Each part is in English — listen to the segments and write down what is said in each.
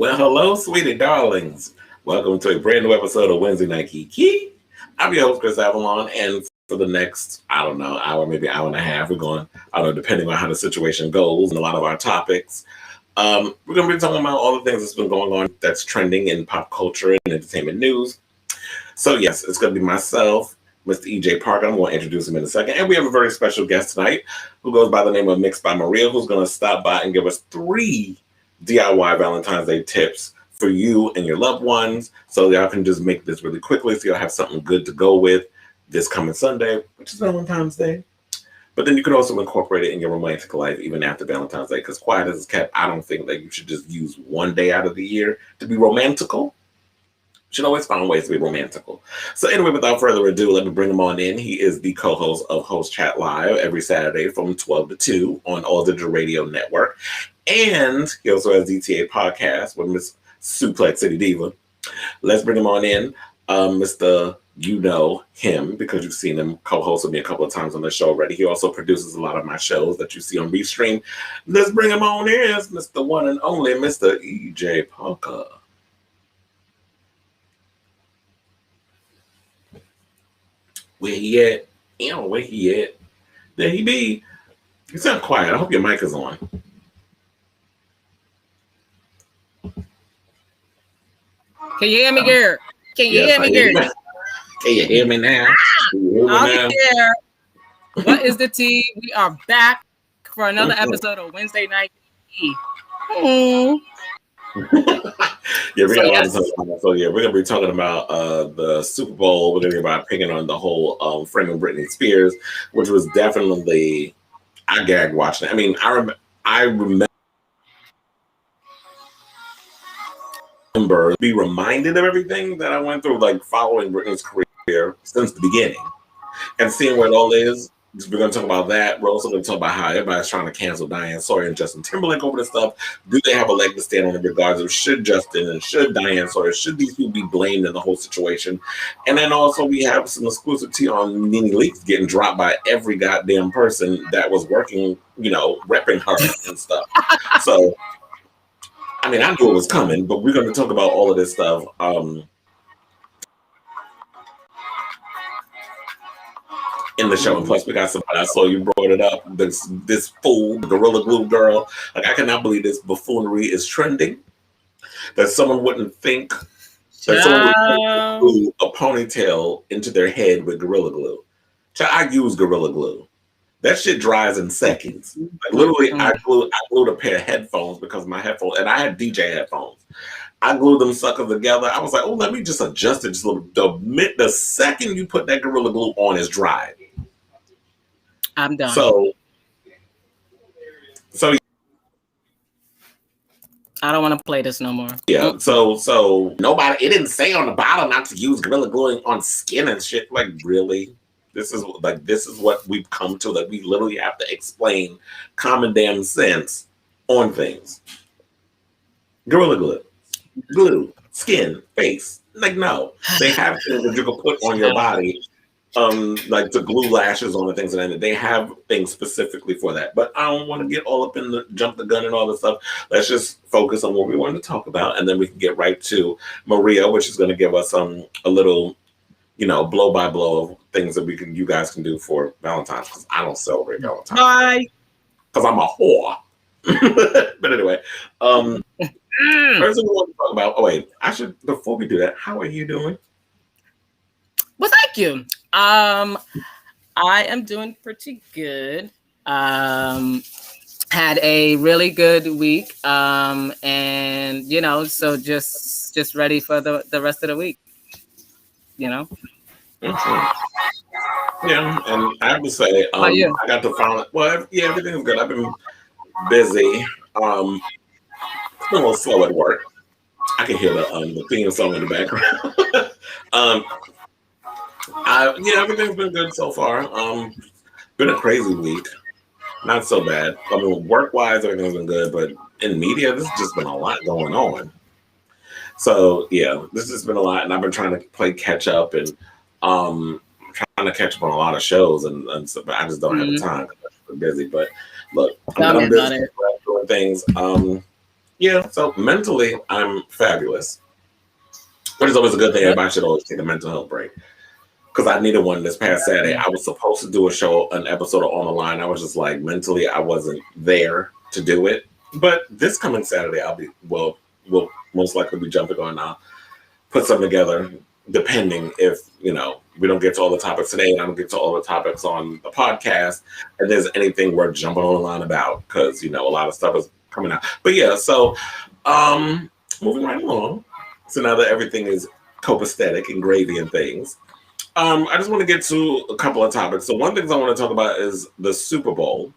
Well, hello, sweetie darlings. Welcome to a brand new episode of Wednesday Night Kiki. I'm your host, Chris Avalon, and for the next, I don't know, hour, maybe hour and a half, we're going, I don't know, depending on how the situation goes and a lot of our topics. We're going to be talking about all the things that's been going on that's trending in pop culture and entertainment news. So, yes, it's going to be myself, Mr. EJ Parker. I'm going to introduce him in a second. And we have a very special guest tonight who goes by the name of Mixed by Maria, who's going to stop by and give us 3 DIY Valentine's Day tips for you and your loved ones. So y'all can just make this really quickly so y'all have something good to go with this coming Sunday, which is Valentine's Day. But then you can also incorporate it in your romantic life even after Valentine's Day, because quiet as it's kept, I don't think that you should just use one day out of the year to be romantical. You should always find ways to be romantical. So anyway, without further ado, let me bring him on in. He is the co-host of Host Chat Live every Saturday from 12 to 2 on All Digital Radio Network. And he also has DTA Podcast with Miss Suplex City Diva. Let's bring him on in. Mr. You know him because you've seen him co-host with me a couple of times on the show already. He also produces a lot of my shows that you see on Restream. Let's bring him on in. It's Mr. One and Only, Mr. EJ Parker. Where he at? Where he at? There he be. You sound quiet. I hope your mic is on. Can you hear me, girl? Can you hear me, girl? Can you hear me now? Here. What is the tea? We are back for another episode of Wednesday Night Tea. Yeah, we're gonna be talking about the Super Bowl. We're gonna be about picking on the whole framing Britney Spears, which was definitely I gagged watching it. I mean, I remember be reminded of everything that I went through, like following Britney's career since the beginning and seeing where it all is. We're going to talk about that. We're also going to talk about how everybody's trying to cancel Diane Sawyer and Justin Timberlake over this stuff. Do they have a leg to stand on in regards of should Justin and should Diane Sawyer, should these people be blamed in the whole situation? And then also we have some exclusive tea on Nene Leakes getting dropped by every goddamn person that was working, repping her and stuff. So, I mean, I knew it was coming, but we're going to talk about all of this stuff. In the show, and plus we got somebody. I saw you brought it up. This fool, Gorilla Glue girl. Like, I cannot believe this buffoonery is trending. That someone wouldn't think that someone would glue a ponytail into their head with Gorilla Glue. I use Gorilla Glue. That shit dries in seconds. Like, literally, I glued a pair of headphones because my headphones, and I had DJ headphones. I glued them suckers together. I was like, oh, let me just adjust it just a little. The second you put that Gorilla Glue on, it's dry. I'm done. So I don't want to play this no more. Yeah. So nobody. It didn't say on the bottom not to use Gorilla Glue on skin and shit. Like, really? This is what we've come to. That we literally have to explain common damn sense on things. Gorilla glue, skin, face. Like, no, they have things that you can put on your body, like to glue lashes on the things, and they have things specifically for that. But I don't want to get all up in the jump the gun and all this stuff. Let's just focus on what we wanted to talk about, and then we can get right to Maria, which is going to give us a little, blow by blow of things that you guys can do for Valentine's, because I don't celebrate Valentine's. Bye. Because I'm a whore. But anyway, first thing we want to talk about. Oh wait, before we do that, how are you doing? Well, thank you. I am doing pretty good. Had a really good week. And so just ready for the rest of the week. Mm-hmm. Yeah, and I have to say, I got to find. Well, yeah, everything's good. I've been busy. It's been a little slow at work. I can hear the theme song in the background. Everything's been good so far. Been a crazy week. Not so bad. I mean, work-wise, everything's been good, but in media, there's just been a lot going on. So yeah, this has been a lot, and I've been trying to play catch up and trying to catch up on a lot of shows, and so, but I just don't have the time because I'm busy. But look, I'm busy doing things. Yeah, so mentally, I'm fabulous, which is always a good thing. Everybody should always take a mental health break. Because I needed one this past Saturday. I was supposed to do a show, an episode of On the Line. I was just like, mentally, I wasn't there to do it. But this coming Saturday, we'll most likely be jumping on now. Put something together, depending if, we don't get to all the topics today and I don't get to all the topics on the podcast, and there's anything worth jumping on the line about, because, a lot of stuff is coming out. But yeah, so moving right along. So now that everything is copacetic and gravy and things, I just want to get to a couple of topics. So one thing I want to talk about is the Super Bowl.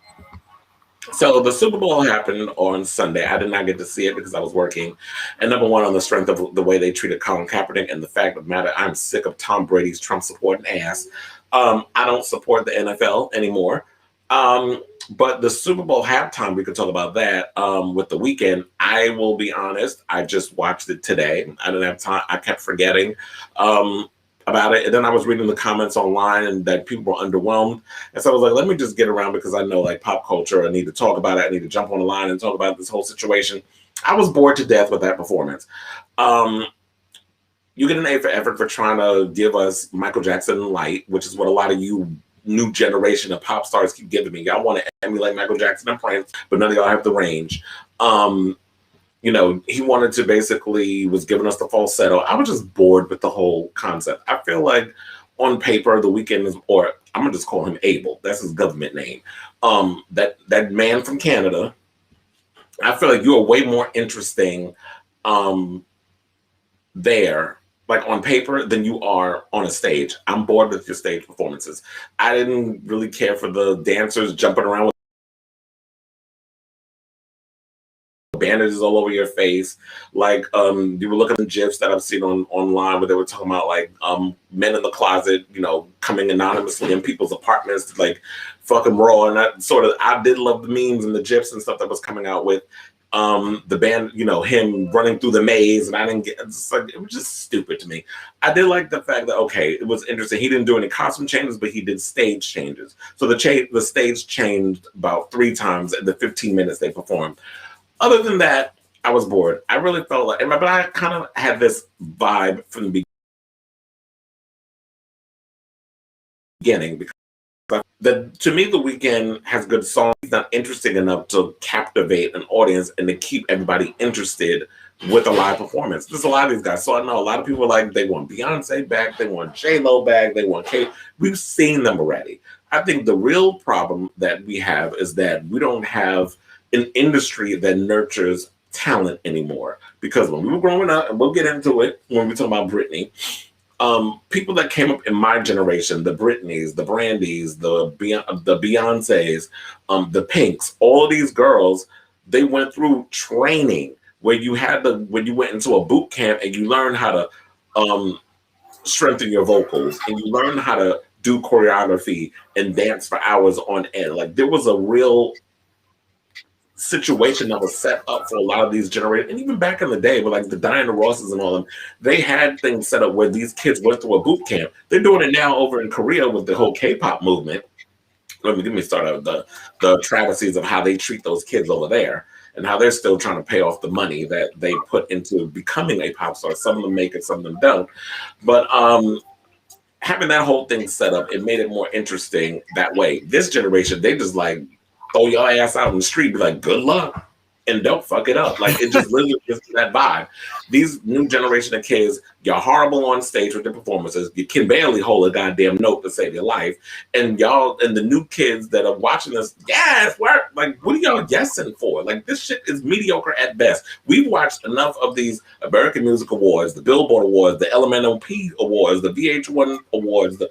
So the Super Bowl happened on Sunday. I did not get to see it because I was working. And number one, on the strength of the way they treated Colin Kaepernick and the fact of the matter, I'm sick of Tom Brady's Trump supporting ass. I don't support the NFL anymore. But the Super Bowl halftime, we could talk about that with the weekend. I will be honest, I just watched it today. I didn't have time. I kept forgetting about it. And then I was reading the comments online and that people were underwhelmed. And so I was like, let me just get around, because I know like pop culture, I need to talk about it. I need to jump on the line and talk about this whole situation. I was bored to death with that performance. You get an A for effort for trying to give us Michael Jackson light, which is what a lot of you new generation of pop stars keep giving me. Y'all want to emulate Michael Jackson and Prince, but none of y'all have the range. He wanted to basically was giving us the falsetto. I was just bored with the whole concept. I feel like on paper, The Weeknd is, or I'm gonna just call him Abel. That's his government name. That man from Canada. I feel like you are way more interesting there, like on paper, than you are on a stage. I'm bored with your stage performances. I didn't really care for the dancers jumping around with bandages all over your face. Like you were looking at the gifs that I've seen online where they were talking about like men in the closet, coming anonymously in people's apartments to like fucking raw. And I did love the memes and the gifs and stuff that was coming out with the band, him running through the maze, and I didn't get, it was just stupid to me. I did like the fact that, okay, it was interesting. He didn't do any costume changes, but he did stage changes. So the stage changed about 3 times in the 15 minutes they performed. Other than that, I was bored. I really felt like, but I kind of had this vibe from the beginning, because to me, The Weeknd has good songs. He's not interesting enough to captivate an audience and to keep everybody interested with a live performance. There's a lot of these guys. So I know a lot of people are like, they want Beyonce back, they want J-Lo back, they want Kate. We've seen them already. I think the real problem that we have is that we don't have an industry that nurtures talent anymore. Because when we were growing up, and we'll get into it when we talk about Britney, people that came up in my generation, the Britneys, the Brandys, the Beyoncés, the Pinks, all these girls, they went through training where when you went into a boot camp and you learned how to strengthen your vocals, and you learned how to do choreography and dance for hours on end. Like there was a real situation that was set up for a lot of these generations, and even back in the day with like the Diana Rosses and all them, they had things set up where these kids went through a boot camp. They're doing it now over in Korea with the whole K-pop movement. Let me start out with the travesties of how they treat those kids over there and how they're still trying to pay off the money that they put into becoming a pop star. Some of them make it, some of them don't. But having that whole thing set up, it made it more interesting that way. This generation, they just like throw your ass out in the street, be like, good luck, and don't fuck it up. Like, it just literally gives you that vibe. These new generation of kids, you're horrible on stage with their performances. You can barely hold a goddamn note to save your life. And y'all, and the new kids that are watching this, yes, like, what are y'all guessing for? Like, this shit is mediocre at best. We've watched enough of these American Music Awards, the Billboard Awards, the LMNOP Awards, the VH1 Awards, the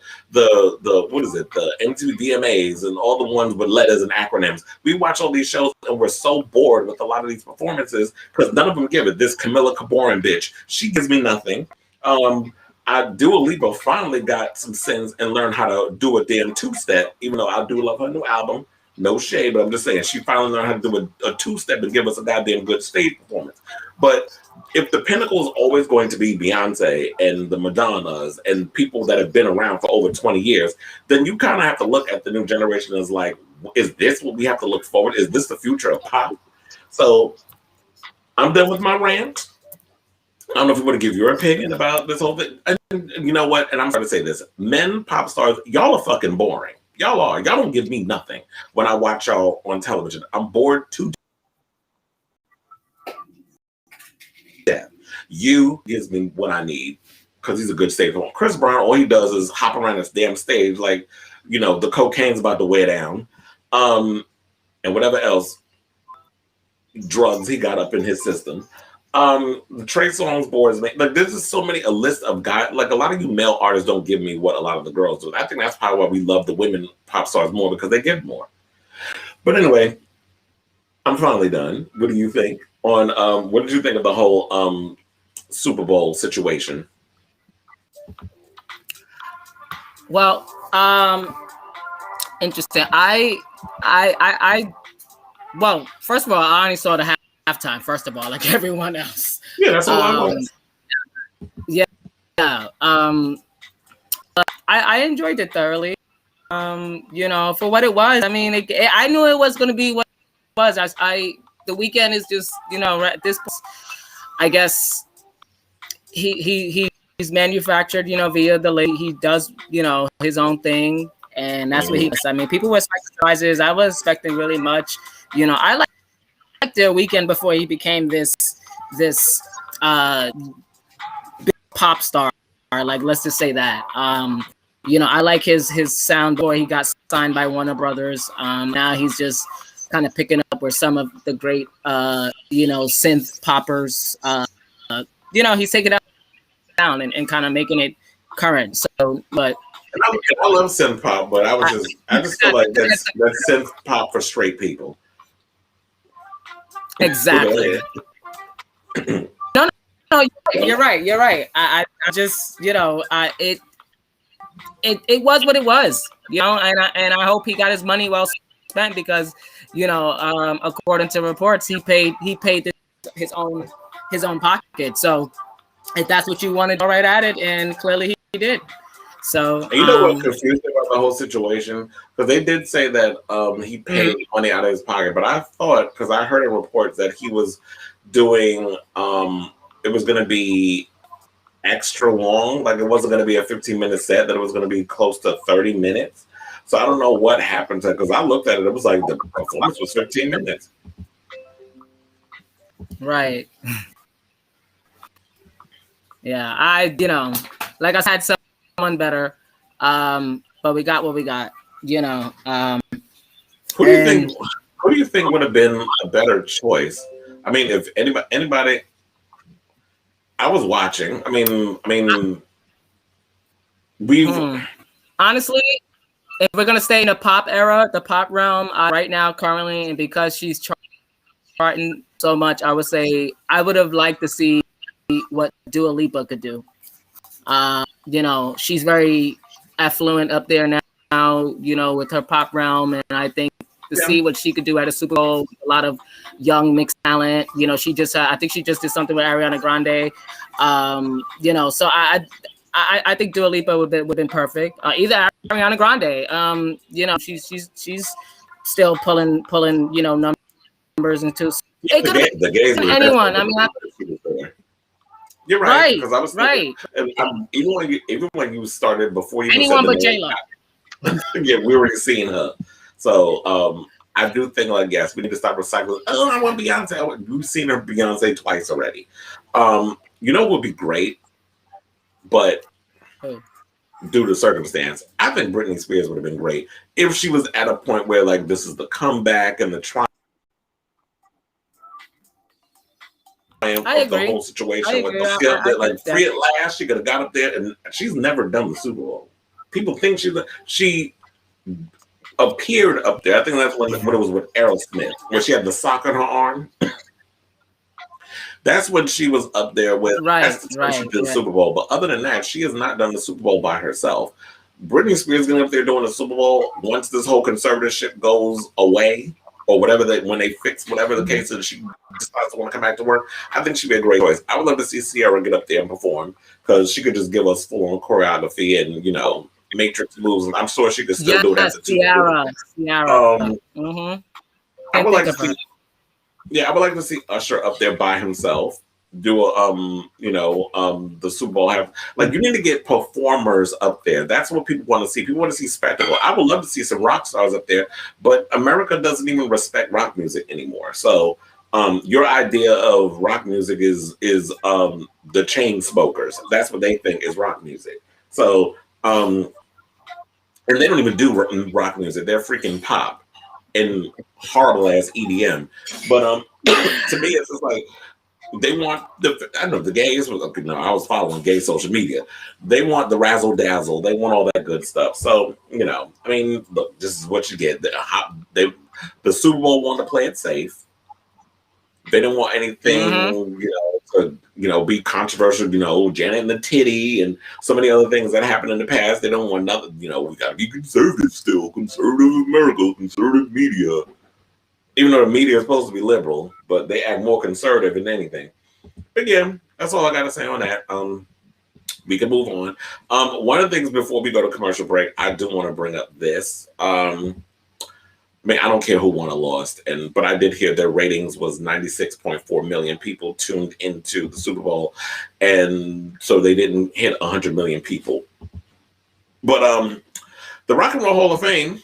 what is it, the MTV VMAs, and all the ones with letters and acronyms. We watch all these shows and we're so bored with a lot of these performances because none of them give it. This Camilla Caborian bitch, she gives me nothing. Dua Lipa finally got some sense and learned how to do a damn two-step, even though I do love her new album. No shade, but I'm just saying she finally learned how to do a two-step and give us a goddamn good stage performance. But if the pinnacle is always going to be Beyonce and the Madonnas and people that have been around for over 20 years, then you kind of have to look at the new generation as like, is this what we have to look forward? Is this the future of pop? So I'm done with my rant. I don't know if you want to give your opinion about this whole thing. And you know what? And I'm trying to say this. Men, pop stars, y'all are fucking boring. Y'all are. Y'all don't give me nothing when I watch y'all on television. I'm bored to death. You gives me what I need because he's a good stage performer. Chris Brown, all he does is hop around this damn stage like, you know, the cocaine's about to wear down. And whatever else drugs he got up in his system. The Trey Songz boards, like there's just so many, a list of guys, like a lot of you male artists don't give me what a lot of the girls do. I think that's probably why we love the women pop stars more, because they give more. But anyway, I'm finally done. What do you think on, what did you think of the whole Super Bowl situation? Well, interesting. Well, first of all, I only saw the halftime, first of all, like everyone else. Yeah, that's all I was. Yeah. I enjoyed it thoroughly. You know, for what it was. I mean, I knew it was going to be what it was. The weekend is just, you know, at this point, I guess he's manufactured, you know, via the lady. He does, you know, his own thing, and that's what he does. I mean, people were expecting surprises. I was expecting really much. You know, I liked their weekend before he became this big pop star. Like, let's just say that. You know, I like his sound before he got signed by Warner Brothers. Now he's just kind of picking up where some of the great, you know, synth poppers, you know, he's taking it down and kind of making it current. So, but I love synth pop, but I just feel like that's synth pop for straight people. Exactly. No, you're right. I just, you know, it was what it was, you know, and I hope he got his money well spent, because, you know, according to reports, he paid his own pocket. So if that's what you wanted, all right at it, and clearly he did. So and you know what confused me about the whole situation? Because they did say that he paid money out of his pocket, but I thought, because I heard in reports that he was doing it was going to be extra long, like it wasn't going to be a 15-minute set, that it was going to be close to 30 minutes. So I don't know what happened to it, because I looked at it, it was like the performance was 15 minutes. Right. Yeah, you know, like I said, someone better, but we got what we got, you know. Who do you think would have been a better choice? I mean, if anybody, I was watching. I mean, we've honestly, if we're gonna stay in the pop era, the pop realm, right now, currently, and because she's charting so much, I would say I would have liked to see what Dua Lipa could do. You know, she's very affluent up there now, you know, with her pop realm, and I think to see what she could do at a Super Bowl, a lot of young mixed talent. You know, she just I think she just did something with Ariana Grande. You know, so I think Dua Lipa would have been perfect. Either Ariana Grande. You know, she's still pulling, you know, numbers into. It could have been anyone. I mean, you're right, because I was thinking, and even when you started, before you anyone but J-Lo. Yeah, we already seen her. So I do think, like, yes, we need to stop recycling. Oh, I want Beyonce. We've seen her Beyonce twice already. You know what would be great, but due to circumstance, I think Britney Spears would have been great if she was at a point where, like, this is the comeback and the triumph of the whole situation with the skip that, like, free at last. She could have got up there, and she's never done the Super Bowl. People think she appeared up there. I think that's when it was with Aerosmith, where she had the sock on her arm. That's when she was up there with. That's the time she did the Super Bowl. But other than that, she has not done the Super Bowl by herself. Britney Spears going up there doing the Super Bowl once this whole conservatorship goes away, or whatever when they fix whatever the case is, she decides to want to come back to work. I think she'd be a great choice. I would love to see Ciara get up there and perform, because she could just give us full on choreography and, you know, Matrix moves, and I'm sure she could still do that. Ciara. I would like to see. Yeah, I would like to see Usher up there by himself do a the Super Bowl have like you need to get performers up there. That's what people want to see. People want to see spectacle. I would love to see some rock stars up there, but America doesn't even respect rock music anymore. So your idea of rock music is the chain smokers. That's what they think is rock music. So and they don't even do rock music. They're freaking pop and horrible ass EDM. But to me, it's just like they want I don't know the gays. I was following gay social media. They want the razzle dazzle. They want all that good stuff. So I mean, look, this is what you get. The Super Bowl wanted to play it safe. They didn't want anything, Mm-hmm. to be controversial. Janet and the Titty and so many other things that happened in the past. They don't want nothing. We got to be conservative still, conservative America, conservative media. Even though the media is supposed to be liberal, but they act more conservative than anything. But yeah, that's all I got to say on that. We can move on. One of the things before we go to commercial break, I do want to bring up this. I mean, I don't care who won or lost, but I did hear their ratings was 96.4 million people tuned into the Super Bowl, and so they didn't hit 100 million people. But the Rock and Roll Hall of Fame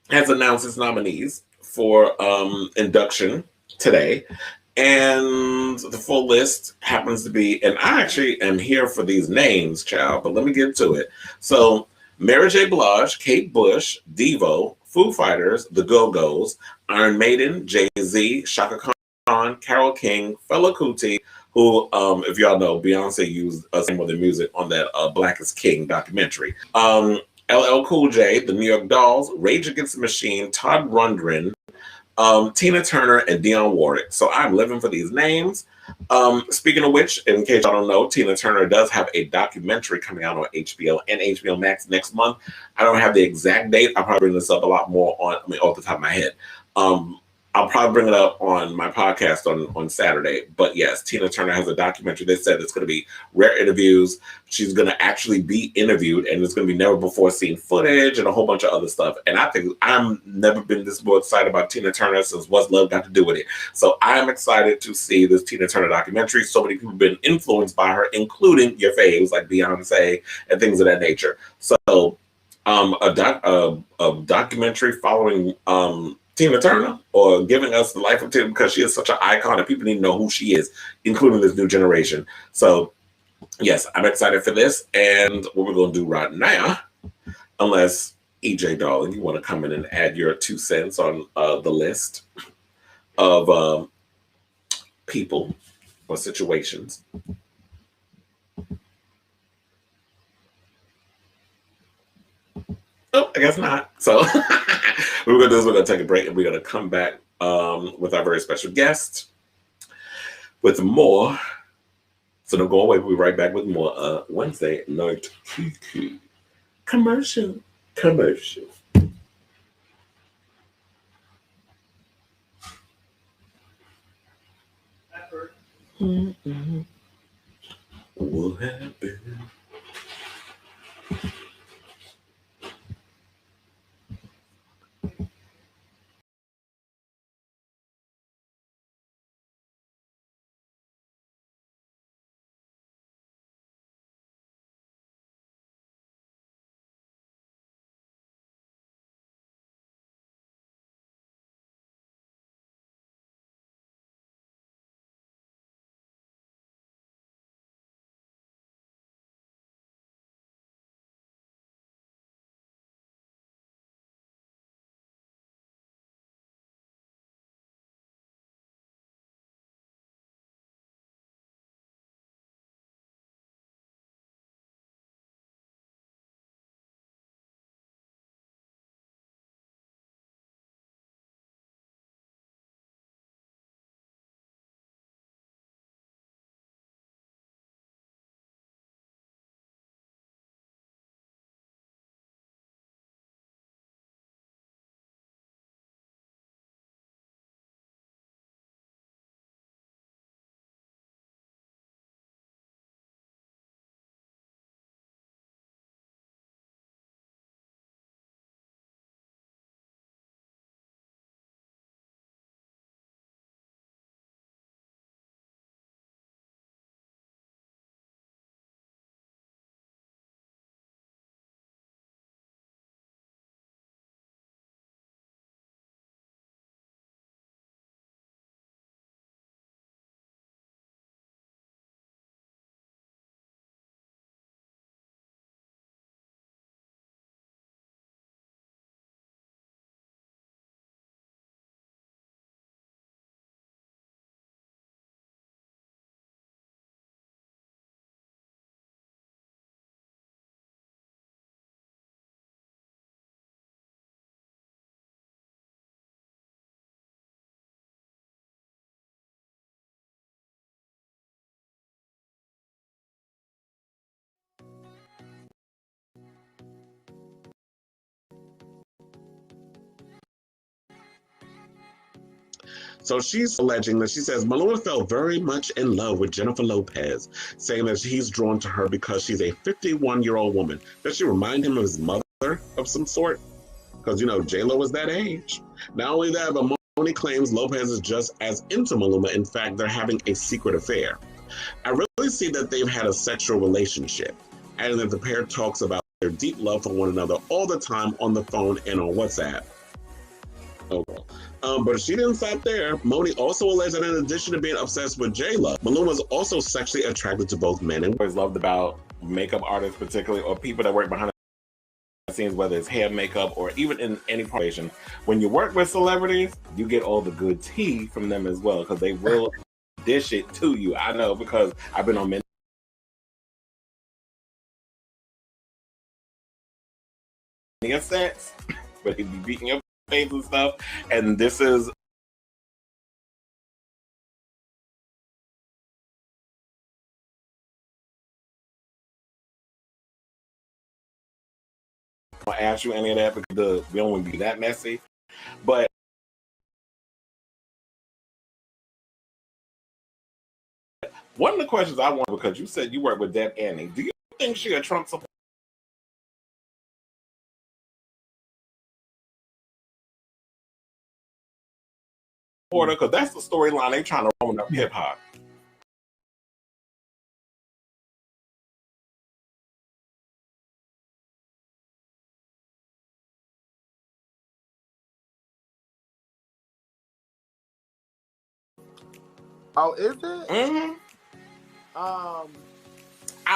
has announced its nominees for induction today, and the full list happens to be, and I actually am here for these names, child, but let me get to it. So Mary J. Blige, Kate Bush, Devo, Foo Fighters, The Go-Go's, Iron Maiden, Jay-Z, Shaka Khan, Carole King, Fela Kuti, who, if y'all know, Beyonce used some of the music on that Black is King documentary. LL Cool J, The New York Dolls, Rage Against the Machine, Todd Rundgren, Tina Turner, and Dionne Warwick. So I'm living for these names. Speaking of which, in case y'all don't know, Tina Turner does have a documentary coming out on HBO and HBO Max next month. I don't have the exact date. I'll probably bring this up a lot more off the top of my head. I'll probably bring it up on my podcast on Saturday. But yes, Tina Turner has a documentary. They said it's going to be rare interviews. She's going to actually be interviewed, and it's going to be never before seen footage and a whole bunch of other stuff. And I think I've never been this more excited about Tina Turner since What's Love Got to Do with It. So I'm excited to see this Tina Turner documentary. So many people have been influenced by her, including your faves like Beyonce and things of that nature. So a documentary following Tina Turner or giving us the life of Tina because she is such an icon and people need to know who she is, including this new generation. So yes, I'm excited for this. And what we're going to do right now, unless EJ Darling, you want to come in and add your 2 cents on the list of people or situations. Oh, I guess not. So what we're going to do is we're going to take a break and we're going to come back with our very special guest with more. So don't go away. We'll be right back with more Wednesday Night Kiki. Commercial. Commercial. Mm-hmm. What happened? So she's alleging that she says Maluma fell very much in love with Jennifer Lopez, saying that he's drawn to her because she's a 51-year-old woman. Does she remind him of his mother of some sort? Because, you know, J-Lo was that age. Not only that, but Moni claims Lopez is just as into Maluma. In fact, they're having a secret affair. I really see that they've had a sexual relationship, adding that the pair talks about their deep love for one another all the time on the phone and on WhatsApp. But she didn't stop there. Moni also alleged that in addition to being obsessed with J-Lo, Maluma was also sexually attracted to both men. And always loved about makeup artists, particularly, or people that work behind the scenes, whether it's hair, makeup, or even in any profession. When you work with celebrities, you get all the good tea from them as well, because they will dish it to you. I know, because I've been on many sets, but he'd be beating your face and stuff. And this is I'll ask you any of that because we don't want to be that messy. But one of the questions I want, because you said you work with Deb Annie, do you think she a Trump supporter? Because that's the storyline they trying to run up hip hop. Oh, is it? Mm-hmm. I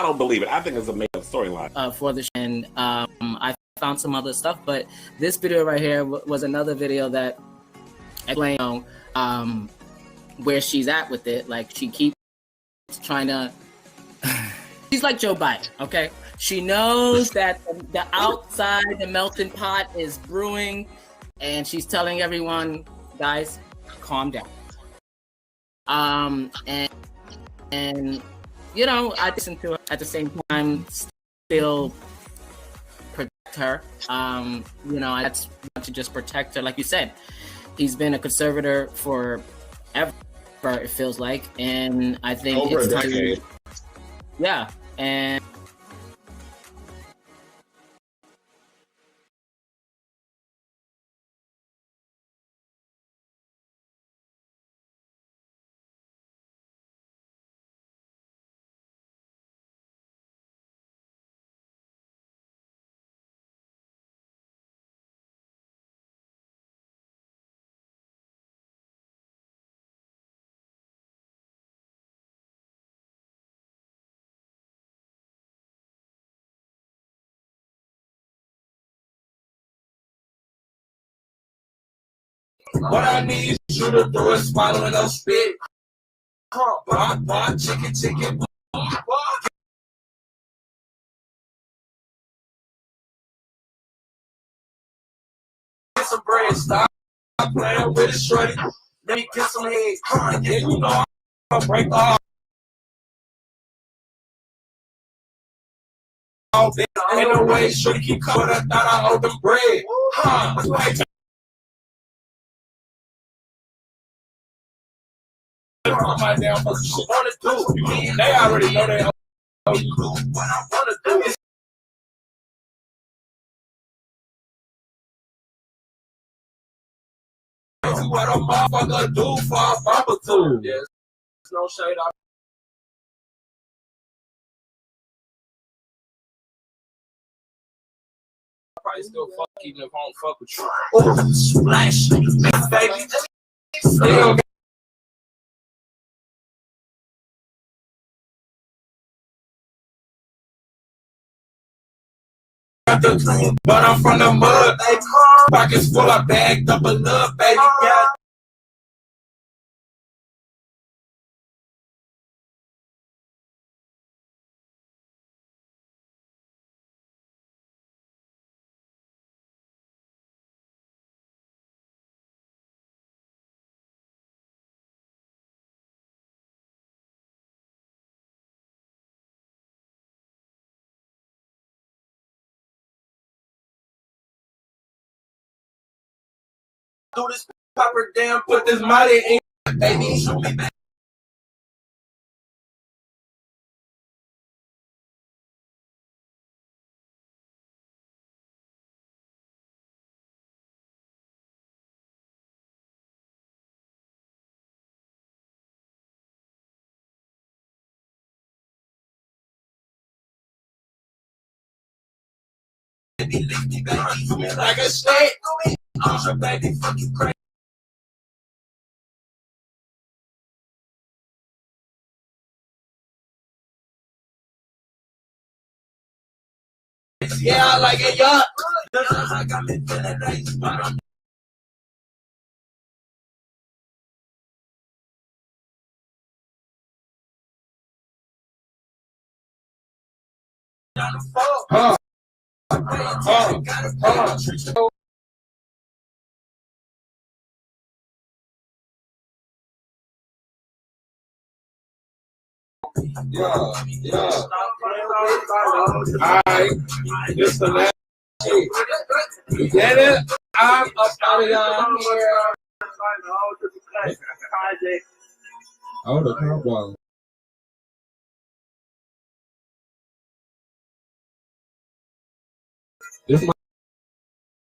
don't believe it. I think it's a made-up storyline. For the and I found some other stuff, but this video right here was another video that explained where she's at with it. Like, she keeps trying to. She's like Joe Biden, okay? She knows that the outside, the melting pot is brewing, and she's telling everyone, guys, calm down. And you know, I listen to her at the same time, still protect her. You know, I want to just protect her. Like you said, he's been a conservator for ever, it feels like, and I think over it's a decade. Yeah, and what I need you to do is swallow and no spit. Bark, chicken, bark. Get some bread, stop playing with it, shorty. Let me get some head. Yeah, you know I'll break all this. Ain't no way, shorty keep coming. I thought I owed them bread. My damn shit wanna do. They already know they owe you. What I wanna do is what a motherfucker do for a bumper too. Yes, no shade. I probably still fuck even if I don't fuck with you. Oh, splash, baby. Still got the dream, but I'm from the mud. Pockets full of bagged up enough, baby. Yeah. Do this Pop her down, put this money in, baby. Show me back. Like I said, I'm your baby, fucking crazy. Yeah, I like it, y'all. I got me feeling nice, but I'm on the phone. Yeah. Alright, this the last shit. You get it? I'm up out of y'all here. Oh, the cowboy. This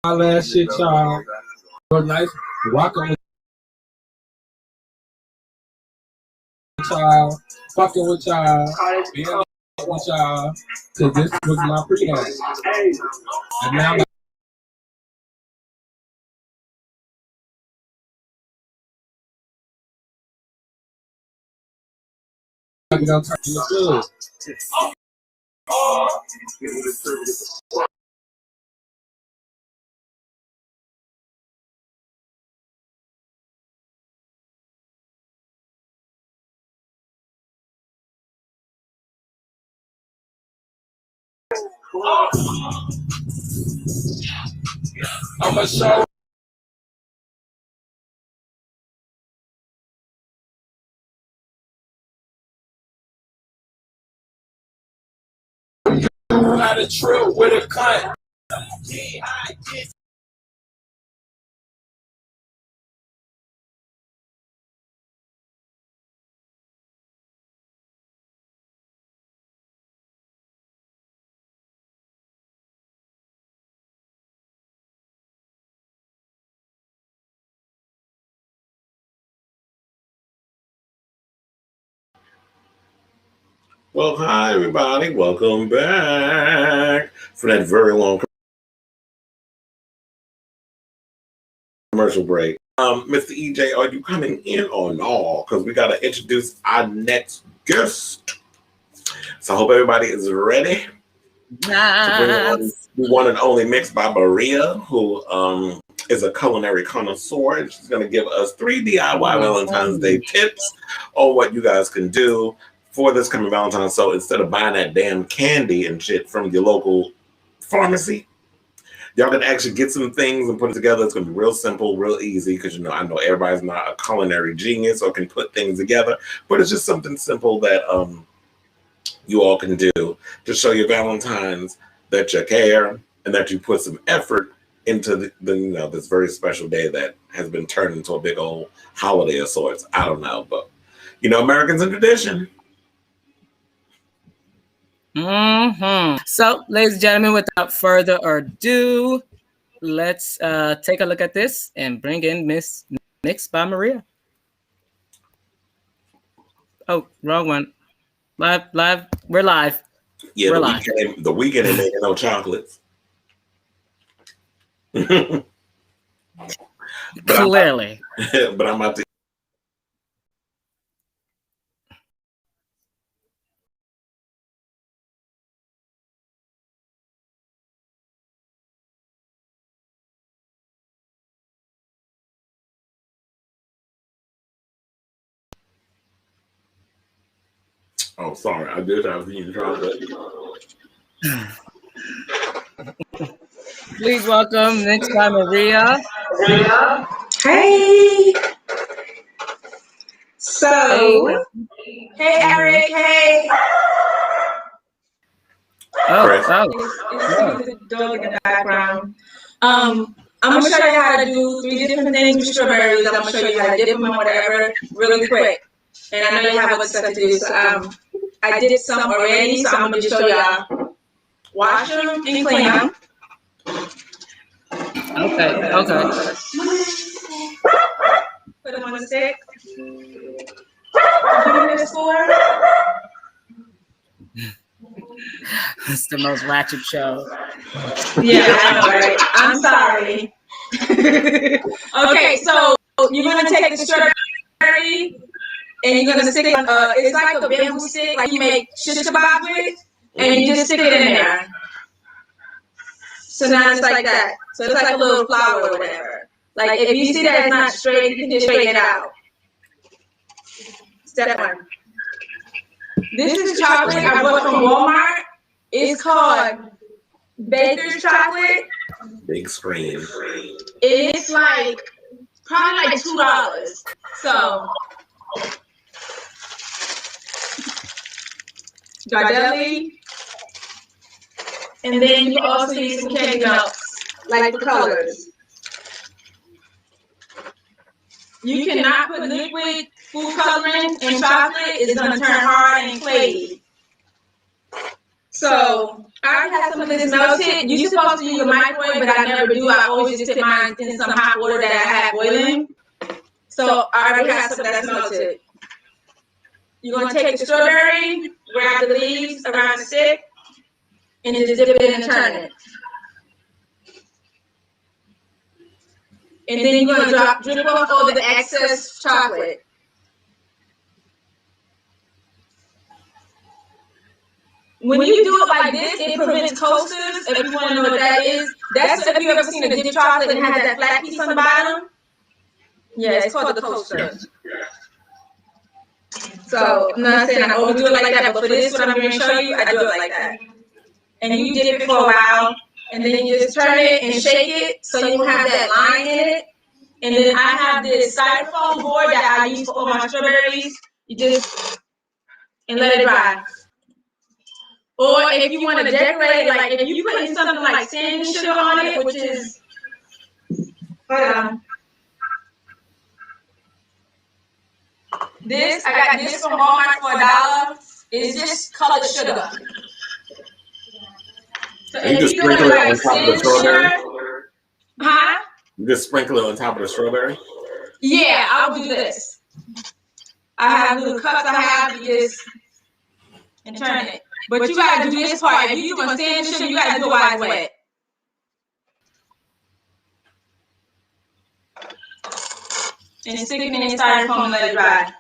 my last shit, y'all. Real nice. Rocking with y'all. Fucking with y'all. Being with y'all. Cause this was my pre-game. And now I'm gonna turn to the good. I'ma show you how to trill with a cut. Well, hi everybody. Welcome back for that very long commercial break. Mr. EJ, are you coming in or no? Because we gotta introduce our next guest. So I hope everybody is ready to bring on the one and only Mix by Maria, who is a culinary connoisseur. She's gonna give us 3 DIY Valentine's Day tips on what you guys can do for this coming Valentine's. So instead of buying that damn candy and shit from your local pharmacy, y'all can actually get some things and put it together. It's gonna be real simple, real easy, because I know everybody's not a culinary genius or can put things together, but it's just something simple that you all can do to show your Valentines that you care and that you put some effort into the this very special day that has been turned into a big old holiday of sorts. I don't know, but Americans in tradition. So, ladies and gentlemen, without further ado, let's take a look at this and bring in Miss Mix by Maria. Oh, wrong one. Live. We're live. Yeah, We're live. The weekend ain't making no chocolates. Clearly. But I'm about to. Oh, sorry. I did have to chocolate. Please welcome Mix by Maria. Hey. So, hey Eric, hey. Oh, It's the dog in the background. I'm gonna show you how to do 3 different things with strawberries. I'm gonna show you how to dip them in whatever really quick. And I know you have other stuff to do, so I did some already, so I'm gonna just show y'all. Wash them and clean them. Okay. Put them on the stick. This for? It's the most ratchet show. Yeah, I know, right? I'm sorry. Okay, so you're gonna take the strawberry and you're gonna stick it on. It's like a bamboo stick, like you make shish kebab with, and you just stick it in there. So now it's like that. So it's like a little flower or whatever. Like if you see that it's not straight, you can just straighten it out. Step 1. This is chocolate I bought from Walmart. It's called Baker's chocolate. Big screen. It's like probably like $2. So Gardelli. And then you can also use some candy melts, like the colors. You cannot put liquid food coloring in chocolate. It's gonna turn hard and clayey. So I already have some of this melted. You're supposed to use a microwave, but I never do. I always just put mine in some hot water that I have boiling. So I already have some that's melted. You're gonna take the strawberry, grab the leaves around the stick, and just dip it in and turn it. And then you're gonna drip off all the excess chocolate. When you do it like this, it prevents coasters. If you want to know what that is, that's if you ever seen a dip chocolate and has that flat piece on the bottom. Yeah, it's called the coaster. So I'm not saying I overdo it like that, but for this, what I'm going to show you, I do it like that. And you dip it for a while, and then you just turn it and shake it so you have that line in it. And then I have this styrofoam board that I use for all my strawberries. You just and let it dry. Or if you want to decorate it, like if you put in something like sand and sugar on it, which is this, I got this from Walmart for $1. It's just colored sugar. So And you just sprinkle it on top of the strawberry? Huh? You just sprinkle it on top of the strawberry? Yeah, I'll do this. I have little cups I have to just and turn it. But you gotta do this part. If you're doing sand and sugar, you gotta do it while it's wet. And stick it in your styrofoam and let it dry.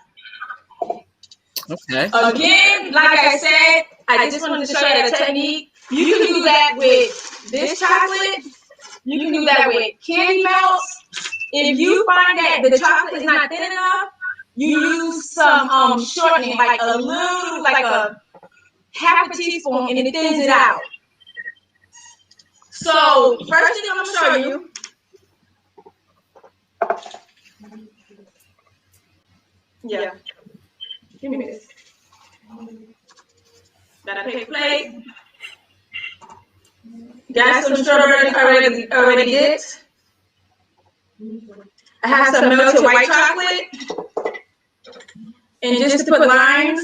Okay. Again, like I said, I just wanted to show you the technique. You can do that with this chocolate. You can do that with candy melts. If you find that the chocolate is not thin enough, you use some shortening, like a little, like a half a teaspoon, and it thins it out. So first thing I'm gonna show you. Yeah. Give me this. Got a paper plate. Got some strawberries already dipped. I have some melted white chocolate. And just to put lines,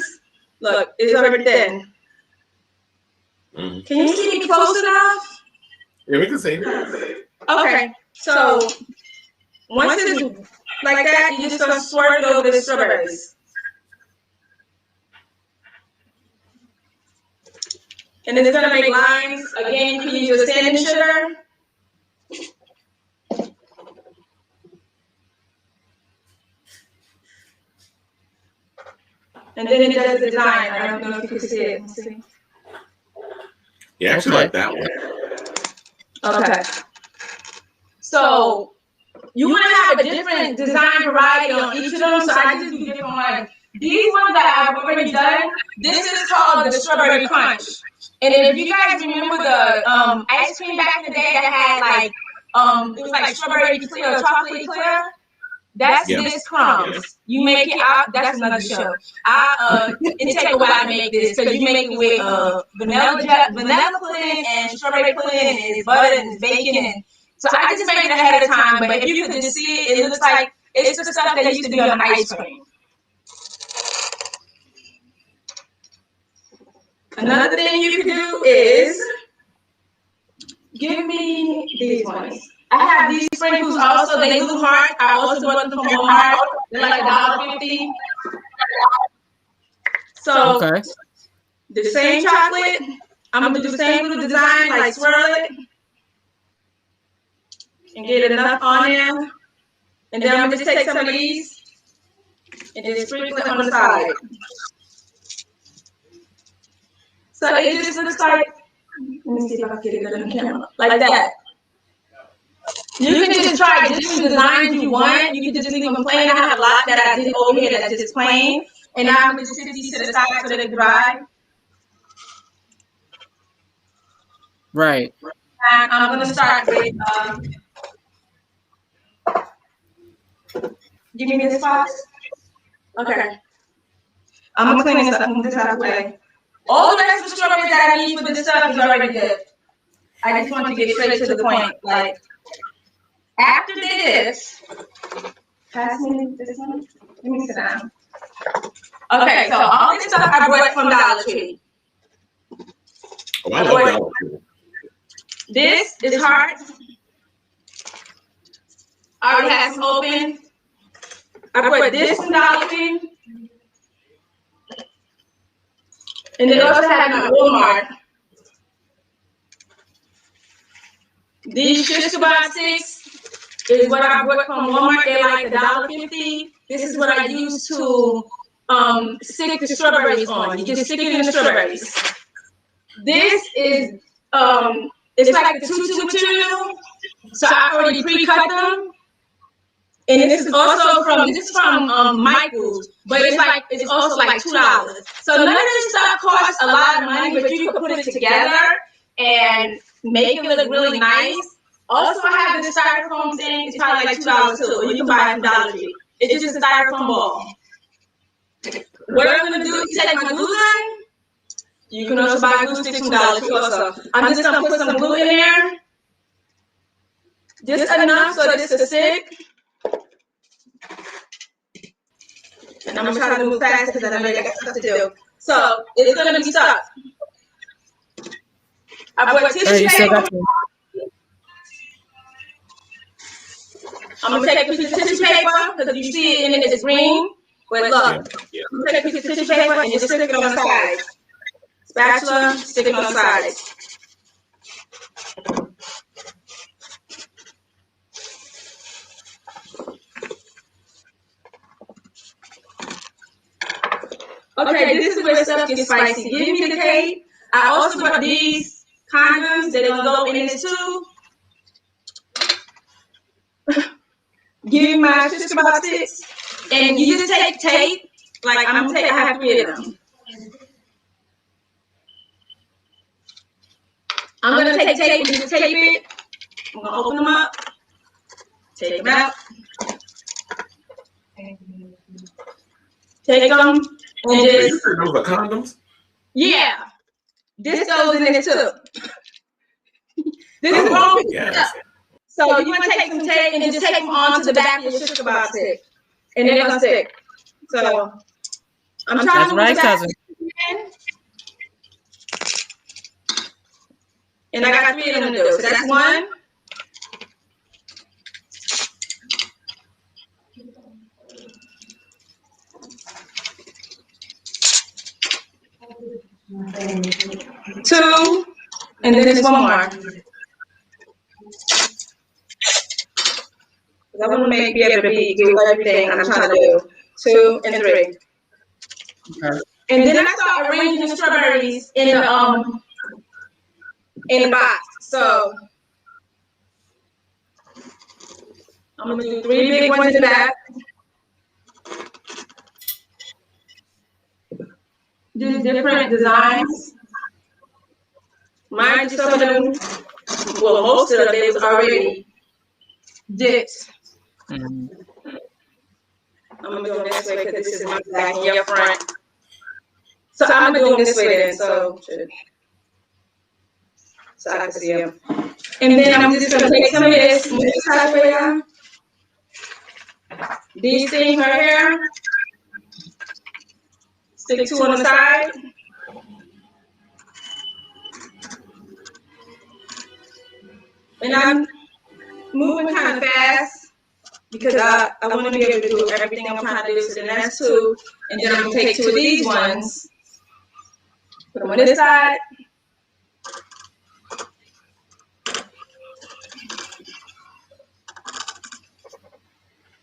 look, it's already thin. Can you see me close enough? Yeah, we can see. Okay, so once it's like that, you just gonna swirl it over the strawberries. And then it's gonna make lines. Again, you can use your sand and sugar. And then it does the design. I don't know if you can see it. See? Yeah, I actually like that one. Okay. So you want to have a different design variety on each of them. So I just do different ones. These ones that I've already done, this is called the strawberry crunch. And if you guys remember the ice cream back in the day that had like it was like strawberry clear or chocolate clear. That's this crumbs. You make it out. That's another show. It takes a while to make this because you make it with vanilla pudding and strawberry pudding and it's butter and it's bacon and So I just made it ahead of time, but if you could just see it, it looks like it's the stuff that used to be on the ice cream. Another thing you could do is give me these ones. I have these sprinkles also. They look hard. I also bought them from Walmart. They're like $1.50. So Okay. the same chocolate. I'm gonna do the same little design, like swirl it and get enough on there. And then I'm gonna just take some of these and just sprinkle it on the side. So it just looks like, let me see if I can get it on the camera, like that. You can just try different designs you want. You can just leave them plain. I have a lot that I did over here that's just plain. And now I'm going to just sit these to the side so they dry. Right. And I'm going to start with, give me this box. Okay. I'm going to clean this up, move this out of the way. All the rest of the strawberries that I need for this stuff is already good. I just want to get straight to the point. Like, after this, pass me this one. Let me sit down. Okay, so all this stuff I bought from Dollar Tree. Oh, I love Dollar Tree. This is hard. I already have some open. I bought this from Dollar Tree. And then also have my Walmart. These shish kebab sticks is what I bought from Walmart. They're like $1.50. This is what I use to stick the strawberries on. You just stick it in the strawberries. This is it's like the tutu material. So I already pre-cut them. And this is also from Michael's, but it's also like $2. So none of this stuff costs a lot of money, but you can put it together and make it look really nice. Also, I have this styrofoam thing. It's probably like $2 too. Or you can buy it from Dollar Tree. It's just a styrofoam ball. What I'm gonna do is take my glue gun. You can also buy glue sticks from Dollar Tree also. I'm just gonna put some glue in there. Just enough so this is stick. And I'm gonna try to move fast because I know I got stuff to do. So it's gonna be stuck. I bought tissue paper. I'm gonna take a piece of tissue paper because you see it in it, it's green. But look, you take a piece of tissue paper and you stick it on the sides. Spatula, stick it on the sides. Okay, this is where stuff gets spicy. Give me the cake. I also bought these condoms. They're gonna go in this too. Give me my shish kebab sticks. And you just take tape. Like I'm gonna take, I have 3 of them. I'm gonna take tape and just tape it. I'm gonna open them up. Take them out. Take them. And just, those are condoms? Yeah. This goes in there too. This is wrong. Yes. So you want to take some tape and just take them onto the back of your shish kebab stick. And they're going to stick. So I'm trying to move cousin. And I got 3 of them to do. So that's 1. Two, and then there's 1 more. I want to be able to do everything I'm trying to do. 2 and 3. Okay. And then I start arranging the strawberries in the box. So I'm gonna do 3 big ones in the back. Do different designs. Mind you, some of them, well, most of them, they was already dipped. I'm gonna do them this way because this is my back and your front. So I'm gonna do them this way then, so I can see them. And then I'm just gonna take some of this, move this out of the way, y'all. These things right here, stick two on the side. And I'm moving kind of fast because I want to be able to do everything I'm trying to do. So then that's two. And then I'm going to take two of these ones, put them on this side.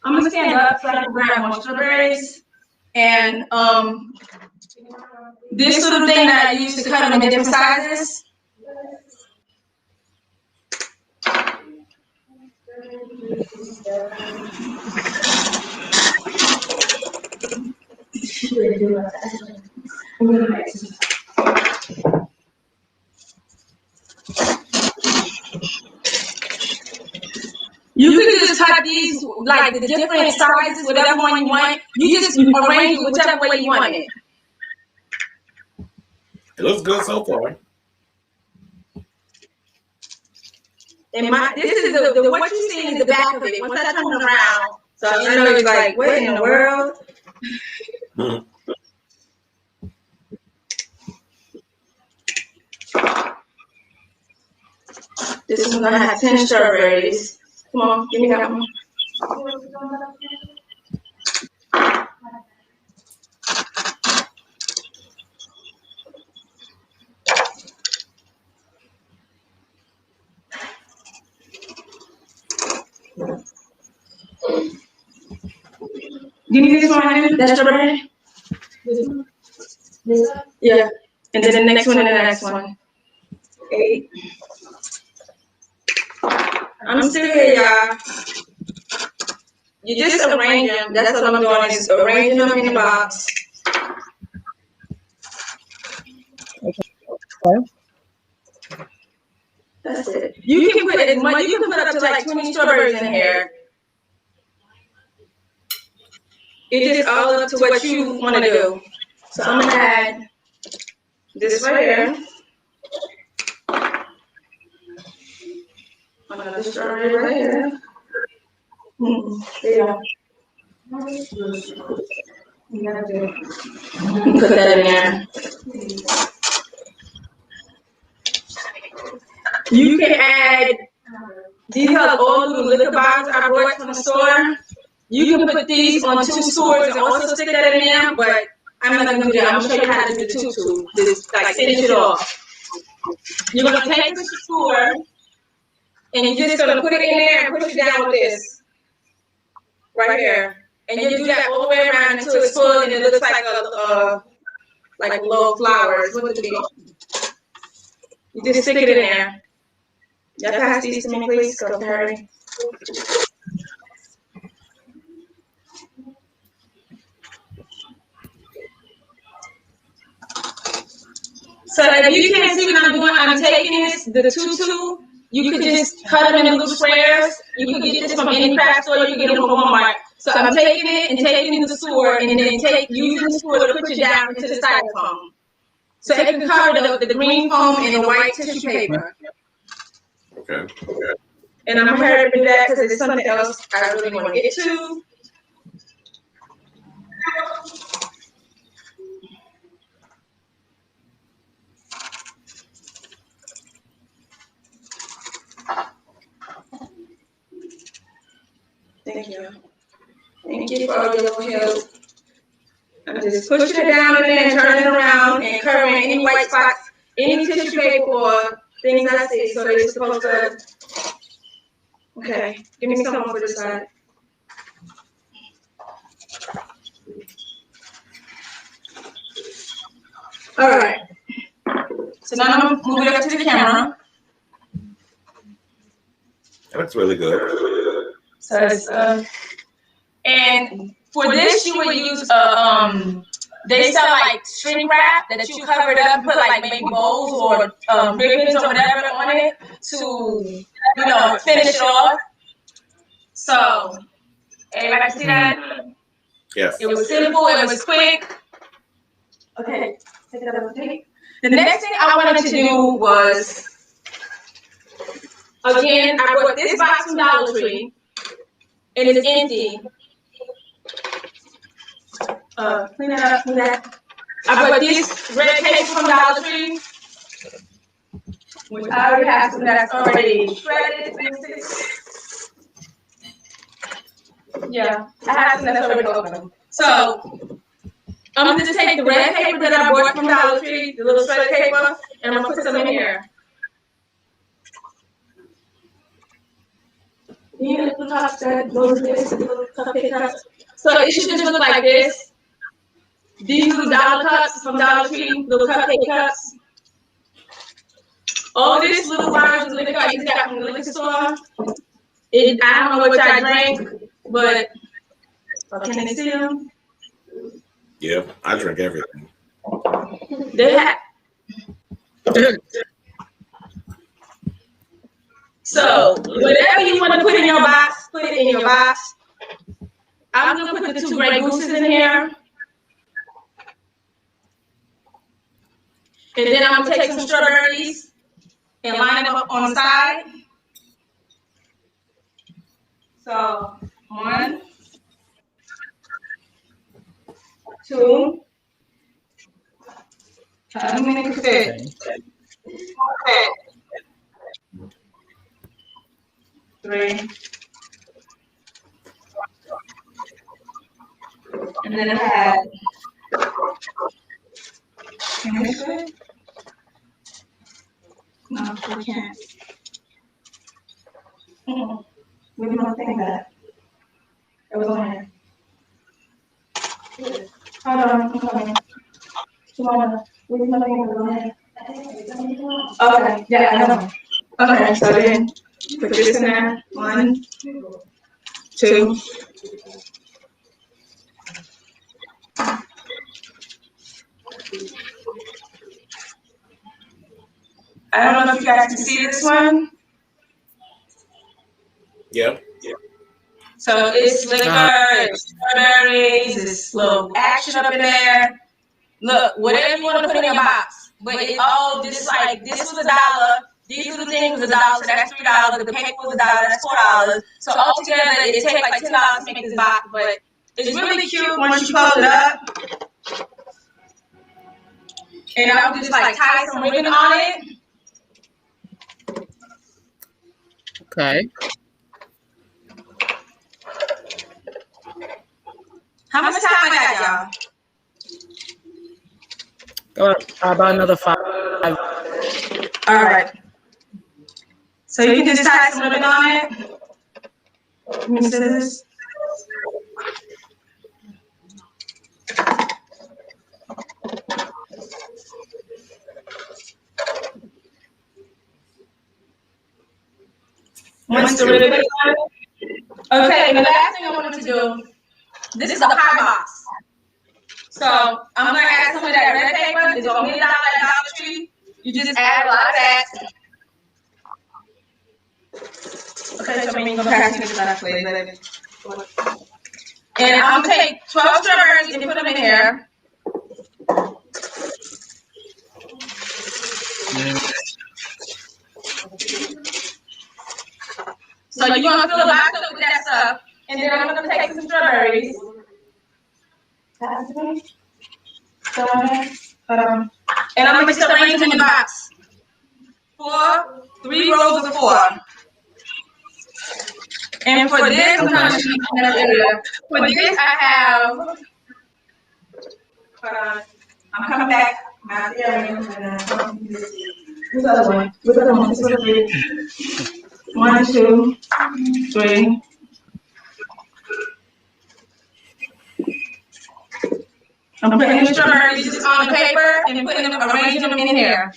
I'm going to stand up so I can grab more strawberries. And this little thing that I use to cut them in different sizes. You can just cut these, like the different sizes, whatever one you want. You just arrange it whichever way you want it. It looks good so far. And this is the what you see is the back of it. Once I turn it around, so I know it's like, what in the world? This one's gonna have 10 strawberries. Come on, give me that one. Give me this one, that strawberry. Yeah, and then the next one and the next one. 8. I'm still here, y'all. You just arrange them. That's what I'm doing, is arranging them in the box. Okay. That's it. You can put as much. You can put up to like 20 strawberries in here. It's just all up to what you want to do. So I'm gonna add this right here. Another strawberry right here. There you go. Put that in there. You can add, these are all the liquor bottles I brought from the store. You can put these on 2 swords and also stick that in there, but I'm not gonna do that. I'm gonna show you how to do the 2-2. Just like finish it off. You're gonna take the sword and you're just gonna put it in there and push it down with this. Right here. And you do that all the way around until it's full and it looks like a little flowers. What would it be? You just stick it in there. Y'all pass these to me, please. Go, hurry. So if you can't see what I'm doing, I'm taking this, the 2-2. You could just cut them in little squares. You could get this from any craft store. You could get them from Walmart. So I'm taking it and taking the sword and then using the sword to push it down into the styrofoam. So it can cover the green foam and the white tissue paper. Okay. And I'm gonna hurry up and do that because there's something else I really want to get to. Thank you. Thank you for all your help. I'm just pushing it down in there and turning it around and covering any white spots, any tissue paper or things I see. So they're supposed to. Okay, give me some more for this side. All right. So now I'm gonna move it up to the camera. That looks really good. So it's and for this you would use they sell like shrink wrap that you covered up, put like maybe bowls or ribbons or whatever on it to finish it off. So everybody see that? Yes. It was simple. It was quick. Okay. Take it up. The next thing I wanted to do was Again, I bought this box from Dollar Tree, and it's empty. Clean that up, clean that. I bought this red paper from Dollar Tree, which I already have some that's already shredded. Yeah, I have some that's already open. So I'm gonna just take the red paper that I bought from Dollar Tree, the little shredded paper, and I'm gonna put some in here. You know, the cups that goes this, the little cupcake cups. So it should just look like this. These little dollar cups from Dollar Tree, little cupcake cups. All this little bottles of liquor I just got from the liquor store. I don't know what y'all drink, but can they see them? Yeah, I drink everything. So whatever you want to put in your box, put it in your box. I'm gonna put the 2 Grey Gooses in here. And then I'm gonna take some strawberries and line them up on the side. So 1, 2. How many can fit? Okay. 3. And then I had. Can this fit? No, we can't. We don't think that. It was on here. Hold on, I'm coming. Tomorrow, we don't think it was on here. Okay, yeah, I know. Okay, so then put this in there. 1, 2. I don't know if you guys can see this one. Yep. So it's liquor, it's strawberries, it's little action up in there. Look, whatever you want to put in your box, but it all just like this was $1. These little things was $1, so that's $3. The paper was $1, that's $4. So altogether, it takes like $10 to make this box, but it's really cute once you close it up. And I would just like tie some ribbon on it. Okay. How much time I got, y'all? About another 5. All right. So you can just tie some ribbon on it. Let me see this. Once the ribbon is on it. Okay, and the last thing I wanted to do, this is a pie box. So I'm gonna add some of that red paper. It's only $1 at Dollar Tree. You just add a lot of that. Okay, so I'm gonna pass this last way. And I'm gonna take 12 strawberries and put them in here. So you're gonna fill the box up with that stuff, and then I'm gonna take some strawberries. And I'm gonna just arrange them in the box. 3 rows of 4. And for this, for this I have. I'm coming back. This other one. This other one. This other 3. 1, 2, 3. I'm putting the strawberries on the paper and arranging them in here.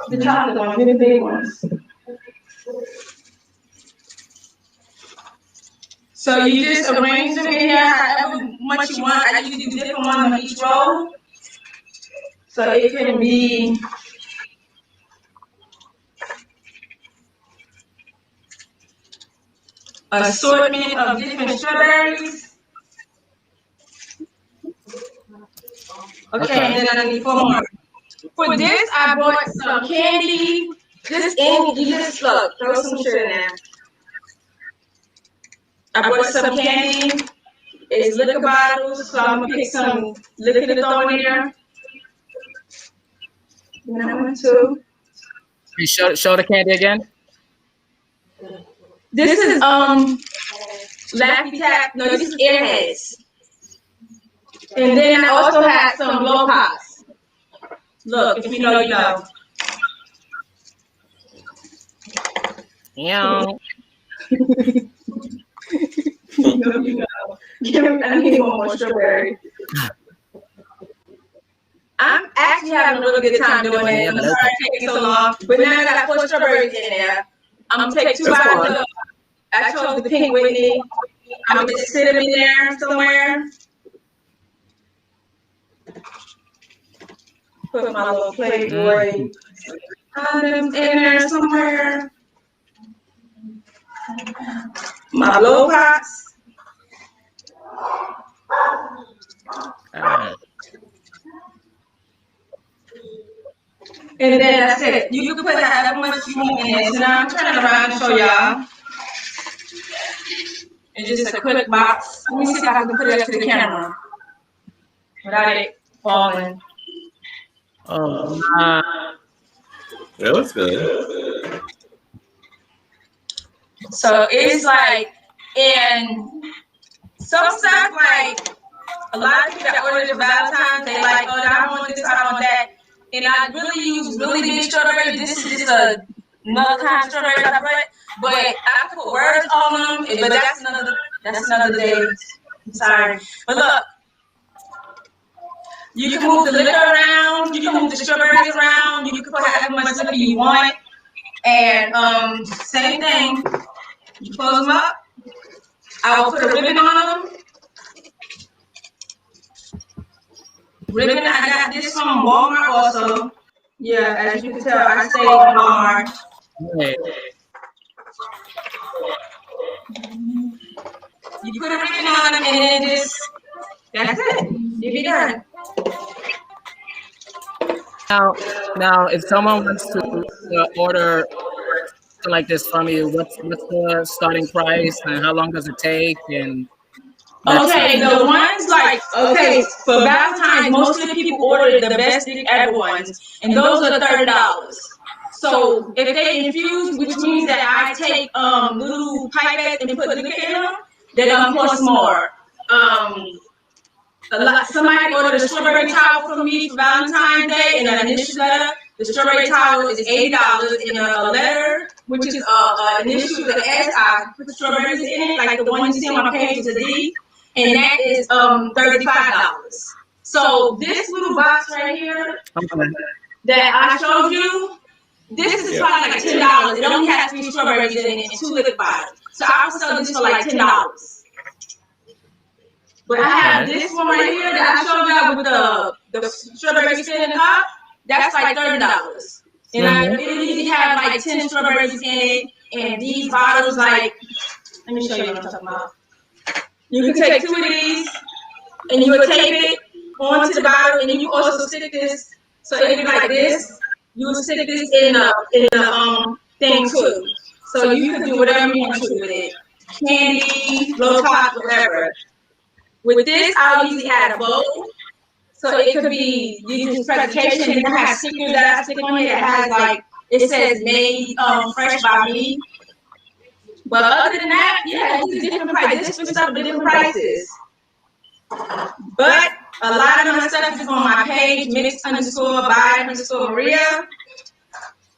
The chocolate ones, the big ones. So you just arrange them in here however much you want. I usually do different ones on each row. So it can be an assortment of different strawberries. Okay, and then I need 4 more. For this, I bought some candy Just any, you just look, throw some shit in there. I bought some candy. It's liquor bottles, so I'm gonna pick some liquor to throw in there. Number two. You show the candy again. This is Laffy Tap. No, this is Airheads. And then I also had some blow pops. Look, if you know, you know. Yeah. You know. I need one more strawberry. I'm actually having a really good time doing it. I'm sorry it's taking so long, but now I got 4 strawberries in there. I'm gonna take 2 bottles of. I chose the pink Whitney. I'm gonna just sit them in there somewhere. Put my little Playboy condoms in there somewhere. My blow pops. And then that's it. You can put that much you want in it. So now I'm turning around to show y'all. It's just a quick box. Let me see if I can put it up to the camera without it falling. Oh my. That looks good. So it's like, and some stuff like a lot of people that order the Valentine's, they like, oh, I don't want this, I don't want that. And I really use really big strawberries. This is just another kind of strawberry I put, but I put words on them. But that's another day. I'm sorry, but look, you can move the liquor around, you can move the strawberries around, you can put however much liquor you want, and same thing. You close them up. I will put a ribbon on them. Ribbon, I got this from Walmart also. Yeah, as you can tell, I stay at Walmart. Hey. You put a ribbon on them and then just, that's it. You be done. Now, if someone wants to order something like this from you, what's the starting price and how long does it take? And okay, the ones like, okay, for Valentine's, most of the people order the best ever ones, and those are $30. So if they infuse, which means that I take little pipettes and put liquor in them, they're gonna cost more. Somebody ordered a strawberry towel from me for Valentine's Day in an initial letter. The strawberry towel is $80 in a letter, which is an initial with an S. I put the strawberries in it, like the one you see on my page is a D, and that is $35. So this little box right here that I showed you, this is probably like $10. It only has 3 strawberries in it and 2 liquor bottles. So I will sell this for like $10. But I have this one right here that I showed y'all with the strawberries in the cup. That's like $30. And I usually have like 10 strawberries in it. And these bottles, like, let me show you what I'm talking about. You can take 2 of these and you will tape it onto the bottle, and then you also stick this. So it'll be like this. You will stick this in the thing too. So you can do whatever you want to with it. Candy, blow pop, whatever. With this, I'll usually add a bow. So it could be using presentation, and I have stickers that I stick on here that has like, it says made fresh by me. But other than that, yeah, it's different prices. Different stuff with different prices. But a lot of my stuff is on my page, mix_by_Maria.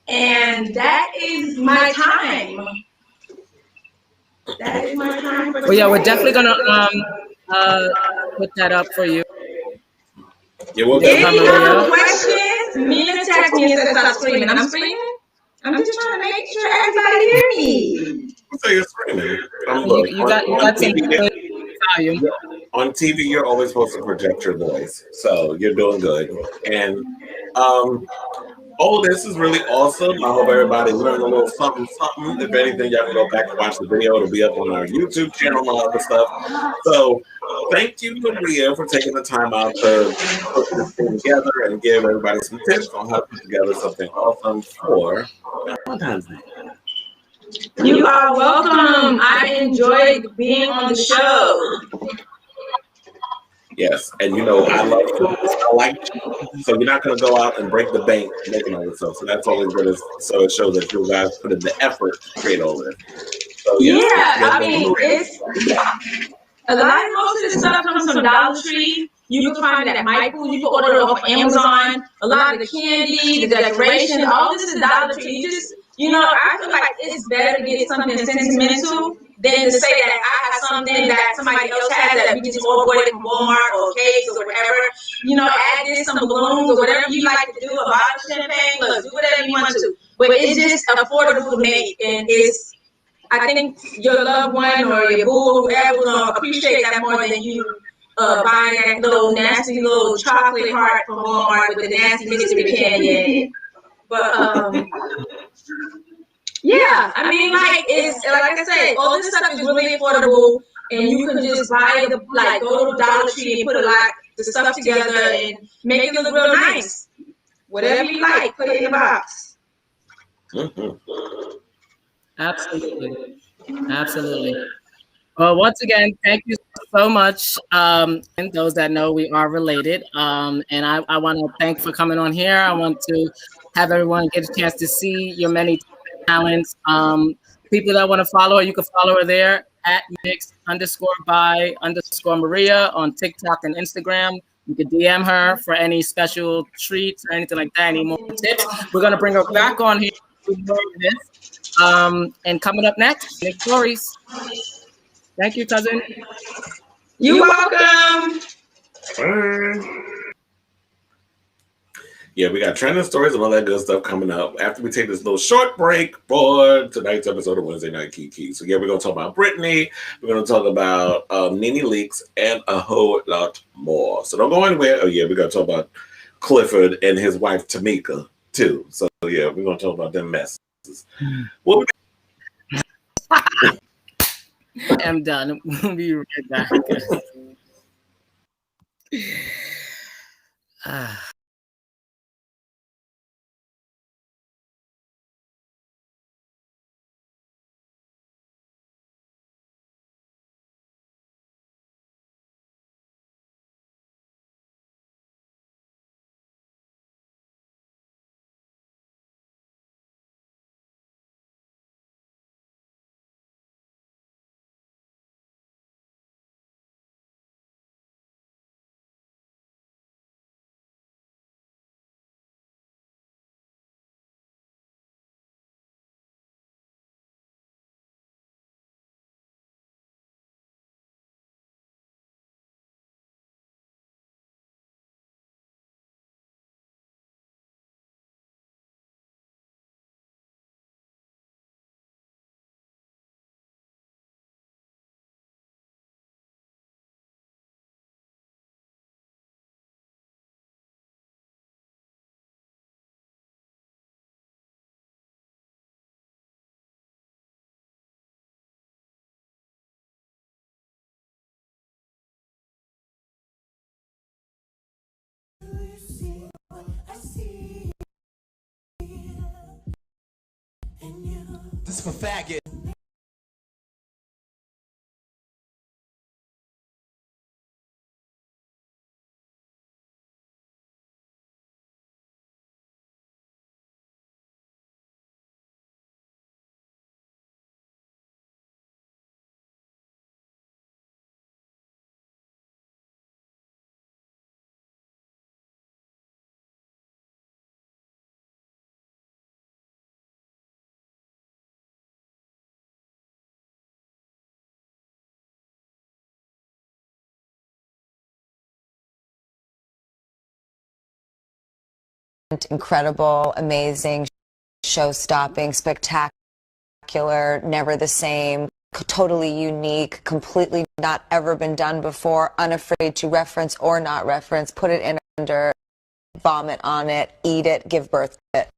And that is my time. That is my time for well, yeah, we're definitely gonna put that up for you. Yeah, well, if you have questions, Mia text me and said stop screaming. I'm screaming. I'm just trying to make sure everybody hear me. So you're screaming. You got some good volume. On TV, you're always supposed to project your voice, so you're doing good. And all of this is really awesome. I hope everybody learned a little something. If anything, y'all can go back and watch the video. It'll be up on our YouTube channel and all that stuff. So thank you, Maria, for taking the time out to put this thing together and give everybody some tips on how to put together something awesome for Valentine's Day. You are welcome. I enjoyed being on the show. Yes, and you know, I love food. I like cheese, so you're not going to go out and break the bank making all this stuff. So that's always good. So it shows that you guys put in the effort to create all this. So yes, Yeah, thanks again, I thank you, mean, Maria. it's a lot of most of this stuff comes from Dollar Tree. You can find it at Michael's. You can order it off Amazon. A lot of the candy, the decorations, all this is Dollar Tree. You just, I feel like it's better to get something sentimental than to say that I have something that somebody else has that we just all bought it from Walmart or cakes or whatever. Add this, some balloons or whatever you like to do, a bottle of champagne, look, do whatever you want to. But it's just affordable to make, and I think your loved one or your boo or whoever will appreciate that more than you buying that little nasty little chocolate heart from Walmart with the nasty mystery candy in it. But yeah, I mean, like it's like I said, all this stuff is really affordable, and you can just buy go to Dollar Tree and put the stuff together and make it look real nice. Whatever you like, put it in the box. Mm-hmm. Absolutely. Absolutely. Well, once again, thank you so much. And those that know we are related. And I want to thank for coming on here. I want to have everyone get a chance to see your many talents. People that want to follow her, you can follow her there at mix_by_Maria on TikTok and Instagram. You can DM her for any special treats or anything like that, any more tips. We're going to bring her back on here with more of this. And coming up next, Nick Stories. Thank you, cousin. You're welcome. Yeah, we got trending stories and all that good stuff coming up after we take this little short break for tonight's episode of Wednesday Night Kiki. So yeah, we're gonna talk about Britney, we're gonna talk about Nene Leakes, and a whole lot more. So don't go anywhere. Oh yeah, we're gonna talk about Clifford and his wife Tamika too. So yeah, we're gonna talk about them messes. We'll I'm done. We'll be right back. This is for faggot. Incredible, amazing, show-stopping, spectacular, never the same, totally unique, completely not ever been done before, unafraid to reference or not reference, put it in under, vomit on it, eat it, give birth to it.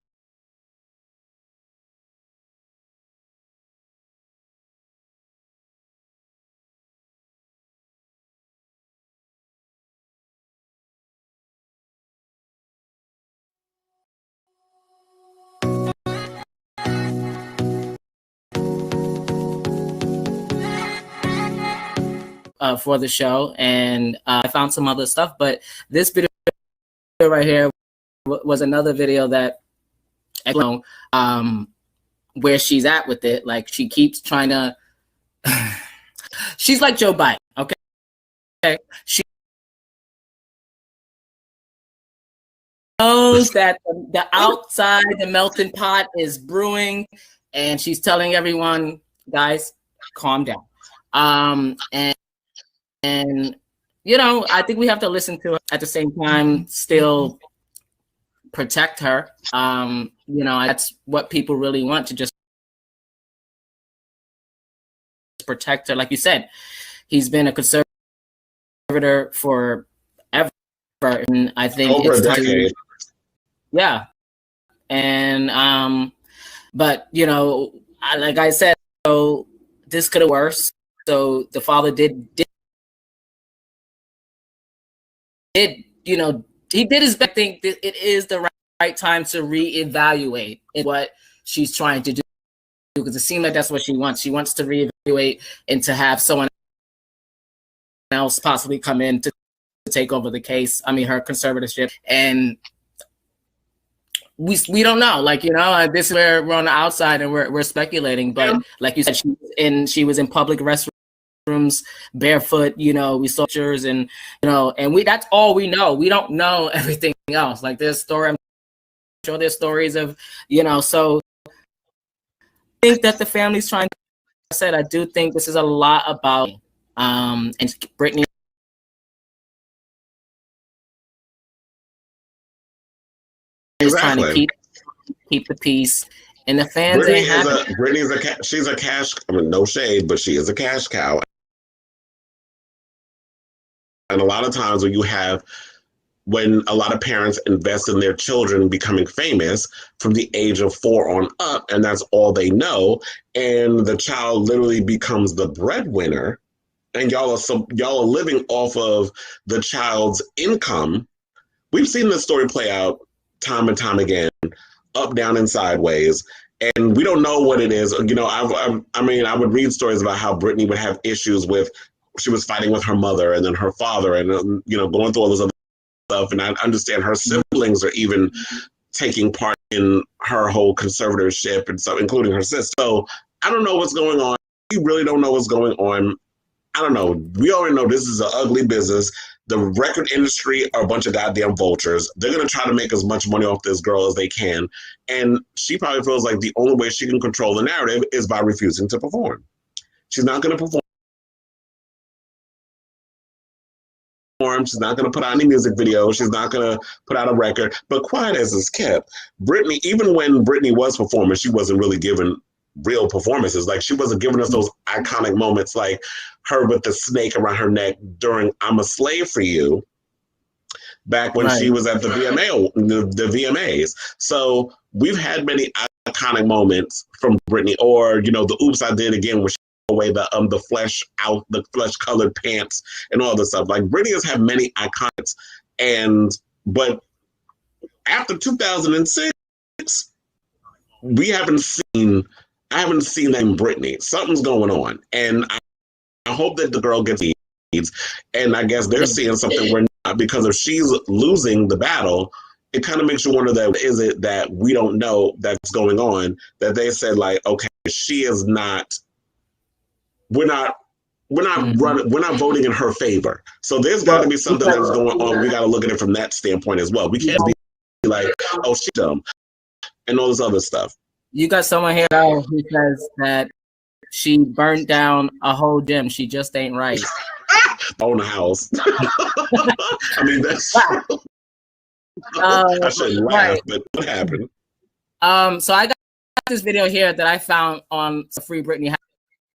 for the show, and I found some other stuff. But this video right here was another video that, you know, where she's at with it. Like, she keeps trying to. She's like Joe Biden. Okay, she knows that the outside, the melting pot is brewing, and she's telling everyone, guys, calm down. And you know, I think we have to listen to her at the same time, still protect her. You know, that's what people really want, to just protect her. Like you said, he's been a conservator for ever, and I think over it's a decade. Yeah. And but you know, like I said, so this could have worse. So the father did you know, he did his best. I think that it is the right time to reevaluate what she's trying to do, because it seems like that's what she wants. She wants to reevaluate and to have someone else possibly come in to take over the case. I mean, her conservatorship. And we don't know. Like, you know, this is where we're on the outside and we're speculating. But like you said, she was in public restrooms barefoot. You know, we saw pictures, and you know, and that's all we know. We don't know everything else. Like, there's story. I'm sure there's stories of, you know. So I think that the family's trying. I said, I do think this is a lot about and Brittany. Exactly. Is trying to keep the peace, and the fans She's a cash. I mean, no shade, but she is a cash cow. And a lot of times when a lot of parents invest in their children becoming famous from the age of 4 on up, and that's all they know, and the child literally becomes the breadwinner, and y'all are living off of the child's income. We've seen this story play out time and time again, up, down, and sideways. And we don't know what it is. You know, I mean, I would read stories about how Brittany would have issues with, she was fighting with her mother and then her father, and you know, going through all this other stuff. And I understand her siblings are even taking part in her whole conservatorship, and so including her sister. So I don't know what's going on. We really don't know what's going on. I don't know. We already know this is an ugly business. The record industry are a bunch of goddamn vultures. They're going to try to make as much money off this girl as they can. And she probably feels like the only way she can control the narrative is by refusing to perform. She's not going to perform. She's not going to put out any music videos. She's not going to put out a record. But quiet as is kept, Brittany, even when Brittany was performing, she wasn't really given real performances. Like, she wasn't giving us those iconic moments like her with the snake around her neck during I'm a Slave for You, back when she was at the VMAs. So we've had many iconic moments from Brittany, or, you know, the Oops, I Did Again, where she away the flesh colored pants and all this stuff. Like, Brittany has had many iconics, but after 2006, I haven't seen that in Brittany. Something's going on, and I hope that the girl gets needs. And I guess they're seeing something we're not, because if she's losing the battle, it kind of makes you wonder, that is it that we don't know that's going on, that they said, like, okay, she is not. We're not voting in her favor. So there's got to be something that's going on. We got to look at it from that standpoint as well. We can't be like, oh, she's dumb, and all this other stuff. You got someone here who says that she burnt down a whole gym. She just ain't right. Own a house. I mean, that's true. I shouldn't laugh, but what happened? So I got this video here that I found on Free Britney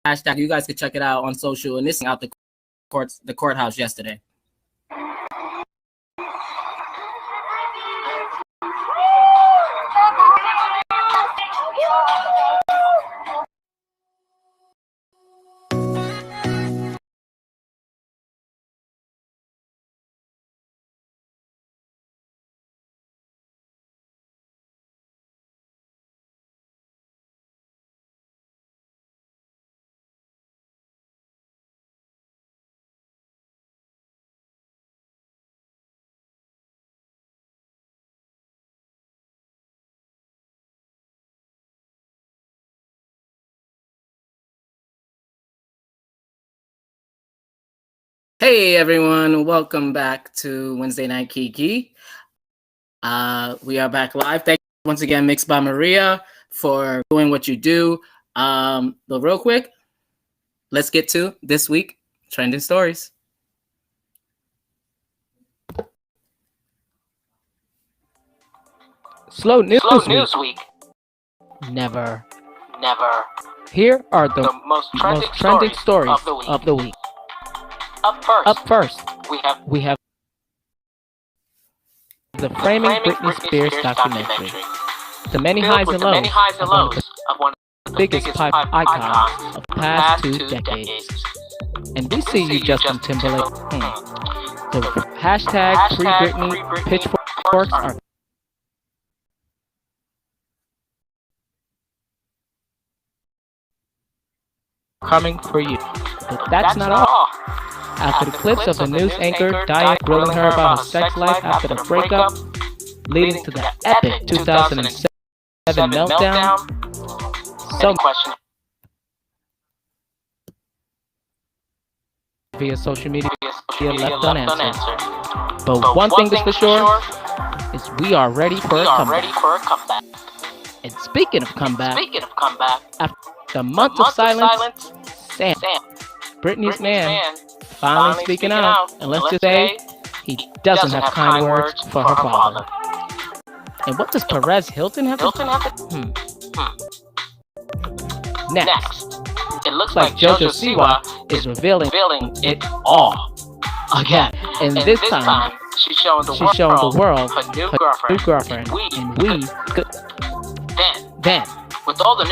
hashtag. You guys can check it out on social, and this is out the courthouse yesterday. Hey everyone, welcome back to Wednesday Night Kiki. We are back live. Thank you once again, Mixed by Maria, for doing what you do. But real quick, let's get to this week trending stories. Slow News Week. Never. Here are the most trending stories of the week. Up first, we have the Framing Britney Spears documentary. The many highs and lows of one of the biggest pop icons of the past 2 decades. And we see you, Justin Timberlake. The hashtag Free Britney pitchforks are coming for you. But that's not all. After the clips of the news anchor Diane grilling her about her sex life after the breakup, leading to the epic 2007 meltdown, some questions via social media left unanswered. But one thing is for sure is we are ready for a comeback. And speaking of comeback, after months of silence, Sam, Britney's man, finally speaking out, and let's just say he doesn't have kind words for her father. And what does Perez Hilton have to do? Next, it looks like JoJo Siwa is revealing it all again, and this time she's showing the world her new girlfriend, and we could then. With all the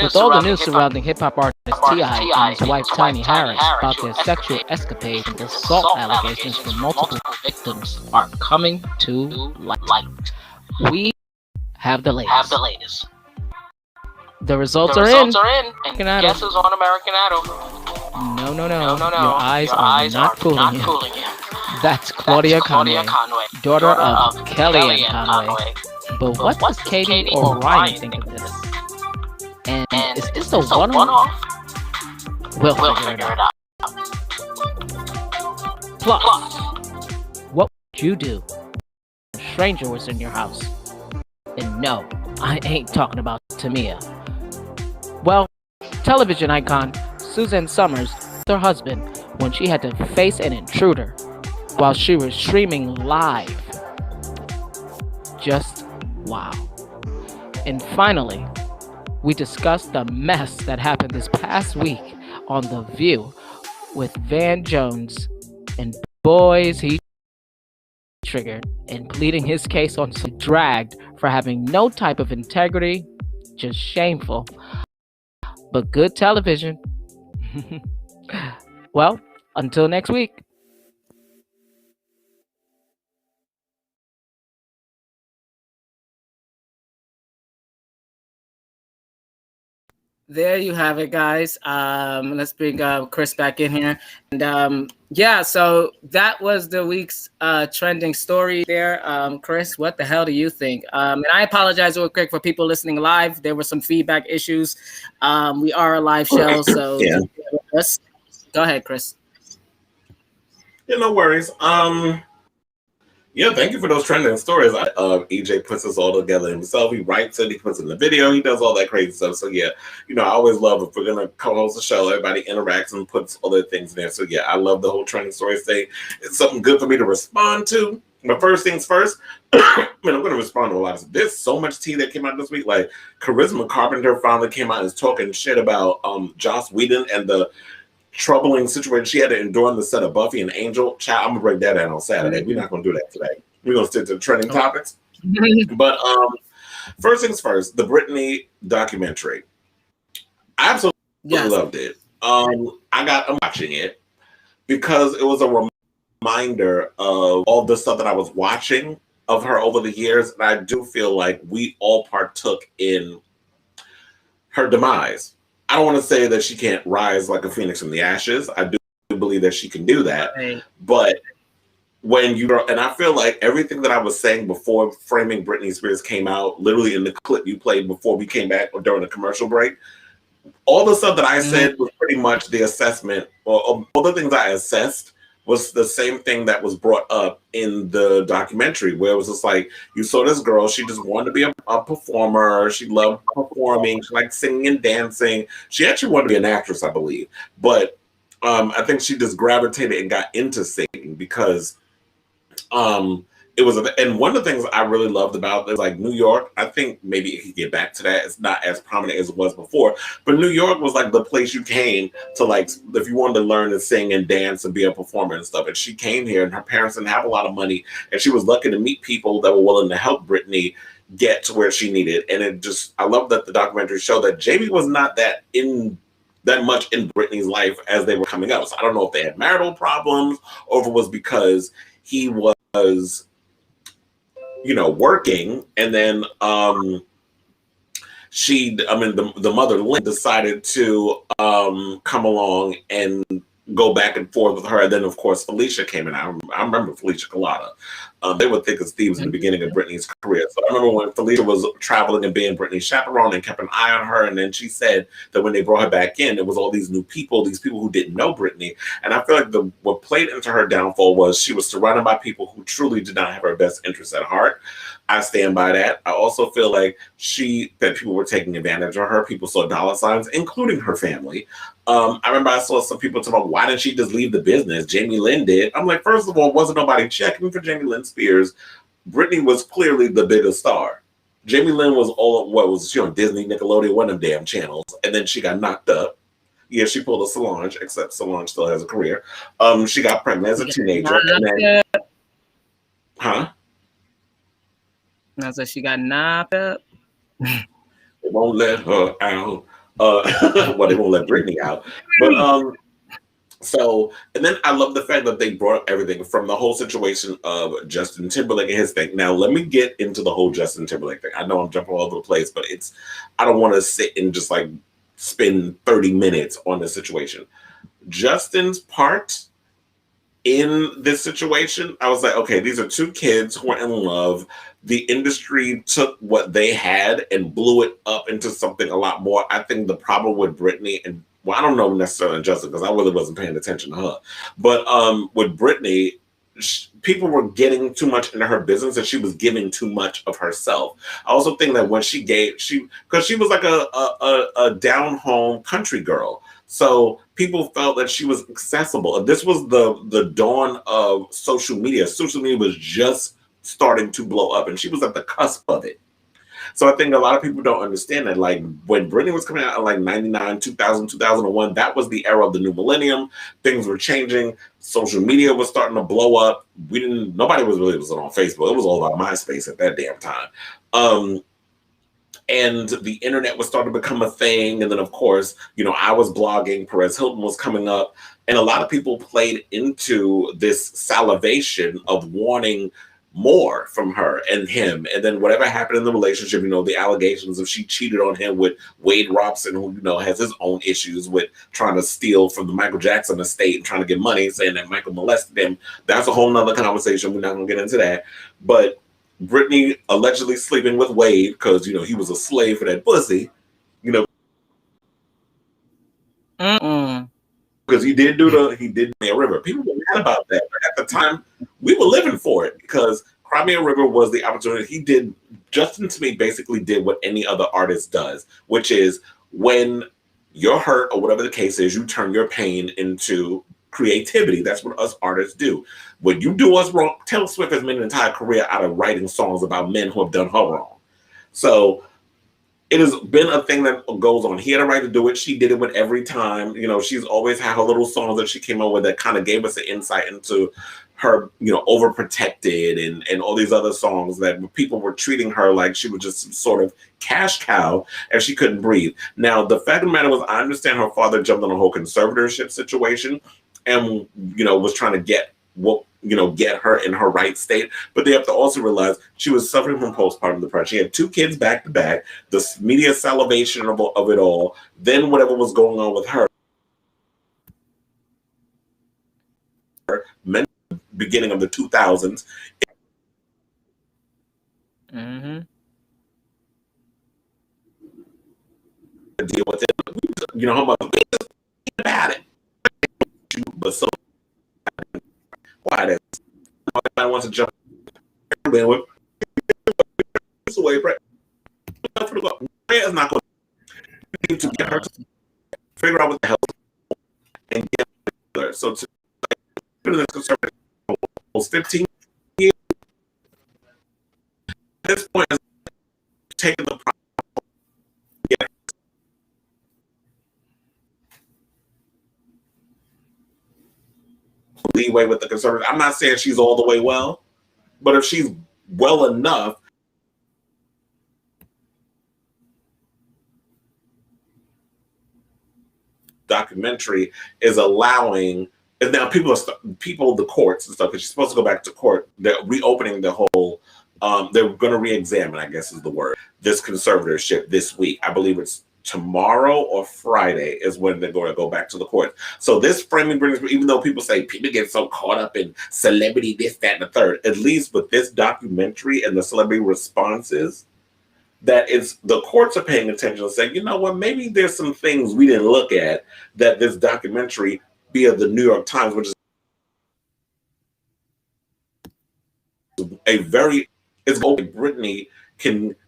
news surrounding hip-hop artist T.I. and his wife Tiny Harris about their sexual escapades and assault allegations from multiple victims are coming to light. We have the latest. The results are in. And guess who's on American Idol? No. Your eyes are not fooling you. That's Claudia Conway, daughter of Kelly and Conway. But what does Katie or Ryan think of this? And is this a one-off? We'll figure it out. Plus, what would you do if a stranger was in your house? And no, I ain't talking about Tamia. Well, television icon Suzanne Summers with her husband when she had to face an intruder while she was streaming live. Just wow. And finally, we discussed the mess that happened this past week on The View with Van Jones, and boys, he triggered and pleading his case on some dragged for having no type of integrity. Just shameful. But good television. Well, until next week. There you have it, guys. Let's bring Chris back in here. And yeah, so that was the week's trending story there. Chris, what the hell do you think? And I apologize real quick for people listening live. There were some feedback issues. We are a live show, so Yeah. Go ahead, Chris. Yeah, no worries. Yeah, thank you for those trending stories. EJ puts us all together himself. He writes it, he puts it in the video, he does all that crazy stuff. So yeah, I always love if we're gonna co-host a show, everybody interacts and puts all their things in there. So yeah, I love the whole trending stories thing. It's something good for me to respond to. But first things first, I'm gonna respond to a lot of stuff. There's so much tea that came out this week. Like Charisma Carpenter finally came out and is talking shit about Joss Whedon and the troubling situation she had to endure on the set of Buffy and Angel. Child, I'm gonna break that down on Saturday. We're not gonna do that today. We're gonna stick to the trending topics. But first things first, the Britney documentary. I absolutely loved it. I'm watching it because it was a reminder of all the stuff that I was watching of her over the years, and I do feel like we all partook in her demise. I don't want to say that she can't rise like a phoenix from the ashes. I do believe that she can do that. Right. But when and I feel like everything that I was saying before Framing Britney Spears came out, literally in the clip you played before we came back or during the commercial break, all the stuff that I said was pretty much the assessment, or all the things I assessed was the same thing that was brought up in the documentary, where it was just like, you saw this girl, she just wanted to be a performer. She loved performing. She liked singing and dancing. She actually wanted to be an actress, I believe. But I think she just gravitated and got into singing because it was, and one of the things I really loved about it, like New York, I think maybe it could get back to that. It's not as prominent as it was before, but New York was like the place you came to, like, if you wanted to learn to sing and dance and be a performer and stuff. And she came here, and her parents didn't have a lot of money, and she was lucky to meet people that were willing to help Britney get to where she needed. And it just, I love that the documentary showed that Jamie was not that much in Britney's life as they were coming up. So I don't know if they had marital problems or if it was because he was, you know, working, and then the mother, Lynn, decided to come along and go back and forth with her. And then, of course, Felicia came in. I remember Felicia Colada. They were thick as thieves in the beginning of Britney's career. So I remember when Felicia was traveling and being Britney's chaperone and kept an eye on her. And then she said that when they brought her back in, it was all these new people, these people who didn't know Britney. And I feel like what played into her downfall was she was surrounded by people who truly did not have her best interests at heart. I stand by that. I also feel like that people were taking advantage of her. People saw dollar signs, including her family. I remember I saw some people talk about, why didn't she just leave the business? Jamie Lynn did. I'm like, first of all, wasn't nobody checking for Jamie Lynn Spears. Britney was clearly the biggest star. Jamie Lynn was was she on Disney, Nickelodeon, one of them damn channels, and then she got knocked up. Yeah, she pulled a Solange, except Solange still has a career. She got pregnant as a teenager, and then, huh? And so she got knocked up. They won't let her out. Well, they won't let Britney out. But so, and then I love the fact that they brought up everything from the whole situation of Justin Timberlake and his thing. Now, let me get into the whole Justin Timberlake thing. I know I'm jumping all over the place, but I don't want to sit and just like spend 30 minutes on the situation. Justin's part in this situation, I was like, okay, these are two kids who are in love. The industry took what they had and blew it up into something a lot more. I think the problem with Britney, and well, I don't know necessarily Justin because I really wasn't paying attention to her, but with Britney, people were getting too much into her business and she was giving too much of herself. I also think that when because she was like a down home country girl. So people felt that she was accessible. This was the dawn of social media. Social media was just starting to blow up, and she was at the cusp of it. So I think a lot of people don't understand that, like, when Britney was coming out in like 99, 2000, 2001, that was the era of the new millennium. Things were changing. Social media was starting to blow up. Nobody was on Facebook. It was all about MySpace at that damn time. And the internet was starting to become a thing. And then, of course, you know, I was blogging, Perez Hilton was coming up, and a lot of people played into this salivation of wanting more from her and him. And then whatever happened in the relationship, you know, the allegations of she cheated on him with Wade Robson, who, you know, has his own issues with trying to steal from the Michael Jackson estate and trying to get money, saying that Michael molested him. That's a whole nother conversation. We're not going to get into that. But Britney allegedly sleeping with Wade because, you know, he was a slave for that pussy, you know. Because he did Cry River. People were mad about that. But at the time, we were living for it because Cry Me a River was the opportunity. Justin to me basically did what any other artist does, which is when you're hurt or whatever the case is, you turn your pain into creativity. That's what us artists do. When you do us wrong, Taylor Swift has made an entire career out of writing songs about men who have done her wrong. So it has been a thing that goes on. He had a right to do it. She did it with Every Time. You know, she's always had her little songs that she came up with that kind of gave us an insight into her, you know, Overprotected and all these other songs that people were treating her like she was just sort of cash cow and she couldn't breathe. Now, the fact of the matter was, I understand her father jumped on a whole conservatorship situation and, you know, was trying to get her in her right state. But they have to also realize she was suffering from postpartum depression. She had two kids back to back, the media salivation of it all, then whatever was going on with her. Beginning of the 2000s. Deal with it. You know, her mother about it. But so why that nobody wants to jump in with this way, right? It's not going to get her to figure out what the hell and get her. So to this conservative almost 15 years, at this point is taking the leeway with the conservative. I'm not saying she's all the way well, but if she's well enough, documentary is allowing. And now people, the courts and stuff, because she's supposed to go back to court. They're reopening the whole. They're going to re-examine, I guess is the word, this conservatorship this week. I believe it's tomorrow or Friday is when they're going to go back to the court. So this framing brings, even though people say people get so caught up in celebrity, this, that, and the third, at least with this documentary and the celebrity responses, that it's the courts are paying attention and saying, you know what, maybe there's some things we didn't look at that this documentary via the New York Times, which is a very, it's open. Brittany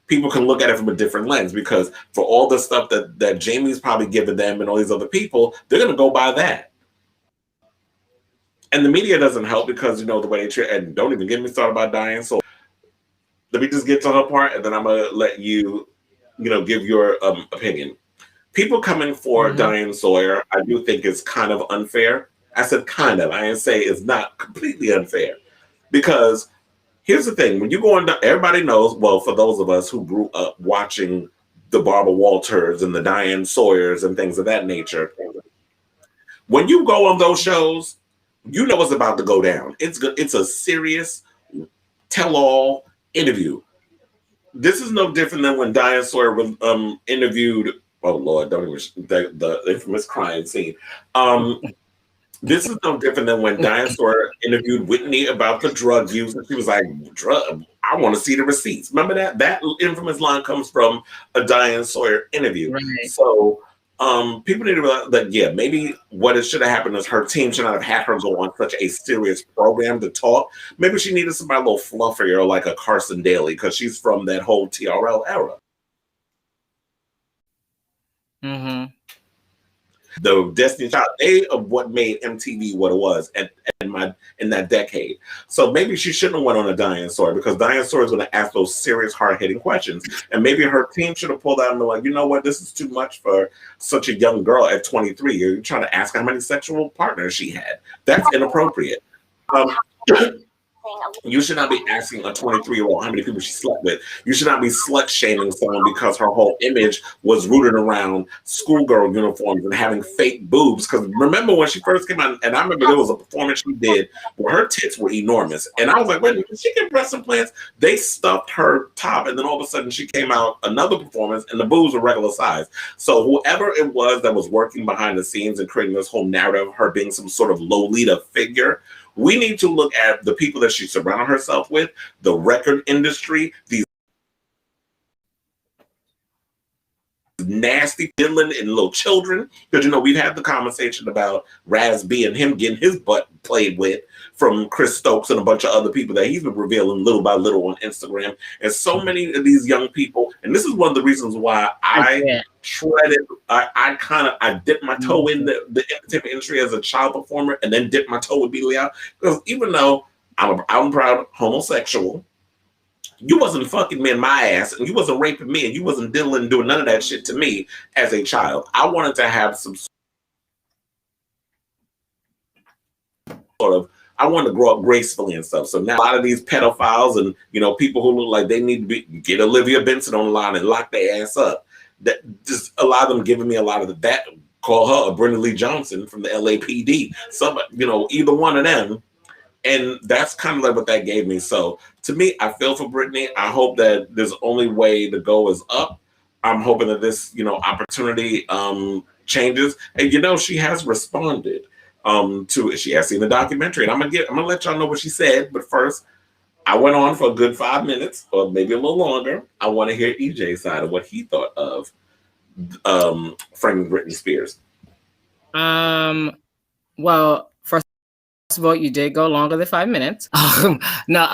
people can look at it from a different lens, because for all the stuff that Jamie's probably given them and all these other people, they're going to go by that. And the media doesn't help because, you know, the way they treat, and don't even get me started about Diane. So let me just get to her part, and then I'm going to let you, give your opinion. People coming for Diane Sawyer, I do think is kind of unfair. I said kind of. I didn't say it's not completely unfair. Because here's the thing. When you go on, everybody knows, well, for those of us who grew up watching the Barbara Walters and the Diane Sawyers and things of that nature, when you go on those shows, you know what's about to go down. It's a serious tell-all interview. This is no different than when Diane Sawyer was interviewed. Oh Lord, don't even the infamous crime scene. This is no different than when Diane Sawyer interviewed Whitney about the drug use, and she was like, "Drug? I want to see the receipts." Remember that? That infamous line comes from a Diane Sawyer interview. Right. So people need to realize that, yeah, maybe what it should have happened is her team should not have had her go on such a serious program to talk. Maybe she needed somebody a little fluffier, like a Carson Daly, because she's from that whole TRL era. Mm-hmm. The Destiny Child, they of what made MTV what it was in that decade. So maybe she shouldn't have went on a Diane Sawyer, because Diane Sawyer is going to ask those serious, hard-hitting questions. And maybe her team should have pulled out and been like, you know what, this is too much for such a young girl at 23. You're trying to ask how many sexual partners she had. That's inappropriate. You should not be asking a 23-year-old how many people she slept with. You should not be slut-shaming someone because her whole image was rooted around schoolgirl uniforms and having fake boobs. Because remember when she first came out, and I remember there was a performance she did where her tits were enormous. And I was like, wait a minute, did she get breast implants? They stuffed her top, and then all of a sudden she came out another performance, and the boobs were regular size. So whoever it was that was working behind the scenes and creating this whole narrative of her being some sort of Lolita figure, we need to look at the people that she surrounded herself with, the record industry, these nasty diddling and little children. Because, we've had the conversation about Raz B and him getting his butt played with from Chris Stokes and a bunch of other people that he's been revealing little by little on Instagram. And so many of these young people, and this is one of the reasons why I dipped my toe in the entertainment industry as a child performer, and then dipped my toe with Beat Out. Because even though I'm a proud homosexual, you wasn't fucking me in my ass, and you wasn't raping me, and you wasn't diddling doing none of that shit to me as a child. I wanted to have some sort of, I wanted to grow up gracefully and stuff. So now a lot of these pedophiles and people who look like they need to get Olivia Benson on the line and lock their ass up. That just a lot of them giving me a lot of that. Call her a Brenda Lee Johnson from the LAPD. Some, either one of them. And that's kind of like what that gave me. So to me, I feel for Brittany. I hope that there's only way to go is up. I'm hoping that this, opportunity changes. And she has responded to it. She has seen the documentary, and I'm gonna let y'all know what she said. But first, I went on for a good 5 minutes, or maybe a little longer. I want to hear EJ's side of what he thought of framing Britney Spears. Well, first vote, you did go longer than 5 minutes. No,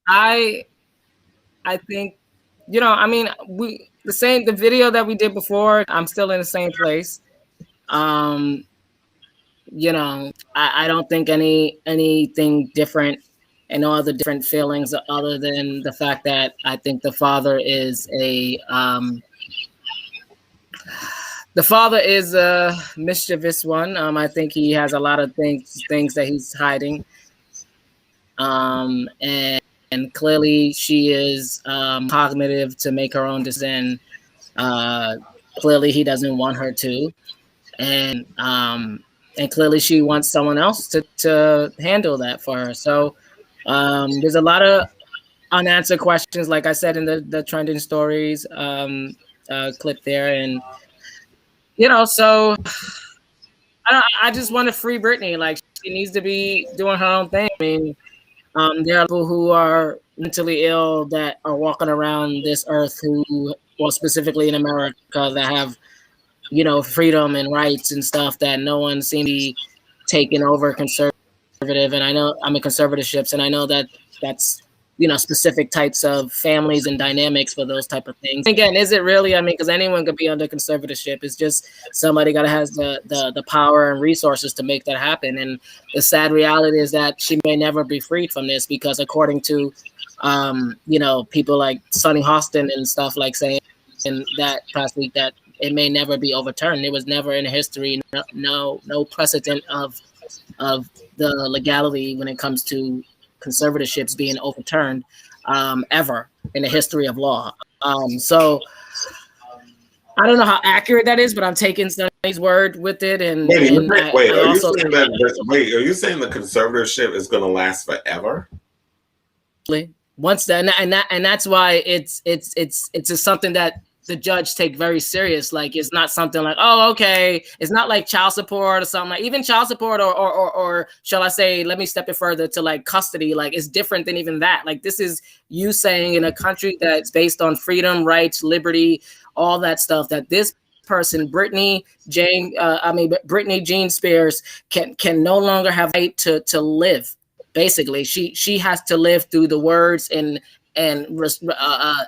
I think, I mean, the video that we did before, I'm still in the same place. I don't think anything different and all the different feelings other than the fact that I think the father is a mischievous one. I think he has a lot of things that he's hiding. And clearly she is cognitive to make her own decision. Clearly he doesn't want her to. And clearly she wants someone else to handle that for her. So there's a lot of unanswered questions, like I said in the trending stories clip there. And, so I just want to free Britney. Like, she needs to be doing her own thing. I mean, there are people who are mentally ill that are walking around this earth well, specifically in America, that have, freedom and rights and stuff that no one seems to be taking over conservative. And I know I'm in conservatorships, and I know that that's, specific types of families and dynamics for those type of things. Again, is it really? I mean, because anyone could be under conservatorship. It's just somebody got to have the power and resources to make that happen. And the sad reality is that she may never be freed from this, because according to, people like Sonny Hostin and stuff, like saying in that past week that it may never be overturned. There was never in history no precedent of the legality when it comes to conservatorships being overturned ever in the history of law. So I don't know how accurate that is, but I'm taking Sonny's word with it. And are you saying the conservatorship is going to last forever? Once then, and that's why it's just something that the judge take very serious. Like, it's not something like, oh, okay, it's not like child support or something. Like, even child support or shall I say, let me step it further to like custody. Like, it's different than even that. Like, this is you saying in a country that's based on freedom, rights, liberty, all that stuff, that this person, Britney Jean Spears, can no longer have right to live. Basically, she has to live through the words and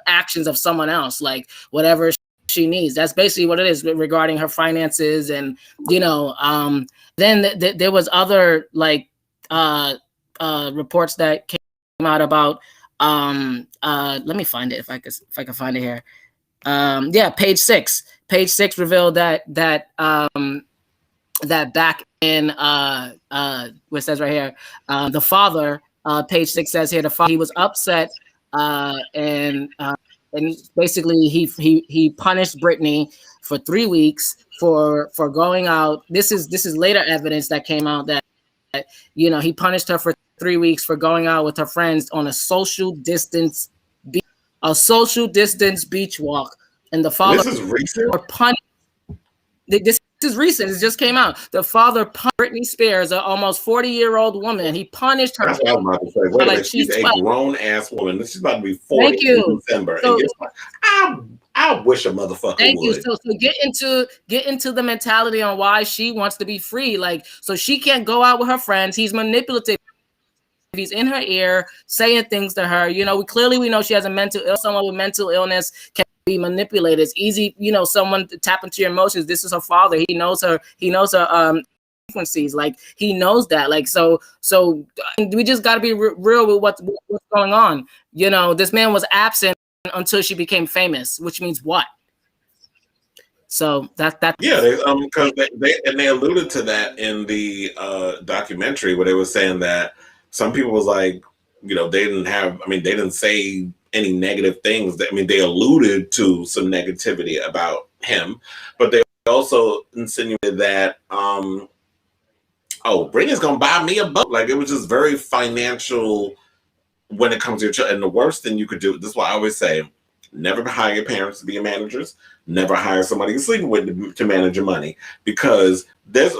actions of someone else, like whatever she needs. That's basically what it is regarding her finances. And then there was other like reports that came out about let me find it if I can find it here. Page six revealed that back in what it says right here, the father, page 6 says here, the father, he was upset and basically he punished Britney for 3 weeks for going out. This is later evidence that came out that he punished her for 3 weeks for going out with her friends on a social distance beach walk. And the father, this is recent. This is recent. It just came out. The father punished Britney Spears, an almost 40-year-old woman. He punished her. That's what I was about to say. Wait a minute. She's a grown-ass woman. She's about to be 40 in December. So, I wish a motherfucker thank would. You. So get into the mentality on why she wants to be free. Like, so she can't go out with her friends. He's manipulative. He's in her ear, saying things to her. We know she has a mental illness. Someone with mental illness can be manipulated. It's easy, someone to tap into your emotions. This is her father. He knows her frequencies. Like, he knows that. Like, so we just got to be real with what's going on. This man was absent until she became famous, which means what? So that because they alluded to that in the documentary, where they were saying that some people was like, they didn't say any negative things. They alluded to some negativity about him, but they also insinuated that, Britney's gonna buy me a boat. Like, it was just very financial when it comes to your child. And the worst thing you could do, this is why I always say, never hire your parents to be your managers. Never hire somebody you're sleeping with to manage your money, because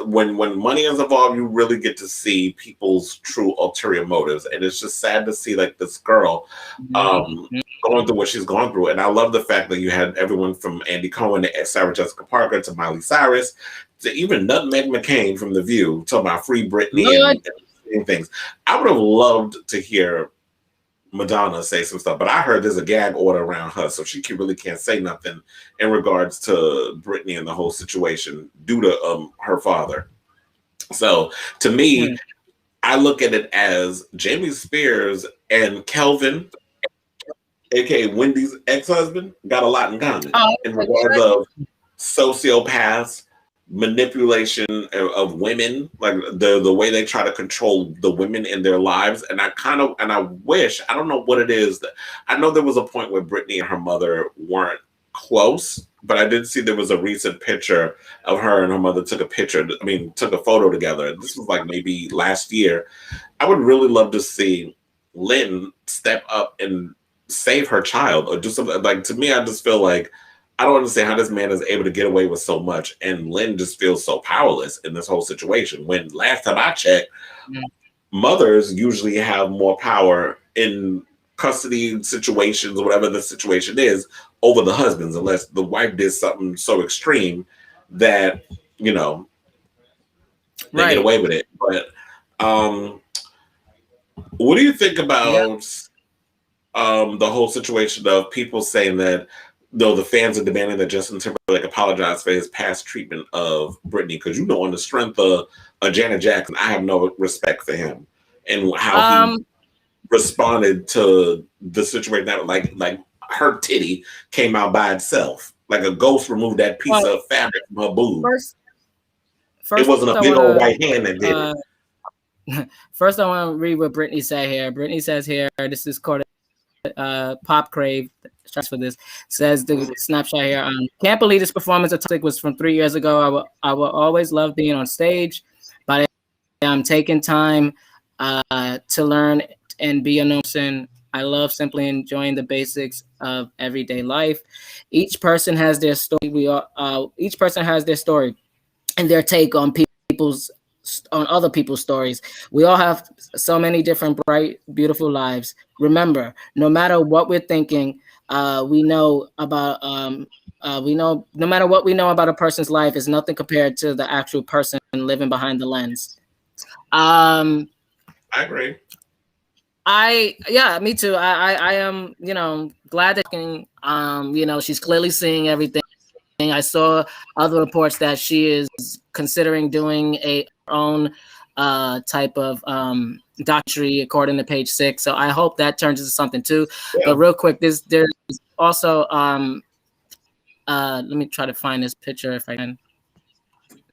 when money is involved, you really get to see people's true ulterior motives. And it's just sad to see like this girl going through what she's going through. And I love the fact that you had everyone from Andy Cohen to Sarah Jessica Parker to Miley Cyrus to even Nutmeg McCain from The View talking about free Britney Lord. and things. I would have loved to hear Madonna say some stuff, but I heard there's a gag order around her, so she really can't say nothing in regards to Britney and the whole situation due to her father. So to me, I look at it as Jamie Spears and Kelvin, aka Wendy's ex-husband, got a lot in common in regards of sociopaths, manipulation of women, like the way they try to control the women in their lives. And I wish, I don't know what it is. I know there was a point where Britney and her mother weren't close, but I did see there was a recent picture of her and her mother took a photo together. This was like maybe last year. I would really love to see Lynn step up and save her child or do something. Like, to me, I just feel like I don't understand how this man is able to get away with so much, and Lynn just feels so powerless in this whole situation. When last time I checked, mothers usually have more power in custody situations, whatever the situation is, over the husbands, unless the wife did something so extreme that, you know, they get away with it. But what do you think about the whole situation of people saying that, though, the fans are demanding that Justin Timberlake apologize for his past treatment of Britney? Because, you know, on the strength of Janet Jackson, I have no respect for him and how he responded to the situation. That like her titty came out by itself, like a ghost removed that piece of fabric from her boob. First it wasn't a big old white hand that did it. First, I want to read what Britney said here. Britney says here, this is quoted. Pop Crave for this says the snapshot here. Can't believe this performance of Toxic was from 3 years ago. I will always love being on stage, but I'm taking time to learn and be a person. I love simply enjoying the basics of everyday life. Each person has their story. Each person has their story and their take on other people's stories. We all have so many different bright, beautiful lives. Remember, no matter what we're thinking, we know about no matter what we know about a person's life is nothing compared to the actual person living behind the lens. I agree. Me too. I am, glad that she's clearly seeing everything. I saw other reports that she is considering doing her own type of documentary, according to Page 6. So I hope that turns into something too. Yeah. But real quick, there's also let me try to find this picture if I can.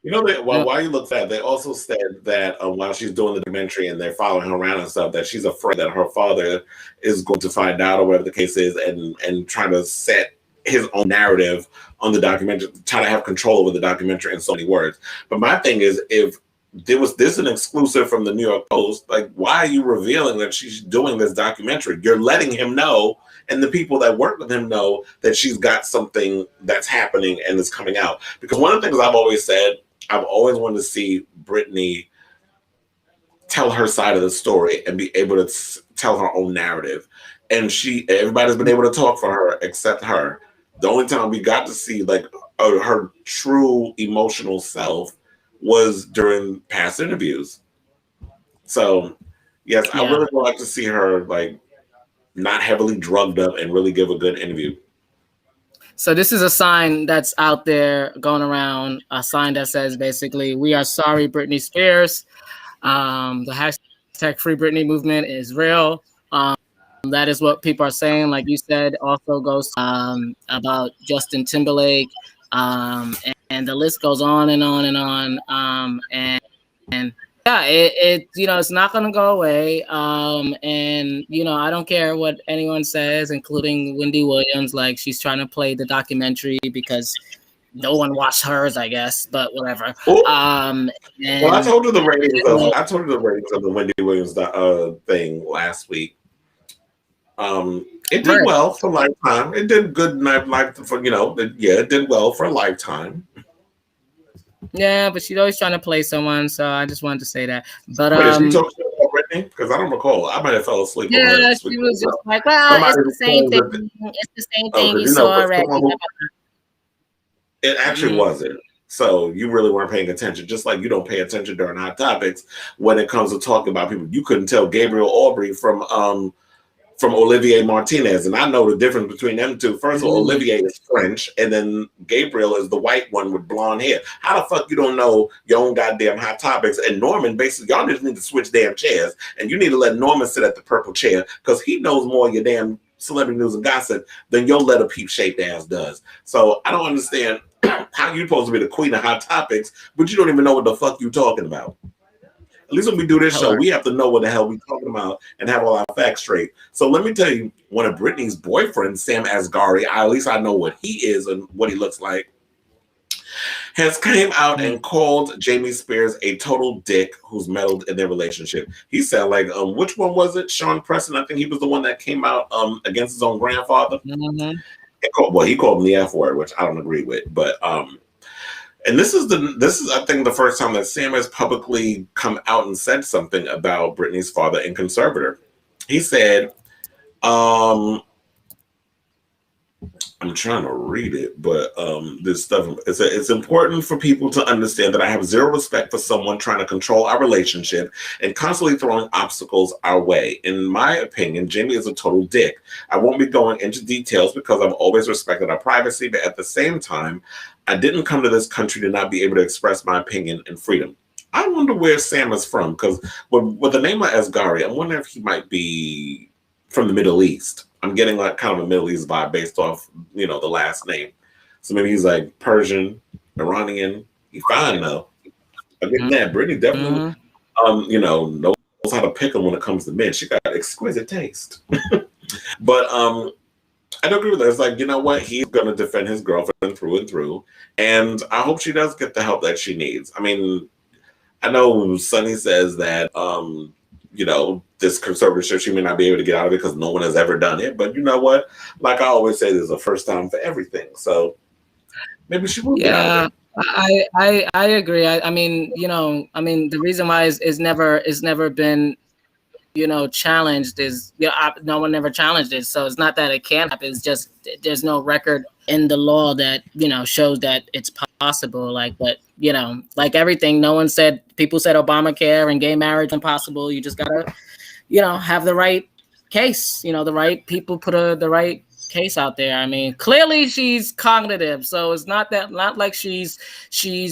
While you look at, they also said that while she's doing the documentary and they're following her around and stuff, that she's afraid that her father is going to find out or whatever the case is, and trying to set his own narrative on the documentary, trying to have control over the documentary in so many words. But my thing is, if there was this an exclusive from the New York Post, like, why are you revealing that she's doing this documentary? You're letting him know, and the people that work with him know, that she's got something that's happening and is coming out. Because one of the things I've always said, I've always wanted to see Britney tell her side of the story and be able to tell her own narrative. And everybody's been able to talk for her except her. The only time we got to see like her true emotional self was during past interviews. So yes, I really would like to see her like not heavily drugged up and really give a good interview. So this is a sign that's out there going around, a sign that says basically, "We are sorry, Britney Spears." The hashtag Free Britney movement is real. That is what people are saying. Like you said, also goes about Justin Timberlake, and the list goes on and on and on. And yeah, it's not going to go away. And I don't care what anyone says, including Wendy Williams. Like, she's trying to play the documentary because no one watched hers, I guess, but whatever. Well, I told her the ratings. I told her the ratings of the Wendy Williams thing last week. It did well for Lifetime. It did good it did well for Lifetime. Yeah, but she's always trying to play someone, so I just wanted to say that. But she talked about Britney? Because I don't recall. I might have fell asleep. Yeah, she was just like, well, it's the same thing. It's the same thing you saw already. It actually wasn't. So you really weren't paying attention, just like you don't pay attention during Hot Topics when it comes to talking about people. You couldn't tell Gabriel Aubrey from Olivier Martinez, and I know the difference between them two. First of all, Olivier is French, and then Gabriel is the white one with blonde hair. How the fuck you don't know your own goddamn Hot Topics? And Norman, basically, y'all just need to switch damn chairs, and you need to let Norman sit at the purple chair because he knows more of your damn celebrity news and gossip than your letter peep shaped ass does. So I don't understand how you supposed to be the queen of Hot Topics, but you don't even know what the fuck you talking about. At least when we do this show, we have to know what the hell we talking about and have all our facts straight. So let me tell you, one of Britney's boyfriends, Sam Asghari, at least I know what he is and what he looks like, has came out and called Jamie Spears a total dick who's meddled in their relationship. He said, like, which one was it? Sean Preston, I think he was the one that came out against his own grandfather. He called him the F word, which I don't agree with, but and this is I think the first time that Sam has publicly come out and said something about Britney's father and conservator. He said, I'm trying to read it, but this stuff, it's important for people to understand that I have zero respect for someone trying to control our relationship and constantly throwing obstacles our way. In my opinion, Jamie is a total dick. I won't be going into details because I've always respected our privacy, but at the same time, I didn't come to this country to not be able to express my opinion and freedom. I wonder where Sam is from, because with the name of Asghari, I wonder if he might be from the Middle East. I'm getting like kind of a Middle East vibe based off, the last name. So maybe he's like Persian, Iranian. He's fine though. I'm getting that. Brittany definitely, knows how to pick him when it comes to men. She got exquisite taste. But I don't agree with that. It's like, you know what? He's going to defend his girlfriend through and through. And I hope she does get the help that she needs. I mean, I know Sonny says that, this conservatorship, she may not be able to get out of it because no one has ever done it. But you know what? Like I always say, there's a first time for everything. So maybe she will get out of it. I agree. I mean, the reason why is never been, challenged is, no one ever challenged it. So it's not that it can't happen. It's just there's no record in the law that, shows that it's possible. Like, but, like everything, people said Obamacare and gay marriage impossible. You just gotta, have the right case, the right people put the right case out there. I mean, clearly she's cognitive. So it's not like she's, I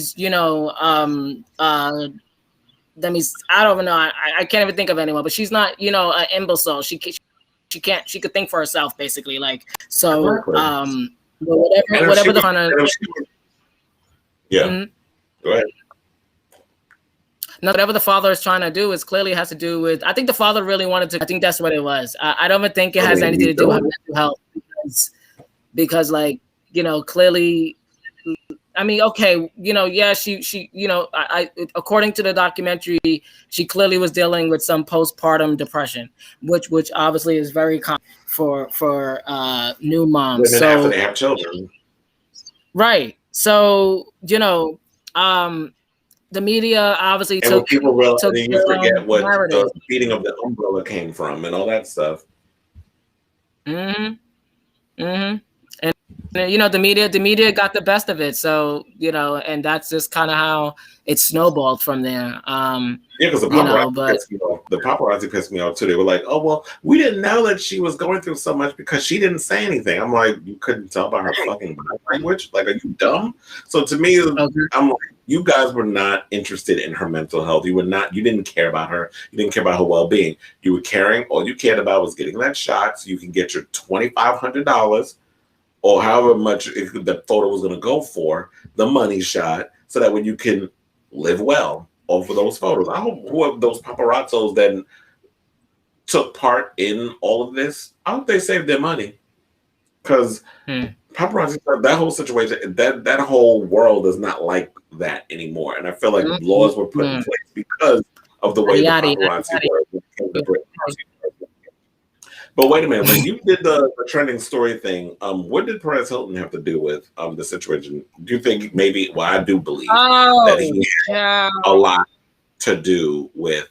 don't know. I can't even think of anyone, but she's not, an imbecile. She could think for herself, basically. Like, so, whatever the kind of. Yeah. Mm-hmm. Go ahead. No, whatever the father is trying to do is clearly has to do with. I think the father really wanted to. I think that's what it was. I don't even think it has anything to do with mental health because, like, clearly. I mean, okay, she, I according to the documentary, she clearly was dealing with some postpartum depression, which obviously is very common for new moms. Women after they have children, right? So the media obviously and took people realize took you forget what the beating of the umbrella came from and all that stuff. And the media got the best of it, so and that's just kind of how it snowballed from there. Because the paparazzi pissed me off too. They were like, "Oh well, we didn't know that she was going through so much because she didn't say anything." I'm like, you couldn't tell by her fucking body language? Like, are you dumb? So to me, I'm like, you guys were not interested in her mental health. You didn't care about her. You didn't care about her well-being. You were caring. All you cared about was getting that shot so you can get your $2,500. Or however much the photo was going to go for, the money shot, so that when you can live well off of those photos. I hope whoever those paparazzos that took part in all of this, I hope they saved their money. Because paparazzi, that whole situation, that whole world is not like that anymore. And I feel like laws were put in place because of the way the paparazzi were. But wait a minute, when you did the trending story thing, what did Perez Hilton have to do with the situation? Do you think maybe, well, I do believe that he had a lot to do with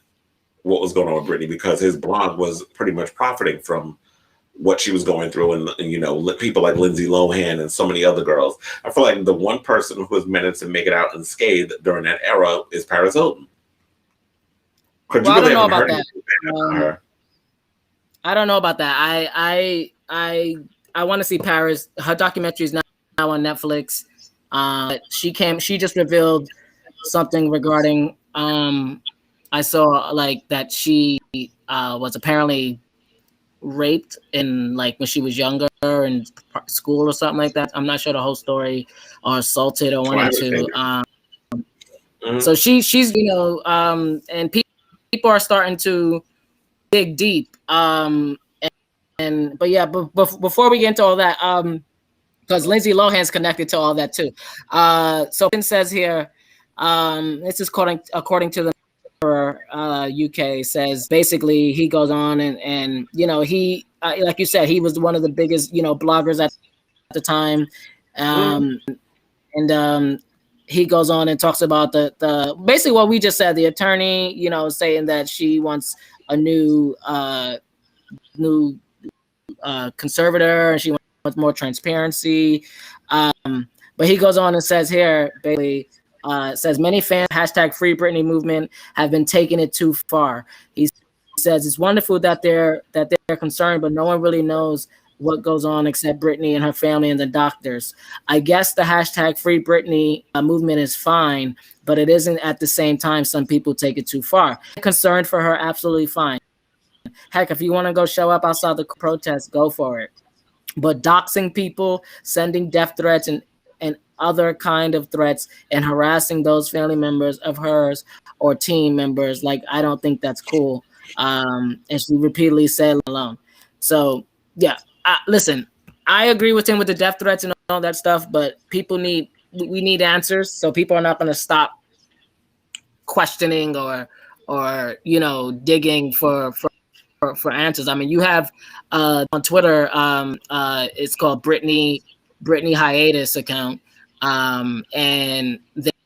what was going on with Britney because his blog was pretty much profiting from what she was going through, and you know, people like Lindsay Lohan and so many other girls. I feel like the one person who has managed to make it out unscathed during that era is Paris Hilton. Well, I don't know about that. I don't know about that. I want to see Paris. Her documentary is now on Netflix. She just revealed something regarding. I saw like that she was apparently raped in like when she was younger in school or something like that. I'm not sure the whole story, or assaulted or wanted to. So she's you know, and people are starting to dig deep. But yeah, but before we get into all that, because Lindsay Lohan's connected to all that too. So it says here, this is according to the UK, says basically he goes on and you know, he like you said, he was one of the biggest, you know, bloggers at the time, and he goes on and talks about the basically what we just said, the attorney, you know, saying that she wants a new conservator and she wants more transparency, but he goes on and says here basically, says many fans #Free Britney movement have been taking it too far. He says it's wonderful that they're concerned, but no one really knows what goes on except Britney and her family and the doctors. I guess the #Free Britney movement is fine, but it isn't at the same time. Some people take it too far. Concerned for her, absolutely fine. Heck, if you want to go show up outside the protest, go for it. But doxing people, sending death threats and other kind of threats and harassing those family members of hers or team members, like, I don't think that's cool. And she repeatedly said alone. So yeah, listen, I agree with him with the death threats and all that stuff, but we need answers. So people are not going to stop questioning or you know, digging for answers. I mean, you have on Twitter, it's called Britney Hiatus account. And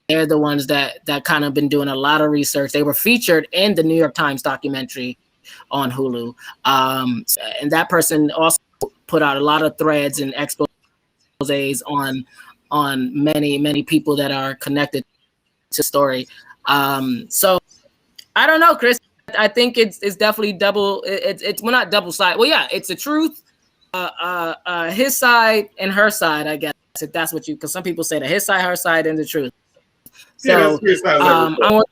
they're the ones that kind of been doing a lot of research. They were featured in the New York Times documentary on Hulu. And that person also put out a lot of threads and exposés on many people that are connected to the story. So I don't know, Chris. I think it's definitely double. It's well, not double side. Well, yeah, it's the truth. His side and her side, I guess, if that's what you, because some people say that his side, her side, and the truth. So I want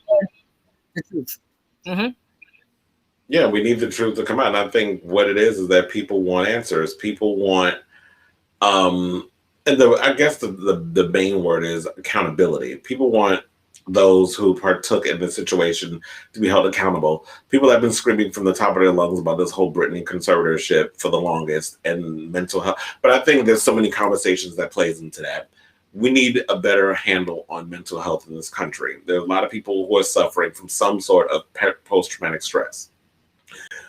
the truth. Mm-hmm. Yeah, we need the truth to come out. And I think what it is that people want answers. People want, and I guess the main word is accountability. People want those who partook in the situation to be held accountable. People have been screaming from the top of their lungs about this whole Britney conservatorship for the longest, and mental health. But I think there's so many conversations that plays into that. We need a better handle on mental health in this country. There are a lot of people who are suffering from some sort of post-traumatic stress.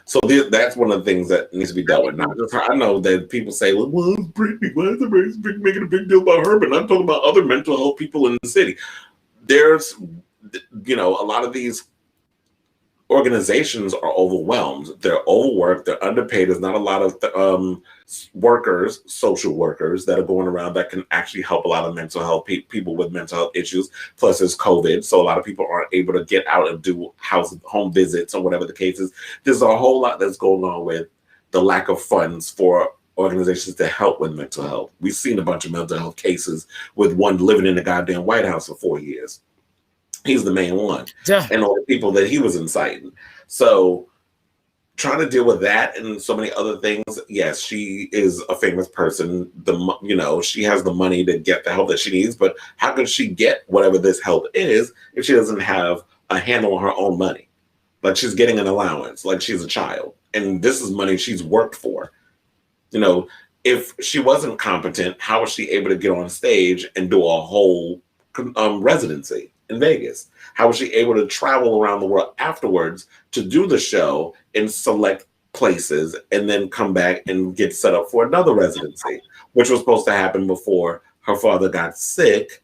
So that's one of the things that needs to be dealt with. Not just her. I know that people say, well, Britney, why is everybody making a big deal about her? But I'm talking about other mental health people in the city. There's, you know, a lot of these organizations are overwhelmed. They're overworked. They're underpaid. There's not a lot of workers, social workers that are going around that can actually help a lot of mental health people with mental health issues. Plus, there's COVID, so a lot of people aren't able to get out and do home visits or whatever the case is. There's a whole lot that's going on with the lack of funds for organizations to help with mental health. We've seen a bunch of mental health cases with one living in the goddamn White House for 4 years. He's the main one. Yeah. And all the people that he was inciting. So trying to deal with that and so many other things. Yes, she is a famous person. She has the money to get the help that she needs, but how can she get whatever this help is if she doesn't have a handle on her own money? Like, she's getting an allowance, like she's a child. And this is money she's worked for. You know, if she wasn't competent, how was she able to get on stage and do a whole residency in Vegas? How was she able to travel around the world afterwards to do the show in select places and then come back and get set up for another residency, which was supposed to happen before her father got sick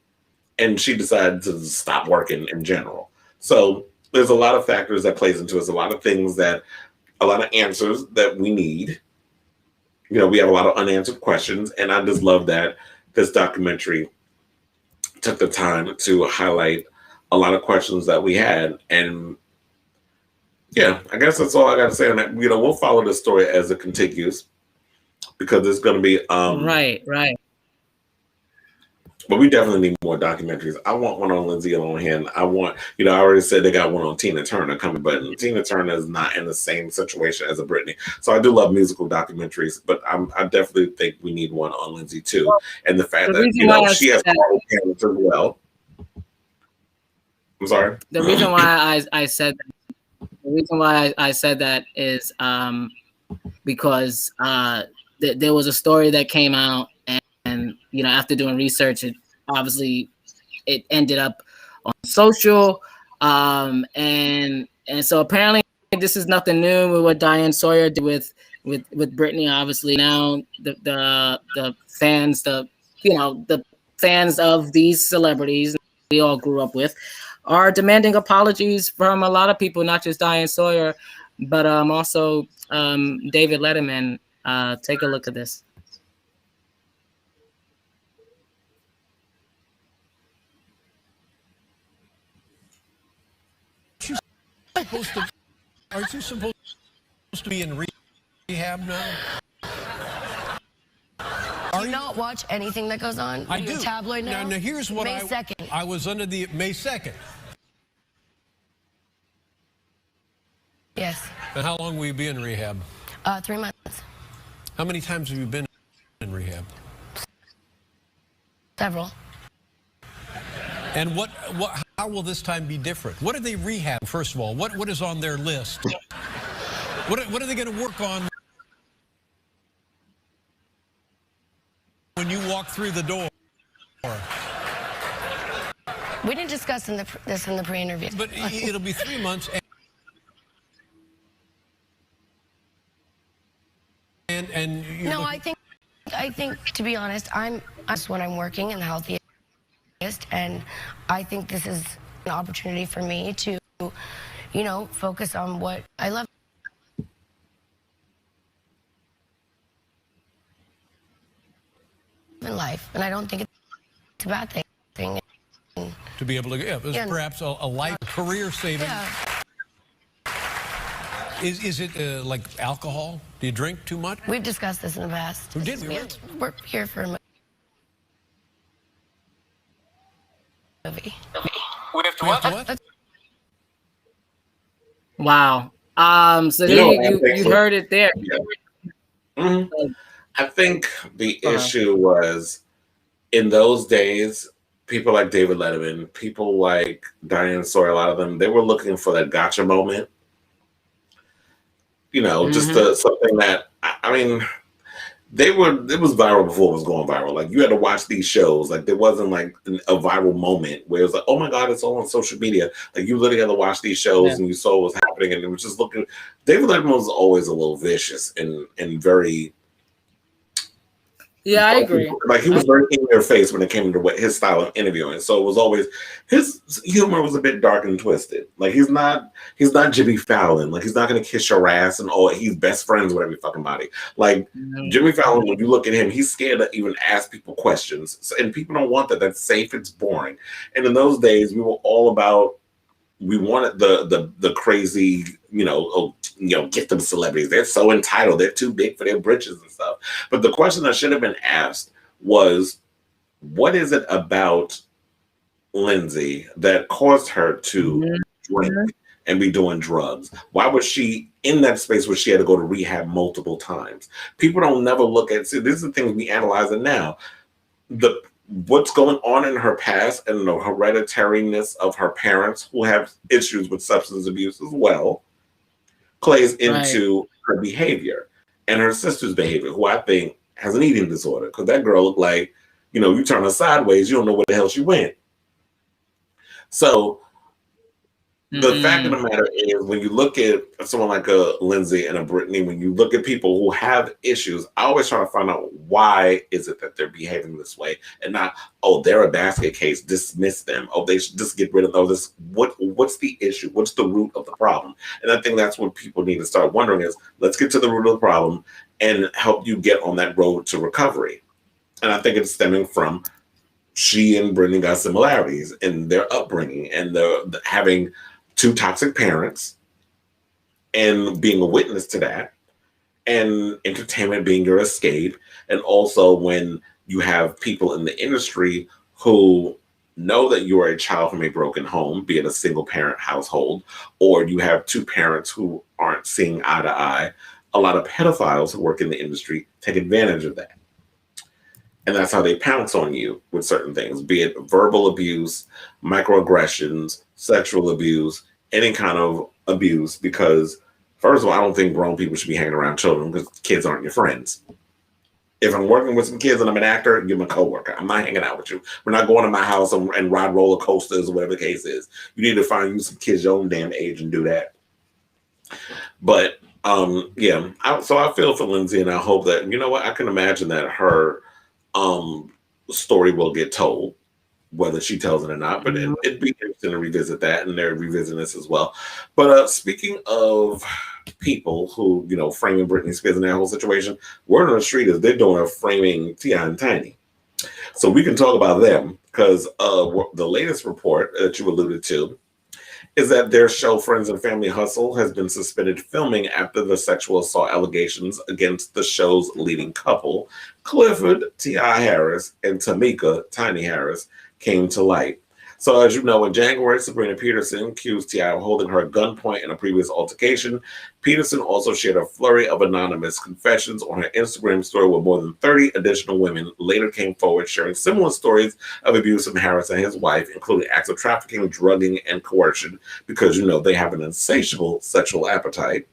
and she decided to stop working in general? So there's a lot of factors that plays into it. There's a lot of things a lot of answers that we need. we have a lot of unanswered questions, and I just love that this documentary took the time to highlight a lot of questions that we had. And yeah, I guess that's all I got to say on that. We'll follow this story as it continues, because there's going to be right. But we definitely need more documentaries. I want one on Lindsay Lohan. I want, I already said they got one on Tina Turner coming, but Tina Turner is not in the same situation as a Britney. So I do love musical documentaries, but I definitely think we need one on Lindsay too. And the fact that, she has all parents as well. I'm sorry. The reason why I said that is because there was a story that came out, and after doing research, it ended up on social, and so apparently this is nothing new with what Diane Sawyer did with Britney. Obviously now the fans of these celebrities we all grew up with are demanding apologies from a lot of people, not just Diane Sawyer, but also David Letterman. Take a look at this. Aren't you supposed to be in rehab now? Do you not watch anything that goes on? I do. Tabloid now? Now here's what May 2nd. I was under the May 2nd. Yes. And how long will you be in rehab? 3 months. How many times have you been in rehab? Several. And how will this time be different? What are they rehab, first of all? What is on their list? What are they going to work on when you walk through the door? We didn't discuss this in the pre-interview. But it'll be 3 months. No, I think to be honest, I'm when I'm working and the healthiest, and I think this is an opportunity for me to, focus on what I love in life, and I don't think it's a bad thing. To be able to, perhaps a life career saving. Yeah. Is it like alcohol? Do you drink too much? We've discussed this in the past. Did we? We're here for a movie. We have to what? Wow. So you heard it there. Yeah. Mm-hmm. I think the issue was, in those days, people like David Letterman, people like Diane Sawyer, a lot of them, they were looking for that gotcha moment. Just something that, it was viral before it was going viral. Like, you had to watch these shows. Like, there wasn't like a viral moment where it was like, oh my God, it's all on social media. Like, you literally had to watch these shows and you saw what was happening. And it was just looking, David Letterman was always a little vicious and very, yeah, I agree. Like, he was very in your face when it came to his style of interviewing. So it was always, his humor was a bit dark and twisted. Like, he's not Jimmy Fallon. Like, he's not going to kiss your ass and he's best friends with every fucking body. Like, Jimmy Fallon, when you look at him, he's scared to even ask people questions. And people don't want that. That's safe. It's boring. And in those days, we were all about, we wanted the crazy, get them celebrities. They're so entitled. They're too big for their britches and stuff. But the question that should have been asked was, what is it about Lindsay that caused her to drink and be doing drugs? Why was she in that space where she had to go to rehab multiple times? People don't never look at, see, these are the things we analyze it now. What's going on in her past and the hereditariness of her parents, who have issues with substance abuse as well, plays into her behavior, and her sister's behavior, who I think has an eating disorder, because that girl looked like, you turn her sideways, you don't know where the hell she went. So the fact of the matter is, when you look at someone like a Lindsay and a Britney, when you look at people who have issues, I always try to find out, why is it that they're behaving this way, and not, they're a basket case, dismiss them. They should just get rid of this. What's the issue? What's the root of the problem? And I think that's what people need to start wondering is, let's get to the root of the problem and help you get on that road to recovery. And I think it's stemming from she and Brittany got similarities in their upbringing and the having two toxic parents and being a witness to that, and entertainment being your escape. And also when you have people in the industry who know that you are a child from a broken home, be it a single parent household, or you have two parents who aren't seeing eye to eye, a lot of pedophiles who work in the industry take advantage of that. And that's how they pounce on you with certain things, be it verbal abuse, microaggressions, sexual abuse, any kind of abuse. Because first of all, I don't think grown people should be hanging around children because kids aren't your friends. If I'm working with some kids and I'm an actor, you're my coworker. I'm not hanging out with you. We're not going to my house and ride roller coasters or whatever the case is. You need to find you some kids your own damn age and do that. But yeah, so I feel for Lindsay, and I hope that, you know what, I can imagine that her story will get told, whether she tells it or not. But it'd be interesting to revisit that, and they're revisiting this as well. But speaking of people who, you know, framing Britney Spears in that whole situation, word on the street is they're doing a framing T.I. and Tiny. So we can talk about them because the latest report that you alluded to is that their show Friends and Family Hustle has been suspended filming after the sexual assault allegations against the show's leading couple, Clifford T.I. Harris and Tamika Tiny Harris, came to light. So as you know, in January, Sabrina Peterson accused T.I. of holding her at gunpoint in a previous altercation. Peterson also shared a flurry of anonymous confessions on her Instagram story, where more than 30 additional women later came forward sharing similar stories of abuse from Harris and his wife, including acts of trafficking, drugging, and coercion, because, you know, they have an insatiable sexual appetite.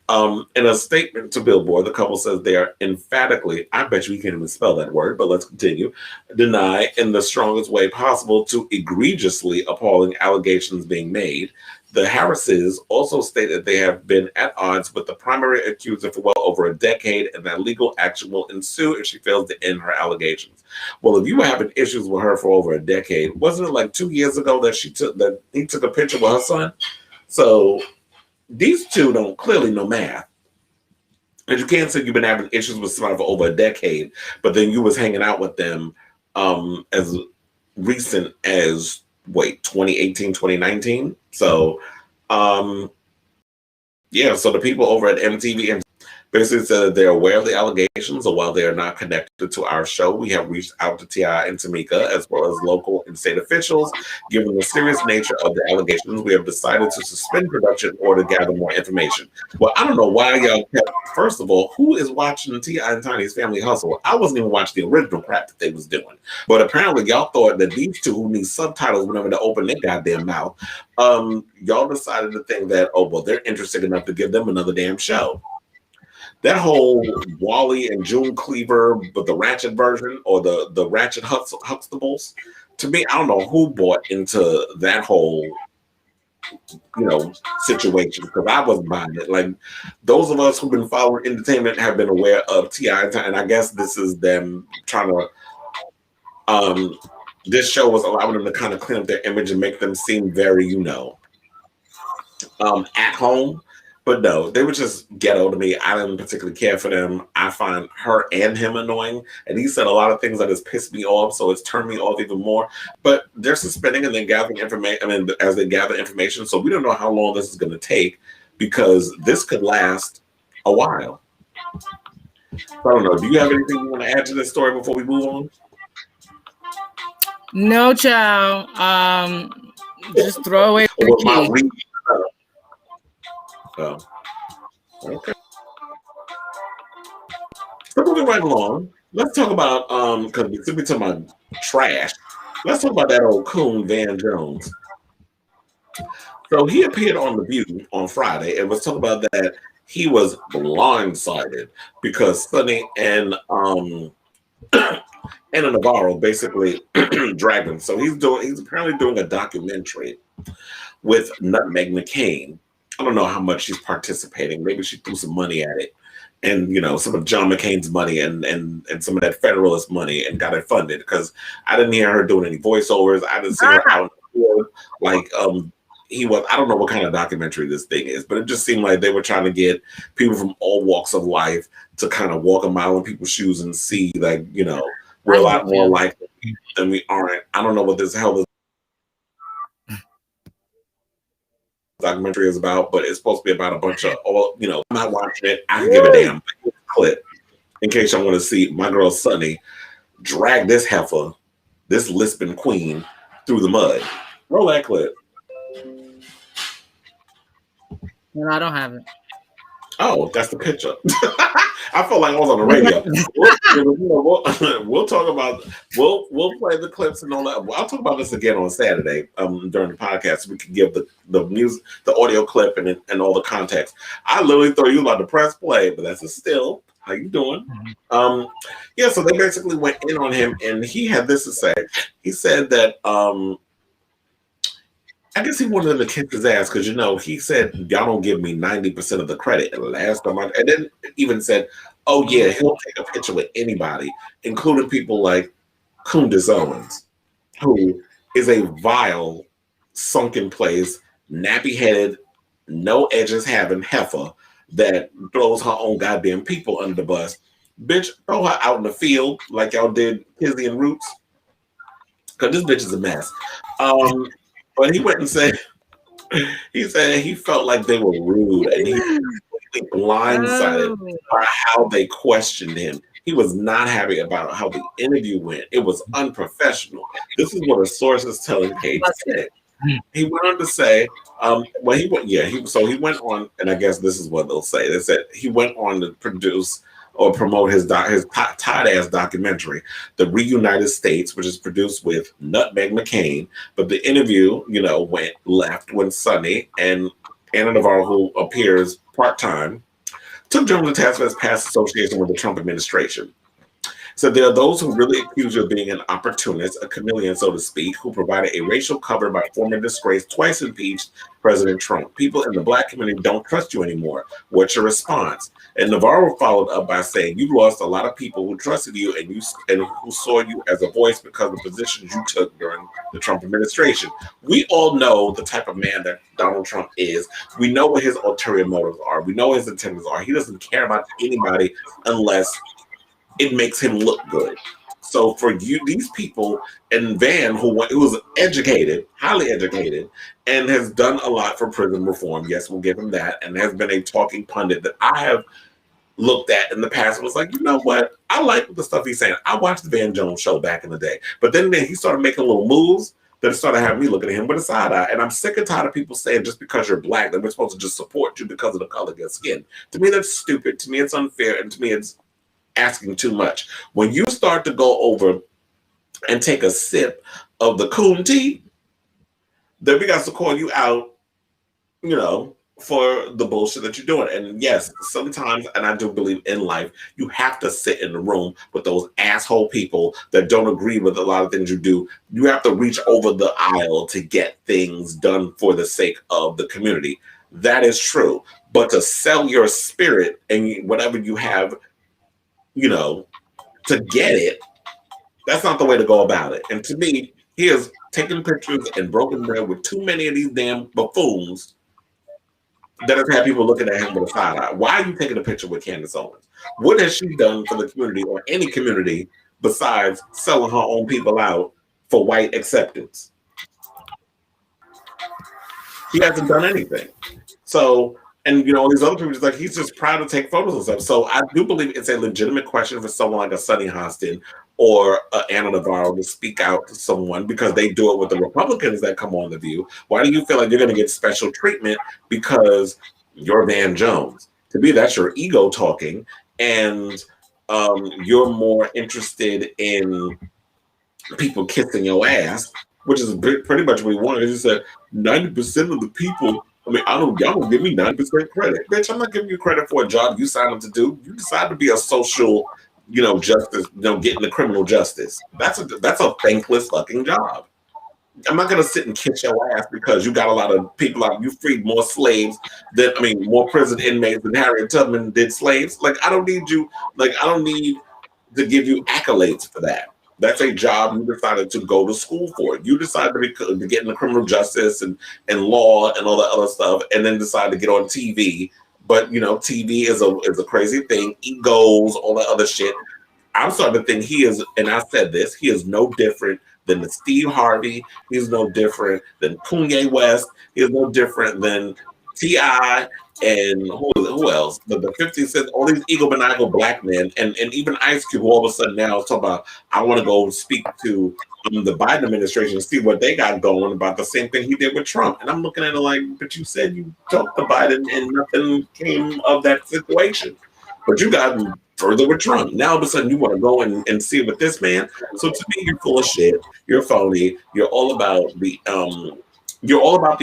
In a statement to Billboard, the couple says they are emphatically, I bet you we can't even spell that word, but let's continue, deny in the strongest way possible to egregiously appalling allegations being made. The Harrises also state that they have been at odds with the primary accuser for well over a decade, and that legal action will ensue if she fails to end her allegations. Well, if you were having issues with her for over a decade, wasn't it like 2 years ago that he took a picture with her son? So these two don't clearly know math. And you can't say you've been having issues with somebody for over a decade, but then you was hanging out with them as recent as, 2018, 2019? So, yeah, so the people over at MTV and basically said that they're aware of the allegations, and while they are not connected to our show, we have reached out to T.I. and Tamika, as well as local and state officials. Given the serious nature of the allegations, we have decided to suspend production in order to gather more information. Well, I don't know why y'all kept, first of all, who is watching T.I. and Tiny's Family Hustle? I wasn't even watching the original crap that they was doing. But apparently y'all thought that these two who need subtitles whenever they open their goddamn mouth, y'all decided to think that, oh, well, they're interested enough to give them another damn show. That whole Wally and June Cleaver, but the Ratchet version, or the Ratchet Huxtables, to me, I don't know who bought into that whole, situation, because I wasn't buying it. Like, those of us who've been following entertainment have been aware of T.I. and I guess this is them trying to, this show was allowing them to kind of clean up their image and make them seem very, at home. But no, they were just ghetto to me. I didn't particularly care for them. I find her and him annoying. And he said a lot of things that has pissed me off, so it's turned me off even more. But they're suspending and then gathering information. As they gather information, so we don't know how long this is going to take, because this could last a while. I don't know. Do you have anything you want to add to this story before we move on? No, child. Just throw away the key. Oh, okay. So moving right along, let's talk about because we talking about trash. Let's talk about that old coon Van Jones. So he appeared on The View on Friday and was talking about that he was blindsided because Sonny and Anna Navarro basically dragged him. So he's apparently doing a documentary with Nutmeg McCain. I don't know how much she's participating. Maybe she threw some money at it, and some of John McCain's money and some of that Federalist money, and got it funded. Because I didn't hear her doing any voiceovers. I didn't see her out in the field, like he was, I don't know what kind of documentary this thing is, but it just seemed like they were trying to get people from all walks of life to kind of walk a mile in people's shoes and see, like, you know, we're a lot more like than we aren't. I don't know what this hell this documentary is about, but it's supposed to be about a bunch of all, you know, I'm not watching it. I can give a damn clip in case y'all want to see my girl Sunny drag this heifer, this lisping queen, through the mud. Roll that clip. No, I don't have it. Oh, that's the picture. I felt like I was on the radio. We'll talk about we'll play the clips and all that. I'll talk about this again on Saturday during the podcast. So we can give the music, the audio clip, and all the context. I literally thought you were about to press play, but that's a still. How you doing? Yeah, so they basically went in on him, and he had this to say. He said that I guess he wanted them to kick his ass because, you know, he said, y'all don't give me 90% of the credit. And last time and then even said, oh, yeah, he'll take a picture with anybody, including people like Candace Owens, who is a vile, sunken place, nappy-headed, no edges having heifer that throws her own goddamn people under the bus. Bitch, throw her out in the field like y'all did Kizzy and Roots. Because this bitch is a mess. But he went and said, he said he felt like they were rude and he was completely blindsided by how they questioned him. He was not happy about how the interview went. It was unprofessional. This is what a source is telling Kate to say. He went on to say, well, he went on, and I guess this is what they'll say. They said he went on to produce or promote his tight-ass documentary, The Reunited States, which is produced with Nutmeg McCain. But the interview, you know, went left when Sunny and Anna Navarro, who appears part-time, took Jones to task for his past association with the Trump administration. So there are those who really accuse you of being an opportunist, a chameleon, so to speak, who provided a racial cover by former disgraced, twice impeached President Trump. People in the Black community don't trust you anymore. What's your response? And Navarro followed up by saying, you lost a lot of people who trusted you and who saw you as a voice because of the positions you took during the Trump administration. We all know the type of man that Donald Trump is. We know what his ulterior motives are. We know what his intentions are. He doesn't care about anybody unless it makes him look good. So for you, these people, and Van, who was educated, highly educated, and has done a lot for prison reform, yes, we'll give him that, and has been a talking pundit that I have looked at in the past and was like, you know what? I like the stuff he's saying. I watched the Van Jones show back in the day, but then he started making little moves that started having me looking at him with a side eye. And I'm sick and tired of people saying just because you're Black that we're supposed to just support you because of the color of your skin. To me, that's stupid. To me, it's unfair. And to me, it's asking too much. When you start to go over and take a sip of the coon tea, then we got to call you out, you know, for the bullshit that you're doing. And yes, sometimes, and I do believe in life, you have to sit in the room with those asshole people that don't agree with a lot of things you do. You have to reach over the aisle to get things done for the sake of the community. That is true. But to sell your spirit and whatever you have, you know, to get it, that's not the way to go about it. And to me, he is taking pictures and broken bread with too many of these damn buffoons that have had people looking at him with a side eye. Why are you taking a picture with Candace Owens? What has she done for the community or any community besides selling her own people out for white acceptance? He hasn't done anything. So, and you know, these other people, like, he's just proud to take photos and stuff. So I do believe it's a legitimate question for someone like a Sunny Hostin or Anna Navarro to speak out to someone, because they do it with the Republicans that come on The View. Why do you feel like you're going to get special treatment because you're Van Jones? To me, that's your ego talking, and you're more interested in people kissing your ass, which is pretty much what he wanted. He said 90% of the people. I mean, y'all don't give me 90% credit. Bitch, I'm not giving you credit for a job you signed up to do. You decided to be a social, you know, justice, you know, getting the criminal justice. That's a thankless fucking job. I'm not going to sit and kiss your ass because you got a lot of people out. You freed more slaves more prison inmates than Harriet Tubman did slaves. Like, I don't need you. Like, I don't need to give you accolades for that. That's a job you decided to go to school for. You decided to get into criminal justice and law and all that other stuff, and then decide to get on TV. But you know, TV is a crazy thing. Egos, all that other shit. I'm starting to think he is, and I said this, he is no different than the Steve Harvey. He's no different than Kanye West. He is no different than T.I. and who else? The 50 Cent, all these egomaniacal black men, and even Ice Cube, who all of a sudden now is talking about, I want to go speak to the Biden administration and see what they got going about the same thing he did with Trump. And I'm looking at it like, but you said you talked to Biden and nothing came of that situation. But you got further with Trump. Now all of a sudden you want to go and see with this man. So to me, you're full of shit. You're phony. You're all about the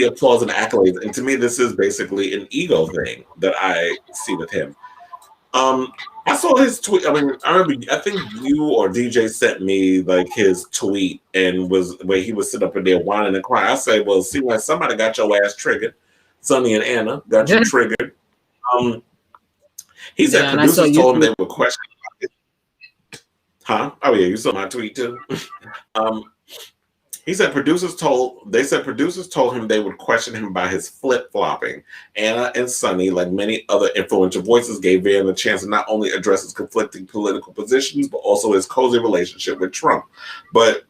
applause and accolades. And to me, this is basically an ego thing that I see with him. I saw his tweet. I mean, I think you or DJ sent me like his tweet and was where he was sitting up in there whining and crying. I say, well, it seems like somebody got your ass triggered. Sonny and Anna got you triggered. He said producers told him they were questioning. Huh? Oh yeah, you saw my tweet too. He said producers told him they would question him about his flip-flopping. Anna and Sonny, like many other influential voices, gave Van the chance to not only address his conflicting political positions, but also his cozy relationship with Trump. But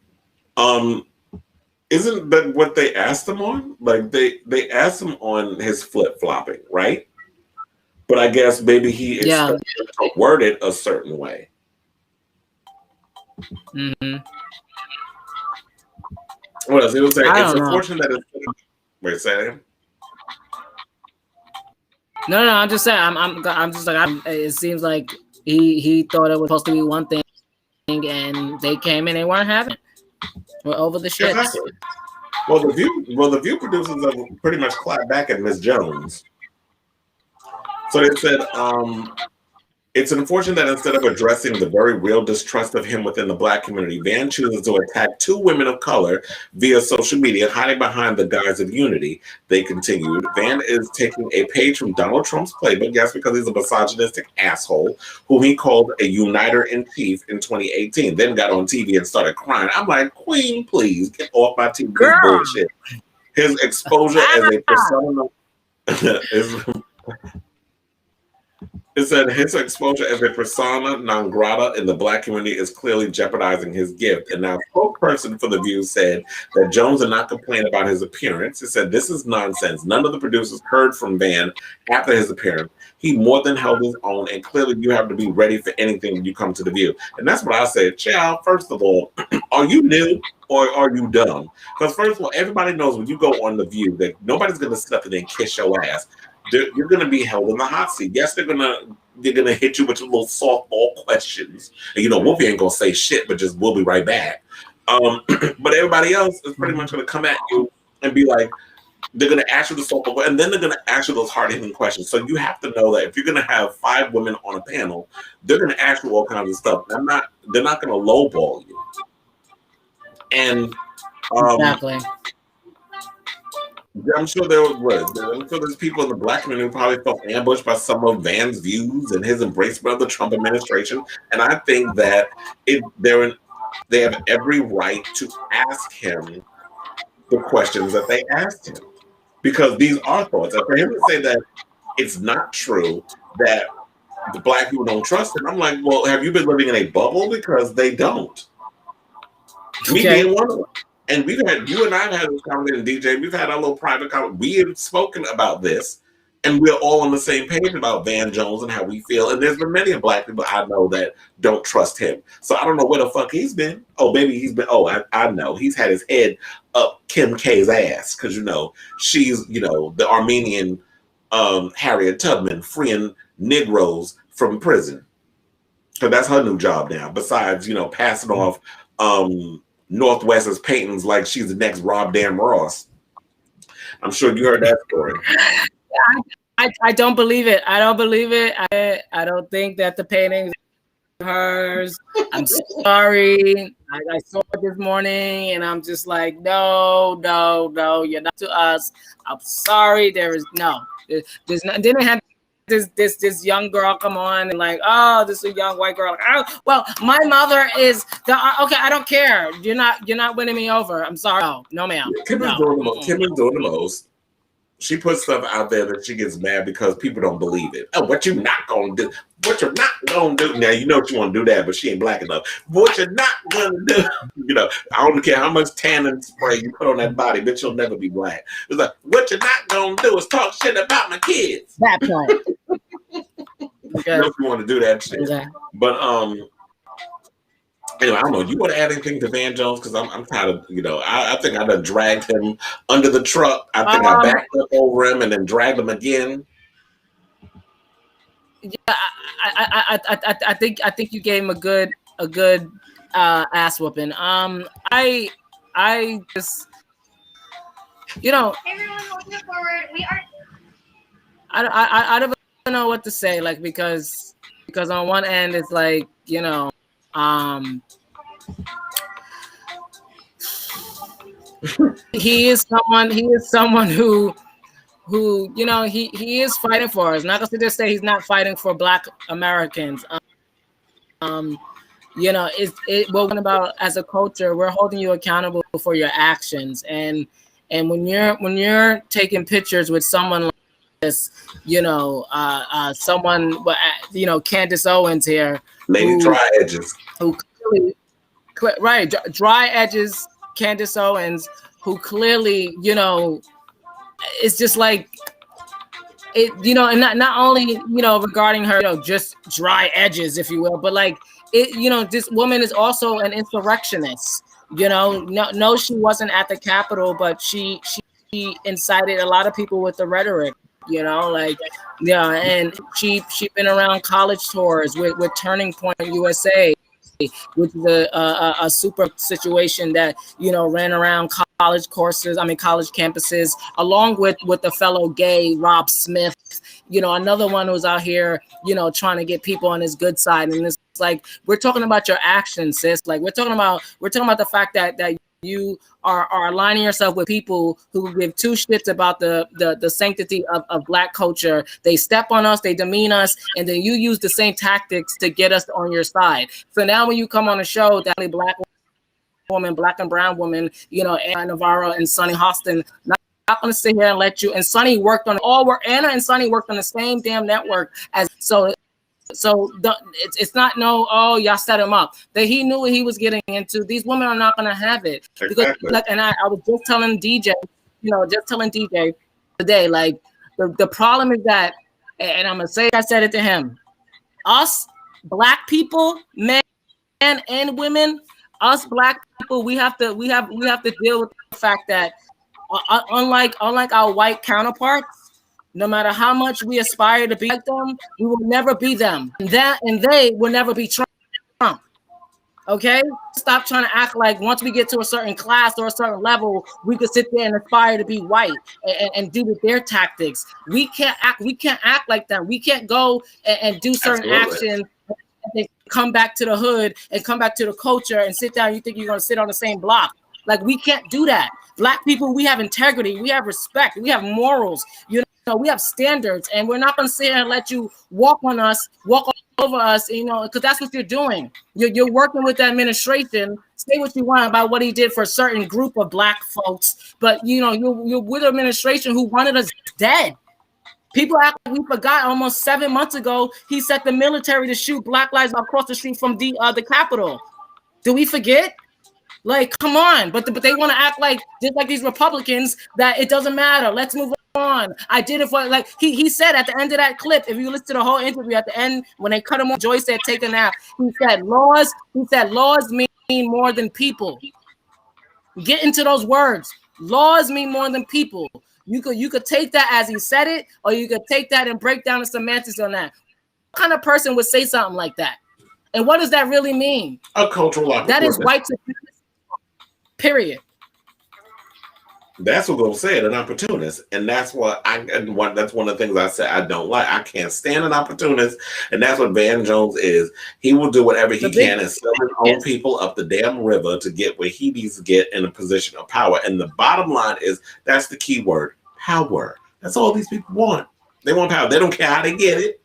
isn't that what they asked him on? Like they asked him on his flip-flopping, right? But I guess maybe he expected to word it a certain way. Mm-hmm. What else? It was like, it's unfortunate that it's... Wait, say that? No, I'm just saying. I'm just like, it seems like he thought it was supposed to be one thing, and they came in, they weren't having it. We're over the shit. Exactly. Well, the View producers have pretty much clapped back at Ms. Jones. So they said, it's unfortunate that instead of addressing the very real distrust of him within the Black community, Van chooses to attack two women of color via social media, hiding behind the guise of unity. They continued, Van is taking a page from Donald Trump's playbook, yes, because he's a misogynistic asshole, whom he called a uniter-in-chief in 2018, then got on TV and started crying. I'm like, Queen, please, get off my TV, this bullshit. His exposure as a persona... It said his exposure as a persona non grata in the Black community is clearly jeopardizing his gift. And now, a spokesperson for The View said that Jones did not complain about his appearance. It said, this is nonsense. None of the producers heard from Van after his appearance. He more than held his own, and clearly you have to be ready for anything when you come to The View. And that's what I said. Child, first of all, are you new or are you dumb? Because first of all, everybody knows when you go on The View that nobody's going to sit up and then kiss your ass. You're going to be held in the hot seat. Yes, they're gonna hit you with your little softball questions. And you know, Wolfie ain't gonna say shit, but just we'll be right back. But everybody else is pretty much gonna come at you and be like, they're gonna ask you the softball, and then they're gonna ask you those hard-hitting questions. So you have to know that if you're gonna have 5 women on a panel, they're gonna ask you all kinds of stuff. They're not gonna lowball you. And exactly. I'm sure there's people in the Black community who probably felt ambushed by some of Van's views and his embracement of the Trump administration. And I think that they have every right to ask him the questions that they asked him, because these are thoughts. And for him to say that it's not true that the Black people don't trust him, I'm like, well, have you been living in a bubble? Because they don't. Me being one of them. And you and I have had this conversation, DJ. We've had our little private conversation. We have spoken about this, and we're all on the same page about Van Jones and how we feel. And there's been many Black people I know that don't trust him. So I don't know where the fuck he's been. Oh, maybe he's been. Oh, I know. He's had his head up Kim K's ass because, she's, the Armenian Harriet Tubman freeing Negroes from prison. So that's her new job now. Besides, passing off Northwest's paintings like she's the next Rob Dan Ross. I'm sure you heard that story. I don't believe it. I don't believe it. I don't think that the paintings are hers. I'm sorry. I saw it this morning and I'm just like, no, you're not to us. I'm sorry. There's not. Didn't have this young girl come on and like, oh, this is a young white girl. Like, oh, well, my mother is the okay. I don't care. You're not winning me over. I'm sorry. No, ma'am. Kim is doing the most. She puts stuff out there that she gets mad because people don't believe it. Oh, what you not gonna do? What you're not gonna do? Now you know she want to do that, but she ain't black enough. What you're not gonna do? You know, I don't care how much tannin spray you put on that body, bitch, you'll never be black. It's like, what you're not gonna do is talk shit about my kids. That point. Okay. You know if you want to do that shit. Okay. But anyway, I don't know. You want to add anything to Van Jones? Because I'm kind of, I think I done dragged him under the truck. I think I backed up over him and then dragged him again. Yeah, I think you gave him a good ass whooping. I just, everyone moving forward. We are. I don't know what to say, like because on one end it's like he is someone who he is fighting for us. Not gonna just say he's not fighting for Black Americans. We're talking about as a culture, we're holding you accountable for your actions, and when you're taking pictures with someone like this, Candace Owens here, Lady Dry Edges, who clearly, right, Dry Edges, Candace Owens, who clearly, it's just like it, and not only, regarding her, just dry edges, if you will, but like it, this woman is also an insurrectionist. No, she wasn't at the Capitol, but she incited a lot of people with the rhetoric. And she been around college tours with Turning Point USA, which is a super situation that ran around college campuses, along with the fellow gay Rob Smith, another one who's out here trying to get people on his good side. And it's like, we're talking about your actions, sis. Like we're talking about the fact that you are aligning yourself with people who give two shits about the sanctity of Black culture. They step on us, they demean us, and then you use the same tactics to get us on your side. So now when you come on a show, that Black woman, Black and brown woman, Anna Navarro and Sunny Hostin, not going to sit here and let you. And Sunny worked on Anna and Sunny worked on the same damn network as it's not y'all set him up. That he knew what he was getting into. These women are not going to have it. Exactly. Because, and I was just telling DJ today, like the problem is that, and I'm gonna say I said it to him, us Black people, men and women, us Black people, we have to deal with the fact that unlike our white counterparts, no matter how much we aspire to be like them, we will never be them. And they will never be Trump. Okay? Stop trying to act like once we get to a certain class or a certain level, we could sit there and aspire to be white and do with their tactics. We can't act like them. We can't go and do certain actions and come back to the hood and come back to the culture and sit down. You think you're gonna sit on the same block. Like, we can't do that. Black people, we have integrity, we have respect, we have morals, we have standards, and we're not going to sit here and let you walk over us, because that's what you're doing. You're working with the administration. Say what you want about what he did for a certain group of Black folks, but you're with an administration who wanted us dead. People act like we forgot almost 7 months ago he set the military to shoot Black lives across the street from the Capitol. Do we forget? Like, come on, but they want to act like, just like these Republicans, that it doesn't matter. Let's move on. I did it for, like, he said at the end of that clip, if you listen to the whole interview, at the end, when they cut him off, Joy said, take a nap. He said, laws mean more than people. Get into those words. Laws mean more than people. You could take that as he said it, or you could take that and break down the semantics on that. What kind of person would say something like that? And what does that really mean? A cultural opportunity. That is white supremacy. Period. That's what they'll say it, an opportunist, and that's that's one of the things I said I don't like. I can't stand an opportunist, and that's what Van Jones is. He will do whatever he can and sell his own people up the damn river to get where he needs to get in a position of power. And the bottom line is, that's the key word: power. That's all these people want. They want power. They don't care how they get it.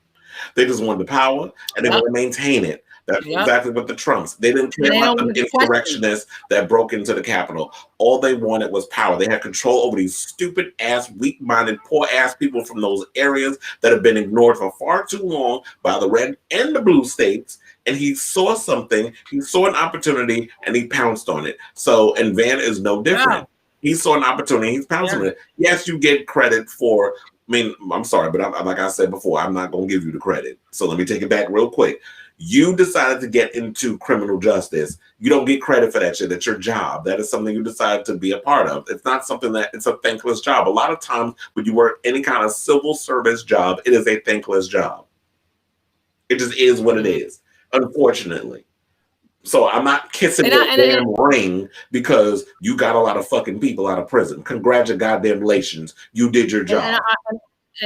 They just want the power, and they want to maintain it. That's exactly what the Trumps. They didn't care about the insurrectionists that broke into the Capitol. All they wanted was power. They had control over these stupid ass, weak-minded, poor ass people from those areas that have been ignored for far too long by the red and the blue states. And he saw something. He saw an opportunity, and he pounced on it. So, and Van is no different. He saw an opportunity. He's pouncing on it. Yes, you get credit for. I mean, I'm sorry, but like I said before, I'm not going to give you the credit. So let me take it back real quick. You decided to get into criminal justice. You don't get credit for that shit. That's your job. That is something you decided to be a part of. It's not something that it's a thankless job. A lot of times when you work any kind of civil service job, it is a thankless job. It just is what it is, unfortunately. So I'm not kissing your damn ring because you got a lot of fucking people out of prison. Congratulations, you did your job.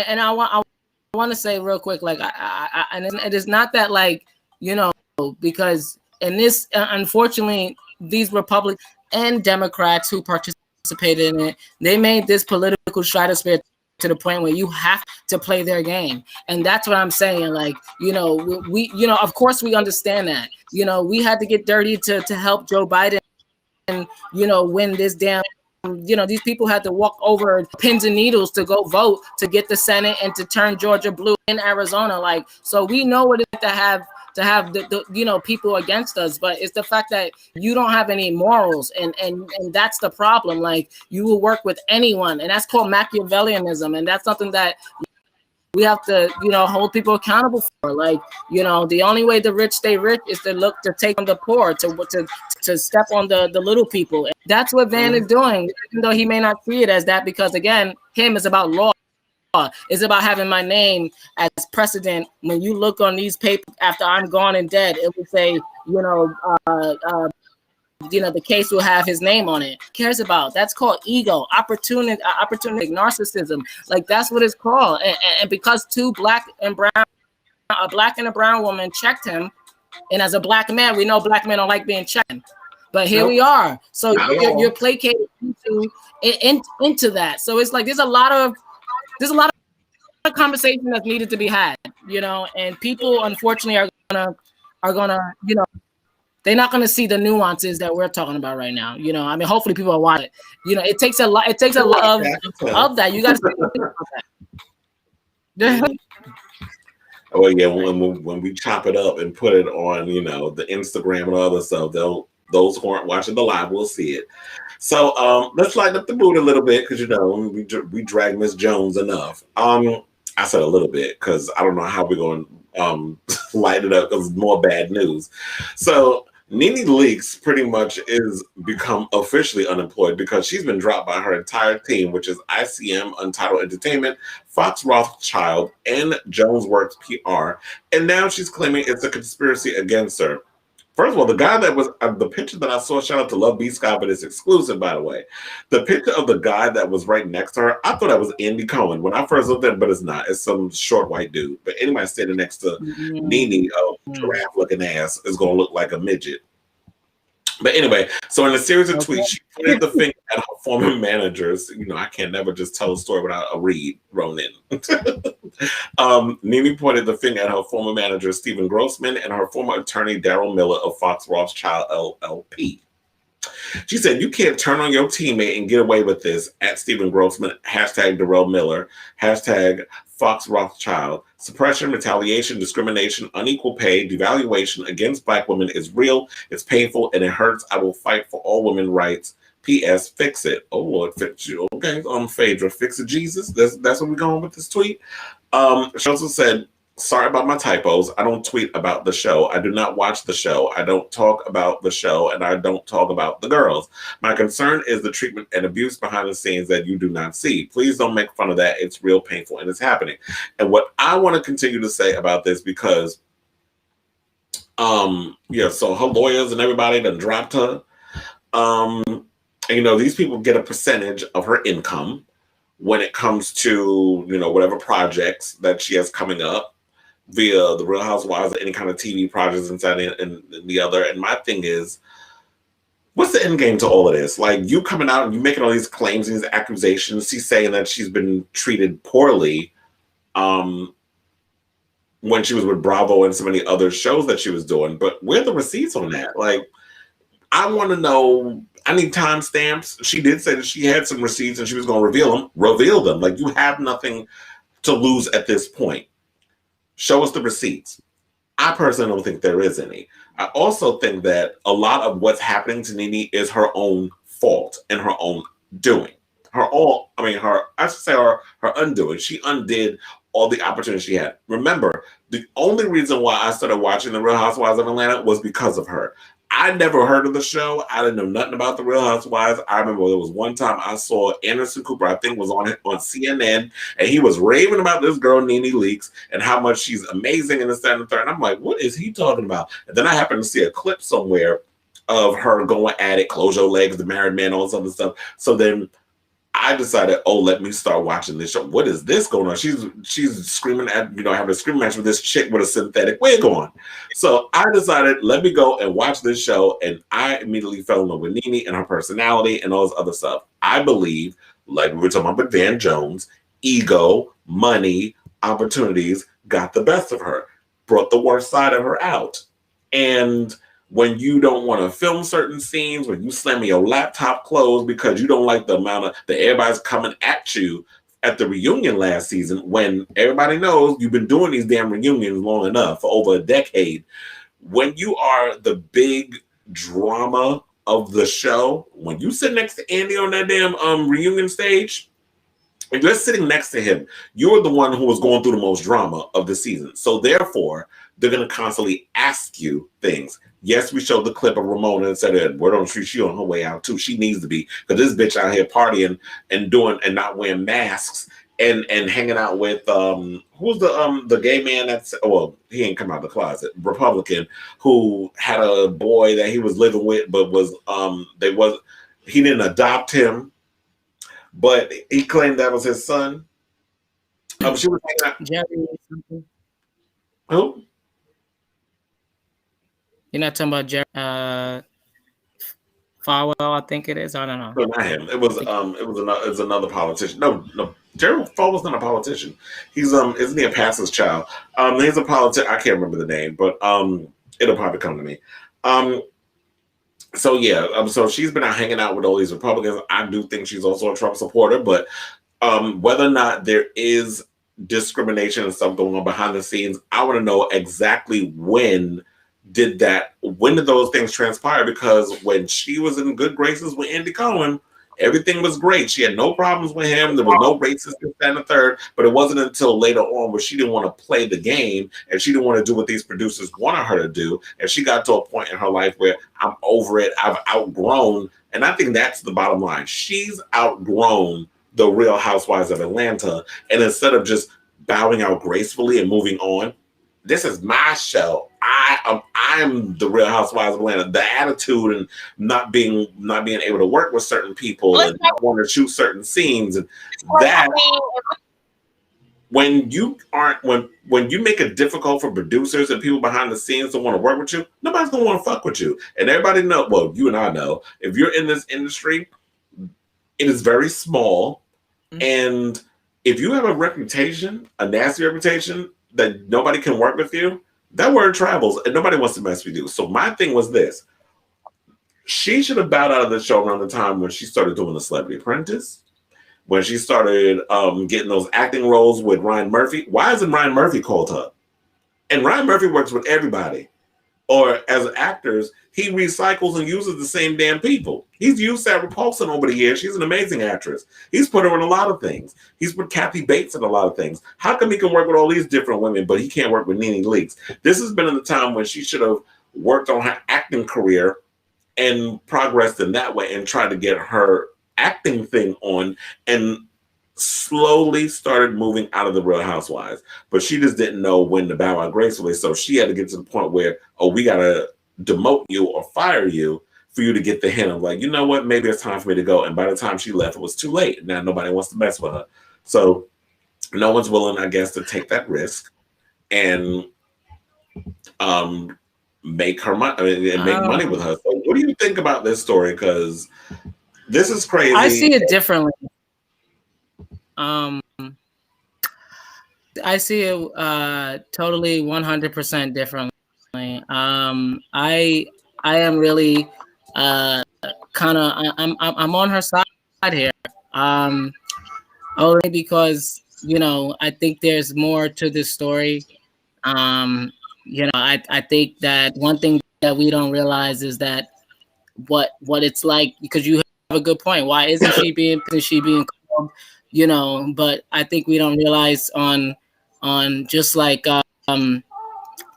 And I want to say real quick, like, and it is not that, like, you know, because in this, unfortunately, these Republicans and Democrats who participated in it, they made this political stratosphere to the point where you have to play their game. And that's what I'm saying. Like, you know, we you know, of course we understand that, you know, we had to get dirty to help Joe Biden and, you know, win this damn, you know, these people had to walk over pins and needles to go vote to get the Senate and to turn Georgia blue in Arizona. Like, so we know what it is to have the you know, people against us, but it's the fact that you don't have any morals, and that's the problem. Like, you will work with anyone, and that's called Machiavellianism, and that's something that we have to, you know, hold people accountable for. Like, you know, the only way the rich stay rich is to look to take on the poor, to step on the little people. And that's what Van is doing, even though he may not see it as that, because again, him is about law. It's about having my name as precedent. When you look on these papers after I'm gone and dead, it will say, you know, the case will have his name on it. Cares about? That's called ego, opportunistic narcissism. Like, that's what it's called. And because two black and a black and a brown woman checked him, and as a black man, we know black men don't like being checked. But here we are. So you're placated into that. So it's like there's a lot of conversation that's needed to be had, you know, and people unfortunately are gonna, you know, they're not gonna see the nuances that we're talking about right now. You know, I mean, hopefully people are watching. You know, it takes a lot of that. You gotta think about that. Oh yeah, when we chop it up and put it on, you know, the Instagram and all other stuff, those who aren't watching the live will see it. So let's lighten up the mood a little bit, because, you know, we drag Miss Jones enough. I said a little bit because I don't know how we're going to light it up, because more bad news. So Nene Leakes pretty much is become officially unemployed because she's been dropped by her entire team, which is ICM, Untitled Entertainment, Fox Rothschild, and Jones Works PR. And now she's claiming it's a conspiracy against her. First of all, the guy that was the picture that I saw, shout out to Love B. Scott, but it's exclusive, by the way. The picture of the guy that was right next to her, I thought that was Andy Cohen when I first looked at it, but it's not. It's some short white dude. But anybody standing next to Nene, giraffe-looking ass, is going to look like a midget. But anyway, so in a series of tweets, she pointed the finger at her former managers. You know, I can never just tell a story without a read thrown in. Nene pointed the finger at her former manager, Stephen Grossman, and her former attorney, Daryl Miller of Fox Rothschild LLP. She said, "You can't turn on your teammate and get away with this." At Stephen Grossman, hashtag Daryl Miller, hashtag Fox Rothschild. Suppression, retaliation, discrimination, unequal pay, devaluation against Black women is real, it's painful, and it hurts. I will fight for all women's rights. P.S. Fix it. Oh, Lord, fix you. Okay, Phaedra, fix it, Jesus. That's where we're going with this tweet. She also said, "Sorry about my typos. I don't tweet about the show. I do not watch the show. I don't talk about the show, and I don't talk about the girls. My concern is the treatment and abuse behind the scenes that you do not see. Please don't make fun of that. It's real painful, and it's happening." And what I want to continue to say about this, because, yeah, so her lawyers and everybody done dropped her. You know, these people get a percentage of her income when it comes to, you know, whatever projects that she has coming up via the Real Housewives or any kind of TV projects inside and the other. And my thing is, what's the end game to all of this? Like, you coming out and you making all these claims and these accusations. She's saying that she's been treated poorly. when she was with Bravo and so many other shows that she was doing. But where are the receipts on that? Like, I want to know. I need timestamps. She did say that she had some receipts and she was going to reveal them. Reveal them. Like, you have nothing to lose at this point. Show us the receipts. I personally don't think there is any. I also think that a lot of what's happening to Nene is her own fault and her own doing. I should say her undoing. She undid all the opportunities she had. Remember, the only reason why I started watching The Real Housewives of Atlanta was because of her. I never heard of the show. I didn't know nothing about The Real Housewives. I remember there was one time I saw Anderson Cooper, I think was on CNN, and he was raving about this girl, Nene Leakes, and how much she's amazing in the second and third. And I'm like, what is he talking about? And then I happened to see a clip somewhere of her going at it, close your legs, the married man, all this other stuff. So then I decided, let me start watching this show. What is this going on? She's screaming at, having a screaming match with this chick with a synthetic wig on. So I decided, let me go and watch this show. And I immediately fell in love with Nene and her personality and all this other stuff. I believe, like we were talking about with Van Jones, ego, money, opportunities got the best of her, brought the worst side of her out. And when you don't want to film certain scenes, when you slam your laptop closed because you don't like the amount of that everybody's coming at you at the reunion last season, when everybody knows you've been doing these damn reunions long enough, for over a decade, when you are the big drama of the show, when you sit next to Andy on that damn reunion stage, and you're sitting next to him, you're the one who was going through the most drama of the season. So therefore, they're going to constantly ask you things. Yes, we showed the clip of Ramona and said, word on the street, she on her way out too. She needs to be, because this bitch out here partying and doing and not wearing masks and hanging out with who's the gay man that's, well, he ain't come out of the closet, Republican, who had a boy that he was living with, but he didn't adopt him, but he claimed that was his son. She was hanging out. Jerry or something. Who? You're not talking about Jerry Falwell, I think it is. I don't know. No, not him. It was another politician. No, Jerry Falwell's not a politician. He's isn't he a pastor's child? He's a politician. I can't remember the name, but it'll probably come to me. So yeah, so she's been out hanging out with all these Republicans. I do think she's also a Trump supporter, but whether or not there is discrimination and stuff going on behind the scenes, I want to know exactly when did those things transpire? Because when she was in good graces with Andy Cohen, everything was great. She had no problems with him. There was no racist and the third, but it wasn't until later on where she didn't want to play the game and she didn't want to do what these producers wanted her to do. And she got to a point in her life where I'm over it. I've outgrown. And I think that's the bottom line. She's outgrown the Real Housewives of Atlanta. And instead of just bowing out gracefully and moving on, this is my show. I'm the Real Housewives of Atlanta. The attitude and not being able to work with certain people and not want to shoot certain scenes, and that when you make it difficult for producers and people behind the scenes to want to work with you, nobody's gonna want to fuck with you. And everybody know, well, you and I know, if you're in this industry, it is very small, and if you have a reputation, a nasty reputation, that nobody can work with you, that word travels and nobody wants to mess with you. So my thing was this. She should have bowed out of the show around the time when she started doing The Celebrity Apprentice, when she started getting those acting roles with Ryan Murphy. Why isn't Ryan Murphy called her? And Ryan Murphy works with everybody. Or as actors, he recycles and uses the same damn people. He's used Sarah Paulson over the years. She's an amazing actress. He's put her in a lot of things. He's put Kathy Bates in a lot of things. How come he can work with all these different women, but he can't work with Nene Leakes? This has been in the time when she should have worked on her acting career and progressed in that way and tried to get her acting thing on and slowly started moving out of the Real Housewives. But she just didn't know when to bow out gracefully. So she had to get to the point where, we got to demote you or fire you for you to get the hint of like, you know what, maybe it's time for me to go. And by the time she left, it was too late. Now nobody wants to mess with her. So no one's willing, I guess, to take that risk and make her money and make money with her. So what do you think about this story? Because this is crazy. I see it differently. I see it totally 100% differently. I am really kind of I'm on her side here. Only because I think there's more to this story. I think that one thing that we don't realize is that what it's like, because you have a good point. Why isn't she being called? But I think we don't realize on just like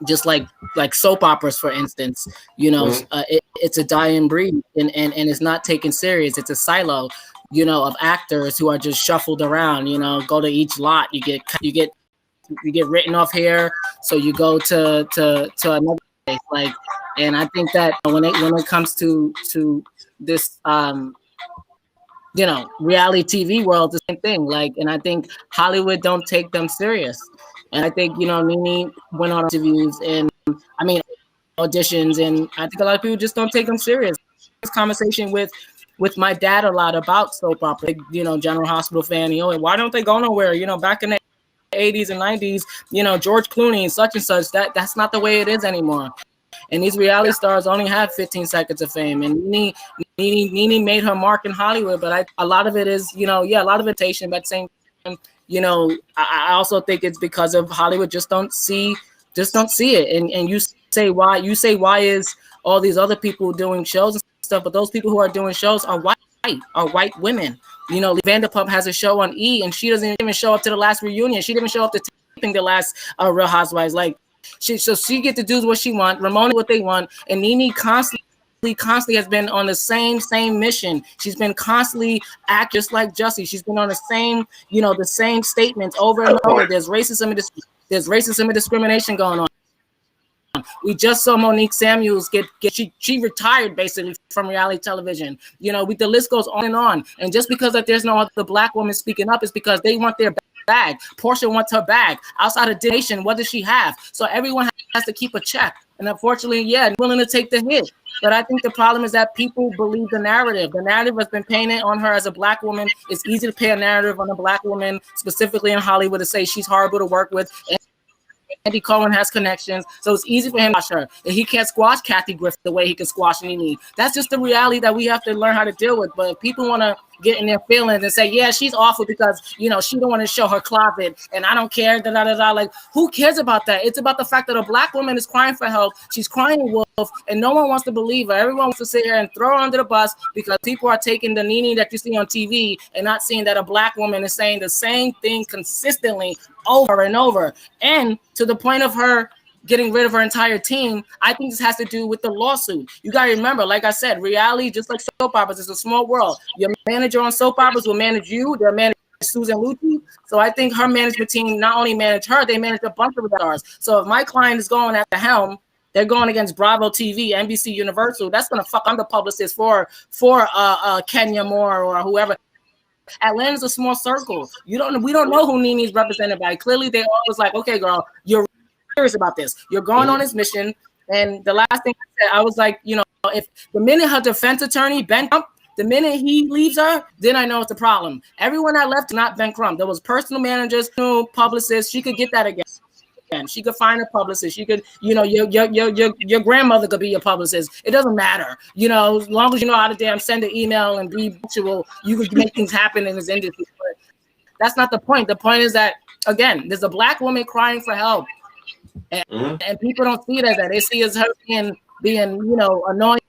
just like soap operas, for instance. It's a dying breed, and it's not taken serious. It's a silo, of actors who are just shuffled around. Go to each lot, you get written off here, so you go to another place. Like, and I think that when it comes to this reality TV world, the same thing. Like, and I think Hollywood don't take them serious. And I think Nene went on interviews and auditions, and I think a lot of people just don't take them serious. This conversation with my dad a lot about soap opera. General Hospital fan. Why don't they go nowhere? Back in the 80s and 90s, George Clooney and such. That's not the way it is anymore. And these reality stars only have 15 seconds of fame. And Nene made her mark in Hollywood, but a lot of it is, a lot of invitation. But same, I also think it's because of Hollywood just don't see it. And you say why is all these other people doing shows and stuff, but those people who are doing shows are white women. Vanderpump has a show on E, and she doesn't even show up to the last reunion. She didn't even show up to taping the last Real Housewives. Like, she get to do what she want, Ramona what they want, and Nene constantly has been on the same mission. She's been constantly act just like Jussie. She's been on the same statements over and over. There's racism and discrimination going on. We just saw Monique Samuels she retired basically from reality television. The list goes on and on. And just because that there's no other black woman speaking up is because they want their bag. Portia wants her bag. Outside of Nation, what does she have? So everyone has to keep a check. And unfortunately, willing to take the hit. But I think the problem is that people believe the narrative. The narrative has been painted on her as a black woman. It's easy to paint a narrative on a black woman, specifically in Hollywood, to say she's horrible to work with. Andy Cohen has connections, so it's easy for him to squash her. And he can't squash Kathy Griffin the way he can squash Nene. That's just the reality that we have to learn how to deal with. But if people want to get in their feelings and say, yeah, she's awful because, she don't want to show her closet, and I don't care, like, who cares about that? It's about the fact that a black woman is crying for help. She's crying wolf, and no one wants to believe her. Everyone wants to sit here and throw her under the bus because people are taking the Nene that you see on TV and not seeing that a black woman is saying the same thing consistently over and over. And to the point of her getting rid of her entire team, I think this has to do with the lawsuit. You got to remember, like I said, reality, just like soap operas, is a small world. Your manager on soap operas will manage you. They'll manage Susan Lucci. So I think her management team not only managed her, they managed a bunch of stars. So if my client is going at the helm, they're going against Bravo TV, NBC Universal. That's going to fuck. I'm the publicist for Kenya Moore or whoever. Atlanta's a small circle. We don't know who Nene's represented by. Clearly, they always like, okay, girl, you're serious about this. You're going on this mission. And the last thing I said, I was like, if the minute her defense attorney, Ben Crump, the minute he leaves her, then I know it's a problem. Everyone that left, not Ben Crump. There was personal managers, publicists. She could get that again. She could find a publicist. You could, your grandmother could be your publicist. It doesn't matter. As long as you know how to damn send an email and be punctual, you could make things happen in this industry. But that's not the point. The point is that, again, there's a black woman crying for help. And people don't see it as that. They see it as her being annoying.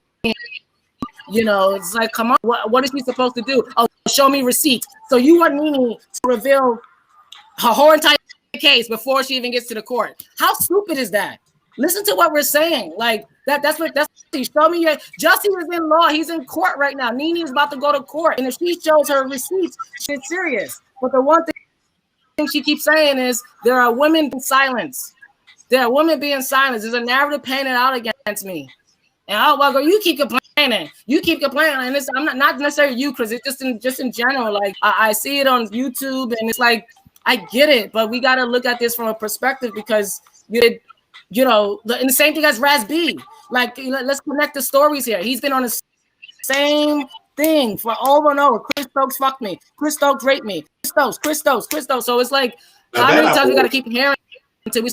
It's like, come on, what is she supposed to do? Oh, show me receipts. So you want Nene to reveal her whole entire case before she even gets to the court? How stupid is that? Listen to what we're saying. Like that's show me your Jussie is in law. He's in court right now. Nene is about to go to court. And if she shows her receipts, she's serious. But the one thing she keeps saying is there are women in silence. There are women being silenced. There's a narrative painted out against me. And girl, you keep complaining. And I'm not necessarily you, because it's just in general. Like I see it on YouTube, and it's like, I get it, but we got to look at this from a perspective, because and the same thing as Raz B. Like, let's connect the stories here. He's been on the same thing for over and over. Chris Stokes fucked me. Chris Stokes raped me. Chris Stokes. So it's like, Now How that many I times we got to believe. keep hearing until we?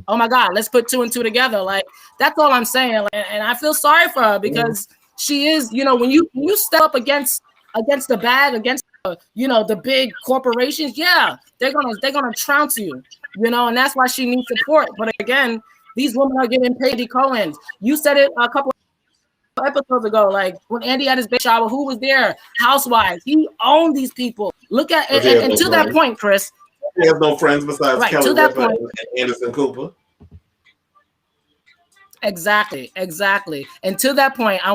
Oh my God, let's put two and two together. Like that's all I'm saying. Like, and I feel sorry for her because she is, you know, when you step up against the bad, against you know the big corporations, yeah, they're gonna trounce you, you know, and that's why she needs support. But again, these women are getting paid. Cohen's. You said it a couple episodes ago, like when Andy had his baby shower, who was there? Housewives. He owned these people. Look at But he has and no to that friends. point, Chris. He has no friends besides Right, Kelly to that Ripa point. and Anderson Cooper. Exactly. And to that point, I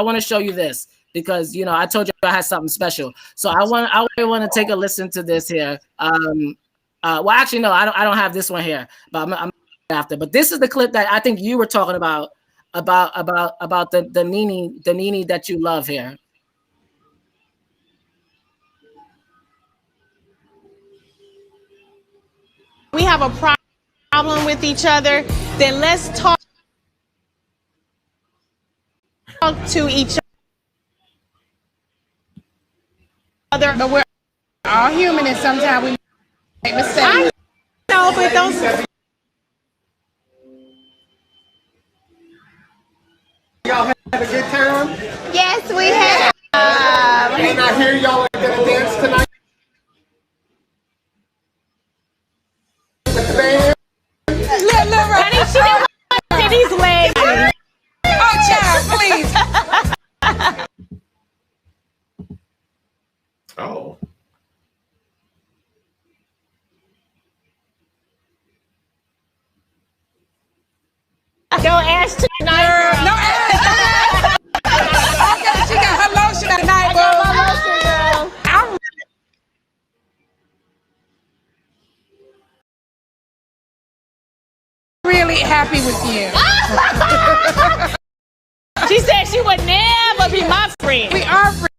want to show you this because you know I told you I had something special. So I want to take a listen to this here. Well, actually, no, I don't have this one here, but I'm after. But this is the clip that I think you were talking about the Nene that you love here. We have a problem with each other, then let's talk to each other. But we're all human and sometimes we make mistakes. I know, but don't. Y'all had a good time? Yes, we have. And I hear y'all are gonna dance tonight with the band. Look, honey, she didn't want these legs. Oh, child, please. Oh. Don't ask tonight. No ask. Okay, she got her lotion tonight, boo. I got my lotion, girl. I'm really happy with you. She said she would never be my friend. We are friends.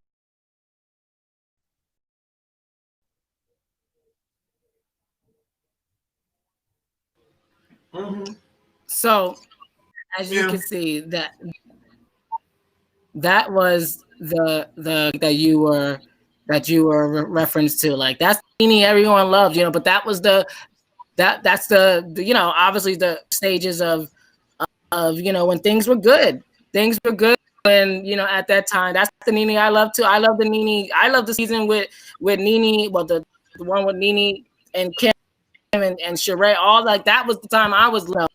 So as you can see that was the that you were referenced to, like that's Nene everyone loved, you know, but that was that's the you know, obviously the stages of you know when things were good and you know at that time. That's the Nene I love too. I love the Nene. I love the season with Nene, well the one with Nene and Kim and Sheree, all like that was the time I was loved.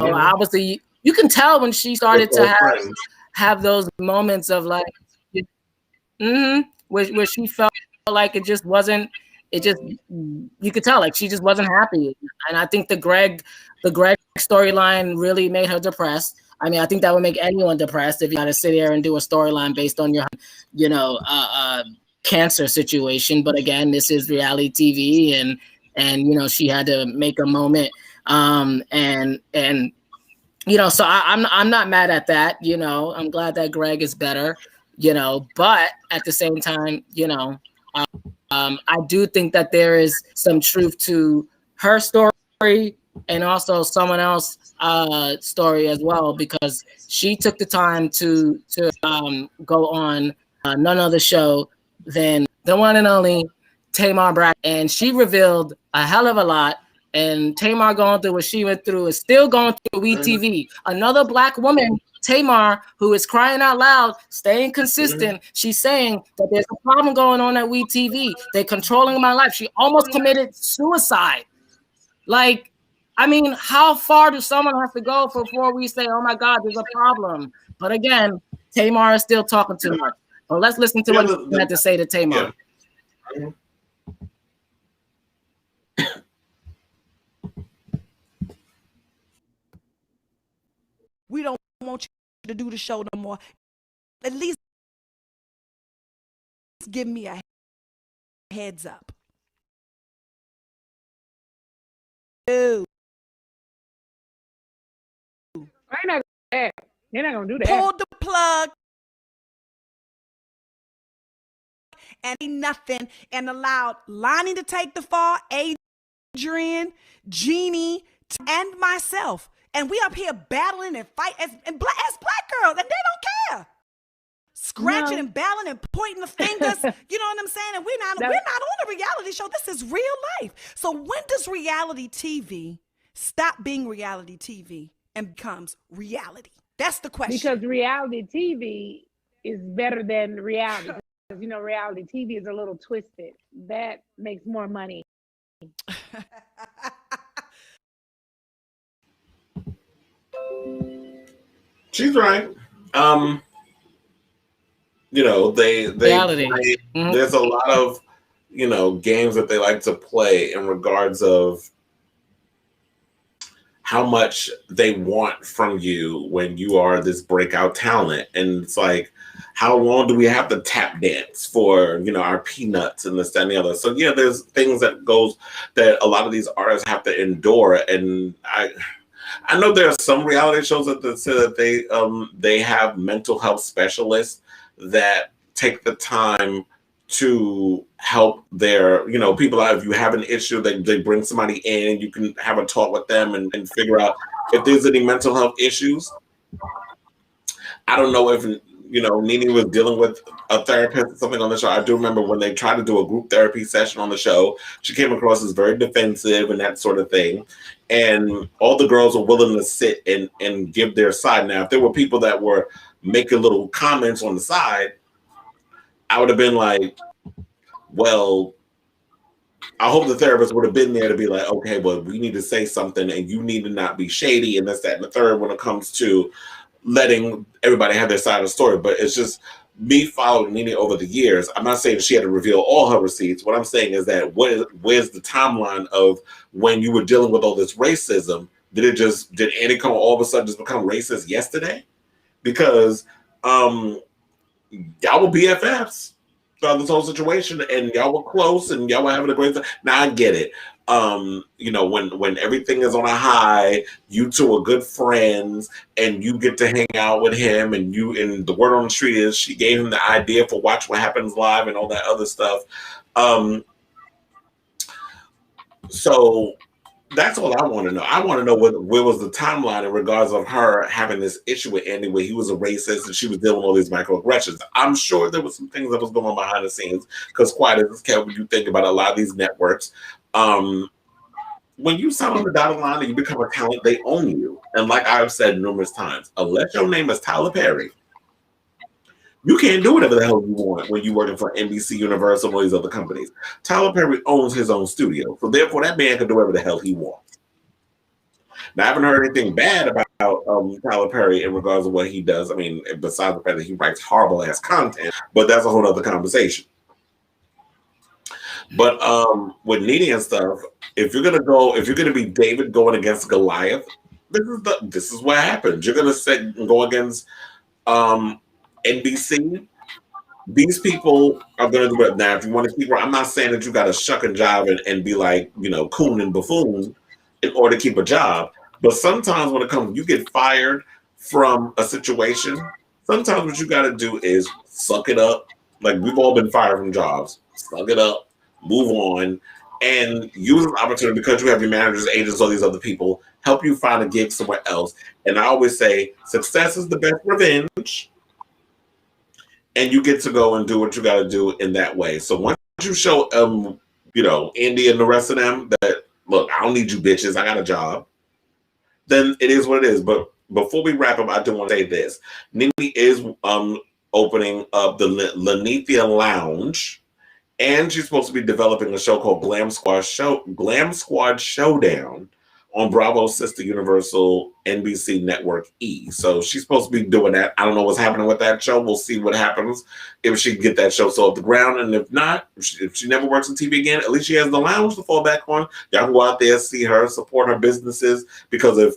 So obviously you can tell when she started to have those moments of like where she felt like it just wasn't, it just, you could tell like she just wasn't happy. And I think the Greg storyline really made her depressed. I mean, I think that would make anyone depressed if you got to sit here and do a storyline based on your, you know, cancer situation. But again, this is reality TV, and you know, she had to make a moment, and you know, so I'm not mad at that. You know, I'm glad that Greg is better. You know, but at the same time, you know, I do think that there is some truth to her story and also someone else's story as well, because she took the time to go on none other show than the one and only Tamar Braxton, and she revealed a hell of a lot. And Tamar going through what she went through is still going through WeTV. Another Black woman, Tamar, who is crying out loud, staying consistent. She's saying that there's a problem going on at WeTV. They're controlling my life. She almost committed suicide. Like, I mean, how far does someone have to go before we say, oh my God, there's a problem? But again, Tamar is still talking too much. But let's listen to what you had to say to Tamar. Yeah. We don't want you to do the show no more. At least give me a heads up. Dude. They're not gonna do that. Pulled the plug and nothing, and allowed Lonnie to take the fall, Adrian, Jeannie, and myself. And we up here battling and fighting as black girls, and they don't care. scratching No. and bowing and pointing the fingers. You know what I'm saying? And we're not on a reality show. This is real life. So when does reality TV stop being reality TV and becomes reality? That's the question. Because reality TV is better than reality. Because, you know, reality TV is a little twisted. That makes more money. She's right. You know, they Reality. play, there's a lot of, you know, games that they like to play in regards of how much they want from you when you are this breakout talent. And it's like, how long do we have to tap dance for, you know, our peanuts and this, that, and the other? So yeah, there's things that a lot of these artists have to endure. And I know there are some reality shows that say that they have mental health specialists that take the time to help their, you know, people out. If you have an issue, they bring somebody in and you can have a talk with them and figure out if there's any mental health issues. I don't know if, you know, Nene was dealing with a therapist or something on the show. I do remember when they tried to do a group therapy session on the show, she came across as very defensive and that sort of thing. And all the girls were willing to sit and give their side. Now, if there were people that were making little comments on the side, I would have been like, well, I hope the therapist would have been there to be like, okay, well, we need to say something and you need to not be shady and this, that, and the third when it comes to letting everybody have their side of the story. But it's just me following Nene over the years. I'm not saying she had to reveal all her receipts. What I'm saying is that where's the timeline of when you were dealing with all this racism? Did Annie Cohen all of a sudden just become racist yesterday? Because y'all were BFFs throughout this whole situation, and y'all were close, and y'all were having a great time. Now I get it. You know, when everything is on a high, you two are good friends, and you get to hang out with him, and the word on the street is she gave him the idea for Watch What Happens Live and all that other stuff. So that's all I want to know. I want to know where was the timeline in regards of her having this issue with Andy where he was a racist and she was dealing with all these microaggressions. I'm sure there was some things that was going on behind the scenes because quite as Kev, when you think about a lot of these networks, when you sign on the dotted line and you become a talent, they own you. And like I've said numerous times, unless your name is Tyler Perry, you can't do whatever the hell you want when you're working for NBC, Universal, and all these other companies. Tyler Perry owns his own studio. So therefore, that man can do whatever the hell he wants. Now, I haven't heard anything bad about Tyler Perry in regards to what he does. I mean, besides the fact that he writes horrible-ass content, but that's a whole other conversation. But with Nene and stuff, if you're gonna be David going against Goliath, this is what happens. You're gonna go against NBC. These people are going to do it. Now, if you want to keep, I'm not saying that you got to shuck and jive and be like, you know, coon and buffoon in order to keep a job. But sometimes when it comes, you get fired from a situation. Sometimes what you got to do is suck it up. Like we've all been fired from jobs. Suck it up, move on, and use an opportunity because you have your managers, agents, all these other people help you find a gig somewhere else. And I always say, success is the best revenge. And you get to go and do what you got to do in that way. So once you show, you know, Andy and the rest of them that, look, I don't need you bitches, I got a job, then it is what it is. But before we wrap up, I do want to say this. Nene is opening up the Lanithia Lounge, and she's supposed to be developing a show called Glam Squad Showdown on Bravo's sister Universal NBC Network E. So she's supposed to be doing that. I don't know what's happening with that show. We'll see what happens if she can get that show so off the ground. And if not, if she never works on TV again, at least she has the lounge to fall back on. Y'all can go out there, see her, support her businesses. Because if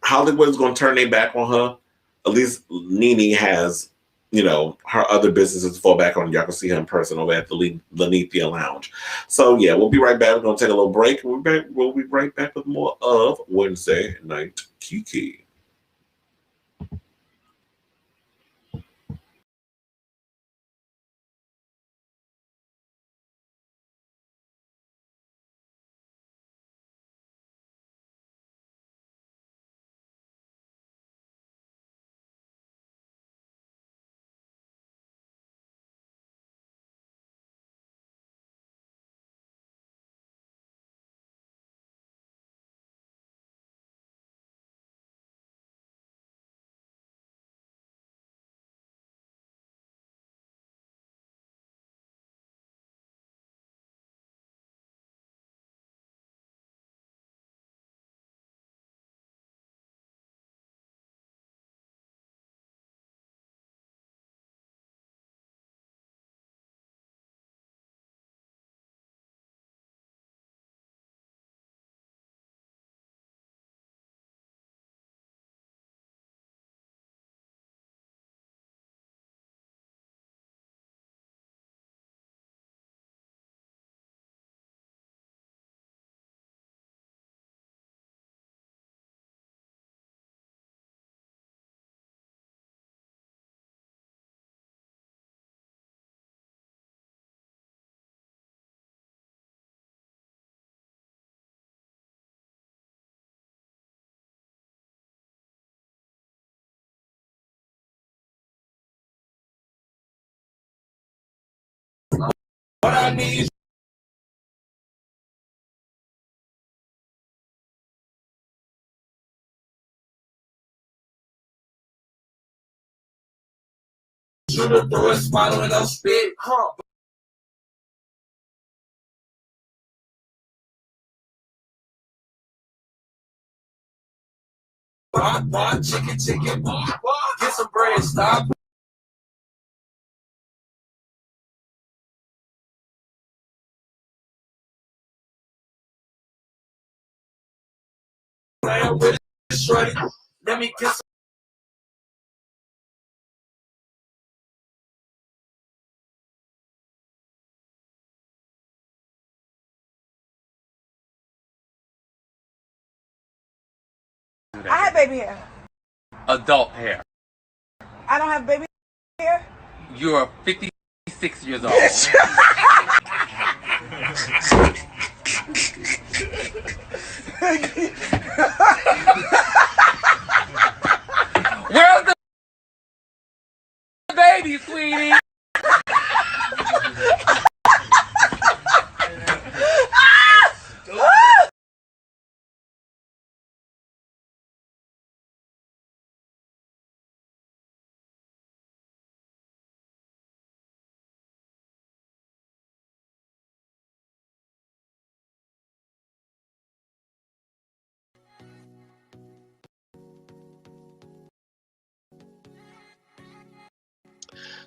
Hollywood's going to turn their back on her, at least Nene has, you know, her other businesses to fall back on. Y'all can see her in person over at the Lanithia Lounge. So yeah, we'll be right back. We're gonna take a little break. We'll be right back with more of Wednesday Night Kiki. I need you to throw a smile and I'll spit. Huh? Bark, chicken, bark, get some bread, stop. Playing with it, shorty. Let me get some. I have baby hair. Adult hair. I don't have baby hair. You're 56 years old. Where's the baby, sweetie?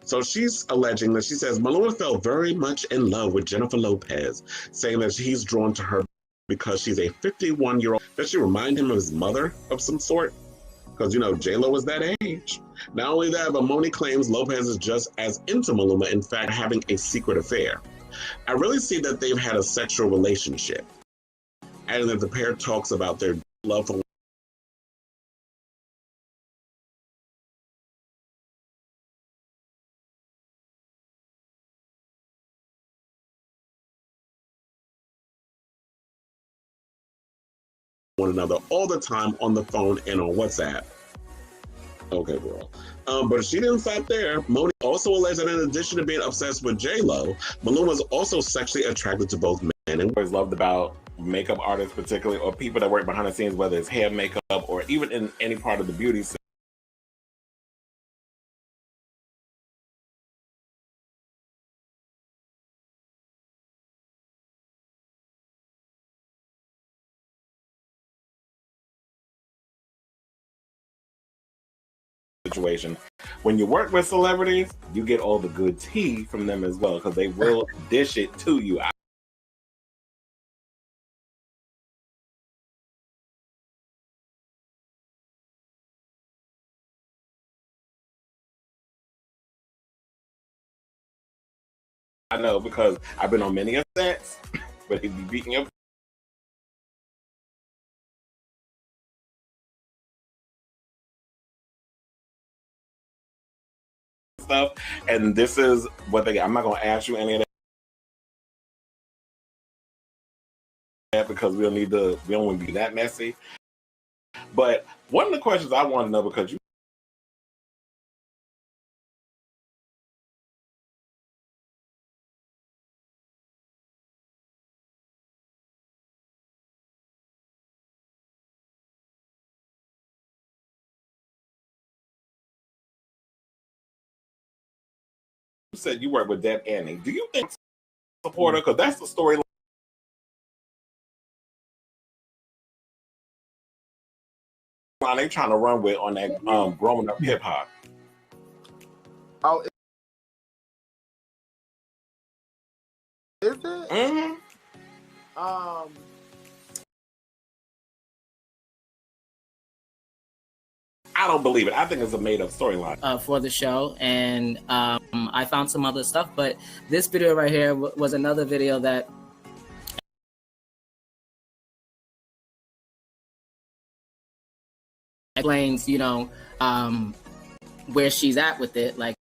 So she's alleging that she says Maluma fell very much in love with Jennifer Lopez, saying that he's drawn to her because she's a 51-year-old. Does she remind him of his mother of some sort? Because, J-Lo was that age. Not only that, but Moni claims Lopez is just as into Maluma, in fact, having a secret affair. I really see that they've had a sexual relationship, and that the pair talks about their love for one another all the time on the phone and on WhatsApp. Okay, girl. But she didn't stop there. Moni also alleged that in addition to being obsessed with J-Lo, Maluma was also sexually attracted to both men. And always loved about makeup artists, particularly, or people that work behind the scenes, whether it's hair, makeup, or even in any part of the beauty situation. When you work with celebrities, you get all the good tea from them as well, because they will dish it to you. I know, because I've been on many sets, but he'd be beating up stuff, and this is what they. I'm not gonna ask you any of that because we don't want to be that messy. But one of the questions I want to know, because you said you work with Deb Annie. Do you think support her? Because that's the story they trying to run with on that growing up hip hop. Oh, is it? Mm-hmm. I don't believe it. I think it's a made up storyline for the show, and I found some other stuff, but this video right here was another video that explains, where she's at with it. Like,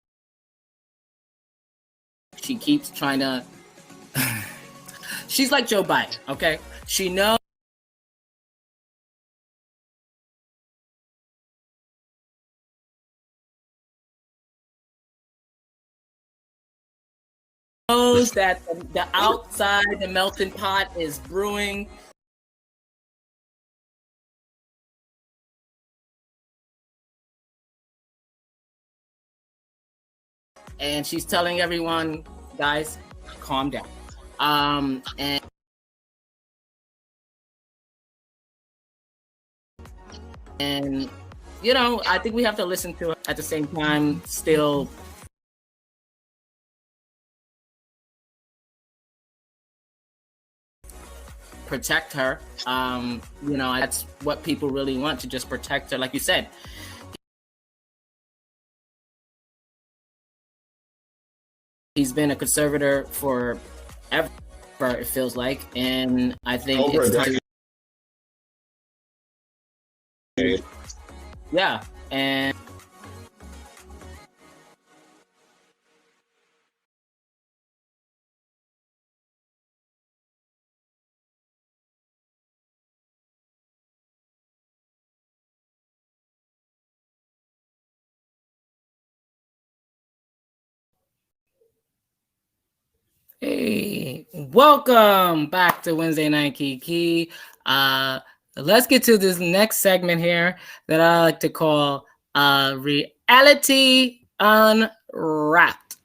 she keeps trying to. She's like Joe Biden, okay? She knows. knows that the outside, the melting pot is brewing. And she's telling everyone, guys, calm down. And you know, I think we have to listen to her at the same time, still protect her. You know, that's what people really want, to just protect her, like you said. He's been a conservator for ever, it feels like, and I think it's time. Yeah, and hey, welcome back to Wednesday Night Kiki. Let's get to this next segment here that I like to call Reality Unwrapped.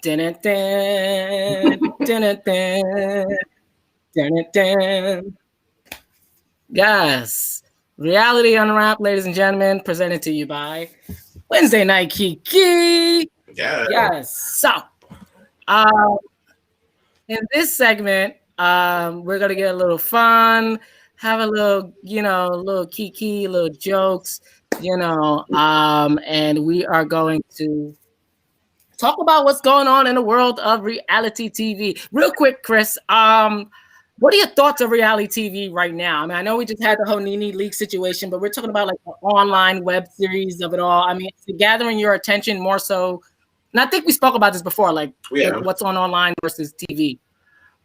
Dun, dun, dun, dun, dun, dun. Yes, Reality Unwrapped, ladies and gentlemen, presented to you by Wednesday Night Kiki. Yeah. Yes. So, in this segment, we're gonna get a little fun, have a little, you know, little kiki, little jokes, you know, and we are going to talk about what's going on in the world of reality TV. Real quick, Chris, what are your thoughts of reality TV right now? I mean, I know we just had the whole Nene Leakes situation, but we're talking about like the online web series of it all. I mean, it's gathering your attention more so. And I think we spoke about this before, like what's on online versus TV.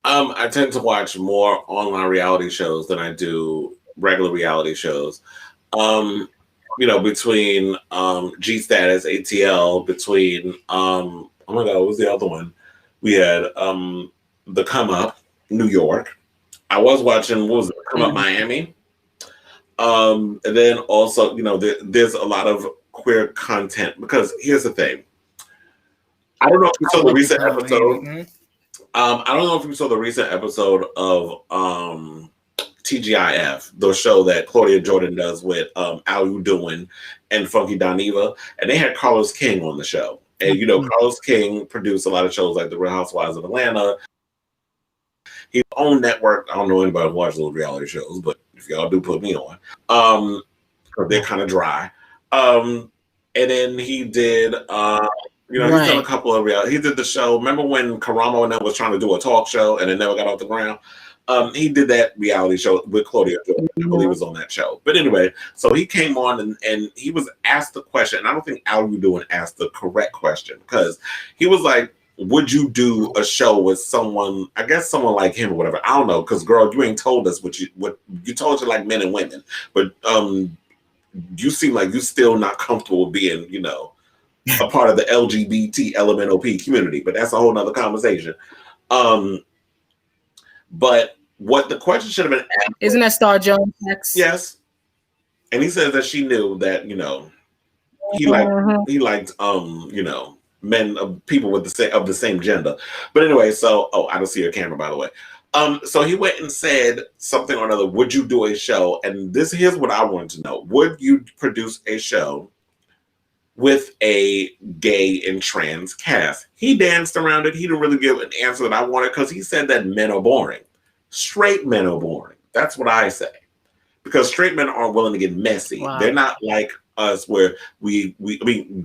I tend to watch more online reality shows than I do regular reality shows. You know, between G Status, ATL, between oh my God, what was the other one? We had The Come Up, New York. I was watching, what was it, Come Up Miami? And then also, you know, there's a lot of queer content, because here's the thing. I don't know if you saw the recent episode. I don't know if you saw the recent episode of TGIF, the show that Claudia Jordan does with How You Doing and Funky Doniva, and they had Carlos King on the show. And you know, Carlos King produced a lot of shows like The Real Housewives of Atlanta. His own network. I don't know anybody who watches those reality shows, but if y'all do, put me on. Because they're kind of dry. And then he did you know, he's done a couple of reality. He did the show. Remember when Karamo and them was trying to do a talk show and it never got off the ground? He did that reality show with Claudia Jordan. I believe he was on that show. But anyway, so he came on and he was asked the question. And I don't think How You Doing asked the correct question, because he was like, would you do a show with someone, I guess someone like him or whatever? I don't know, because girl, you ain't told us what you told you like men and women, but you seem like you're still not comfortable being, you know, a part of the LGBT LMNOP community, but that's a whole nother conversation. But what the question should have been asked, isn't that Star Jones next? Yes. And he says that she knew that, you know, he liked you know, men of people with the same gender. But anyway, so I don't see your camera, by the way. So he went and said something or another, would you do a show? And here's what I wanted to know. Would you produce a show with a gay and trans cast? He danced around it. He didn't really give an answer that I wanted, because he said that men are boring. Straight men are boring. That's what I say. Because straight men aren't willing to get messy. Wow. They're not like us where we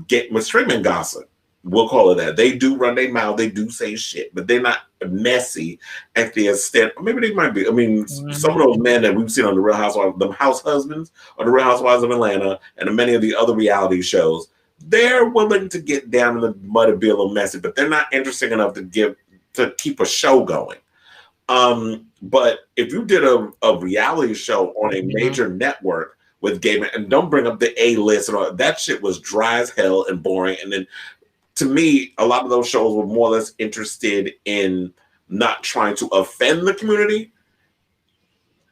get with straight men gossip. We'll call it that. They do run their mouth. They do say shit, but they're not messy at the extent. Maybe they might be. I mean, some of those men that we've seen on The Real Housewives, the house husbands on The Real Housewives of Atlanta, and many of the other reality shows, they're willing to get down in the mud and be a little messy, but they're not interesting enough to keep a show going. But if you did a reality show on a major network with gay men, and don't bring up the A-list and all that shit was dry as hell and boring. And then to me, a lot of those shows were more or less interested in not trying to offend the community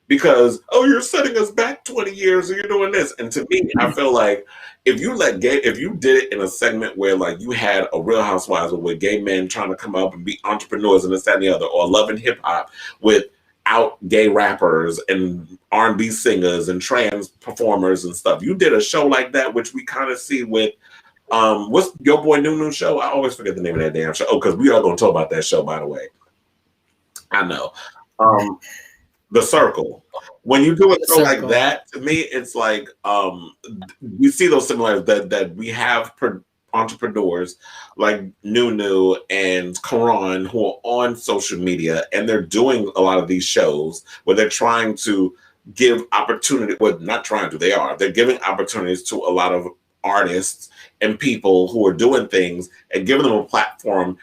because, oh, you're setting us back 20 years or you're doing this. And to me, I feel like if you did it in a segment where like you had a Real Housewives with gay men trying to come up and be entrepreneurs and this, that, and the other, or Love and Hip Hop without gay rappers and R&B singers and trans performers and stuff, you did a show like that, which we kind of see with what's your boy Nunu show? I always forget the name of that damn show. Oh, because we are going to talk about that show, by the way. I know. The Circle. When you do a show like that, to me, it's like we see those similarities that we have entrepreneurs like Nunu and Karan who are on social media, and they're doing a lot of these shows where they're trying to give opportunity. Well, not trying to. They're giving opportunities to a lot of artists and people who are doing things and giving them a platform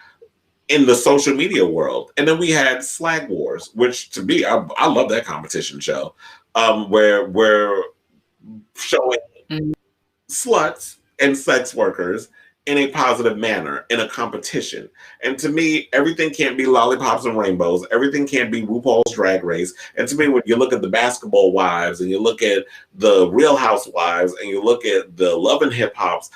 in the social media world. And then we had Slag Wars, which to me, I love that competition show, where we're showing sluts and sex workers in a positive manner in a competition. And to me, everything can't be lollipops and rainbows. Everything can't be RuPaul's Drag Race. And to me, when you look at the Basketball Wives and you look at the Real Housewives and you look at the Love and Hip Hops,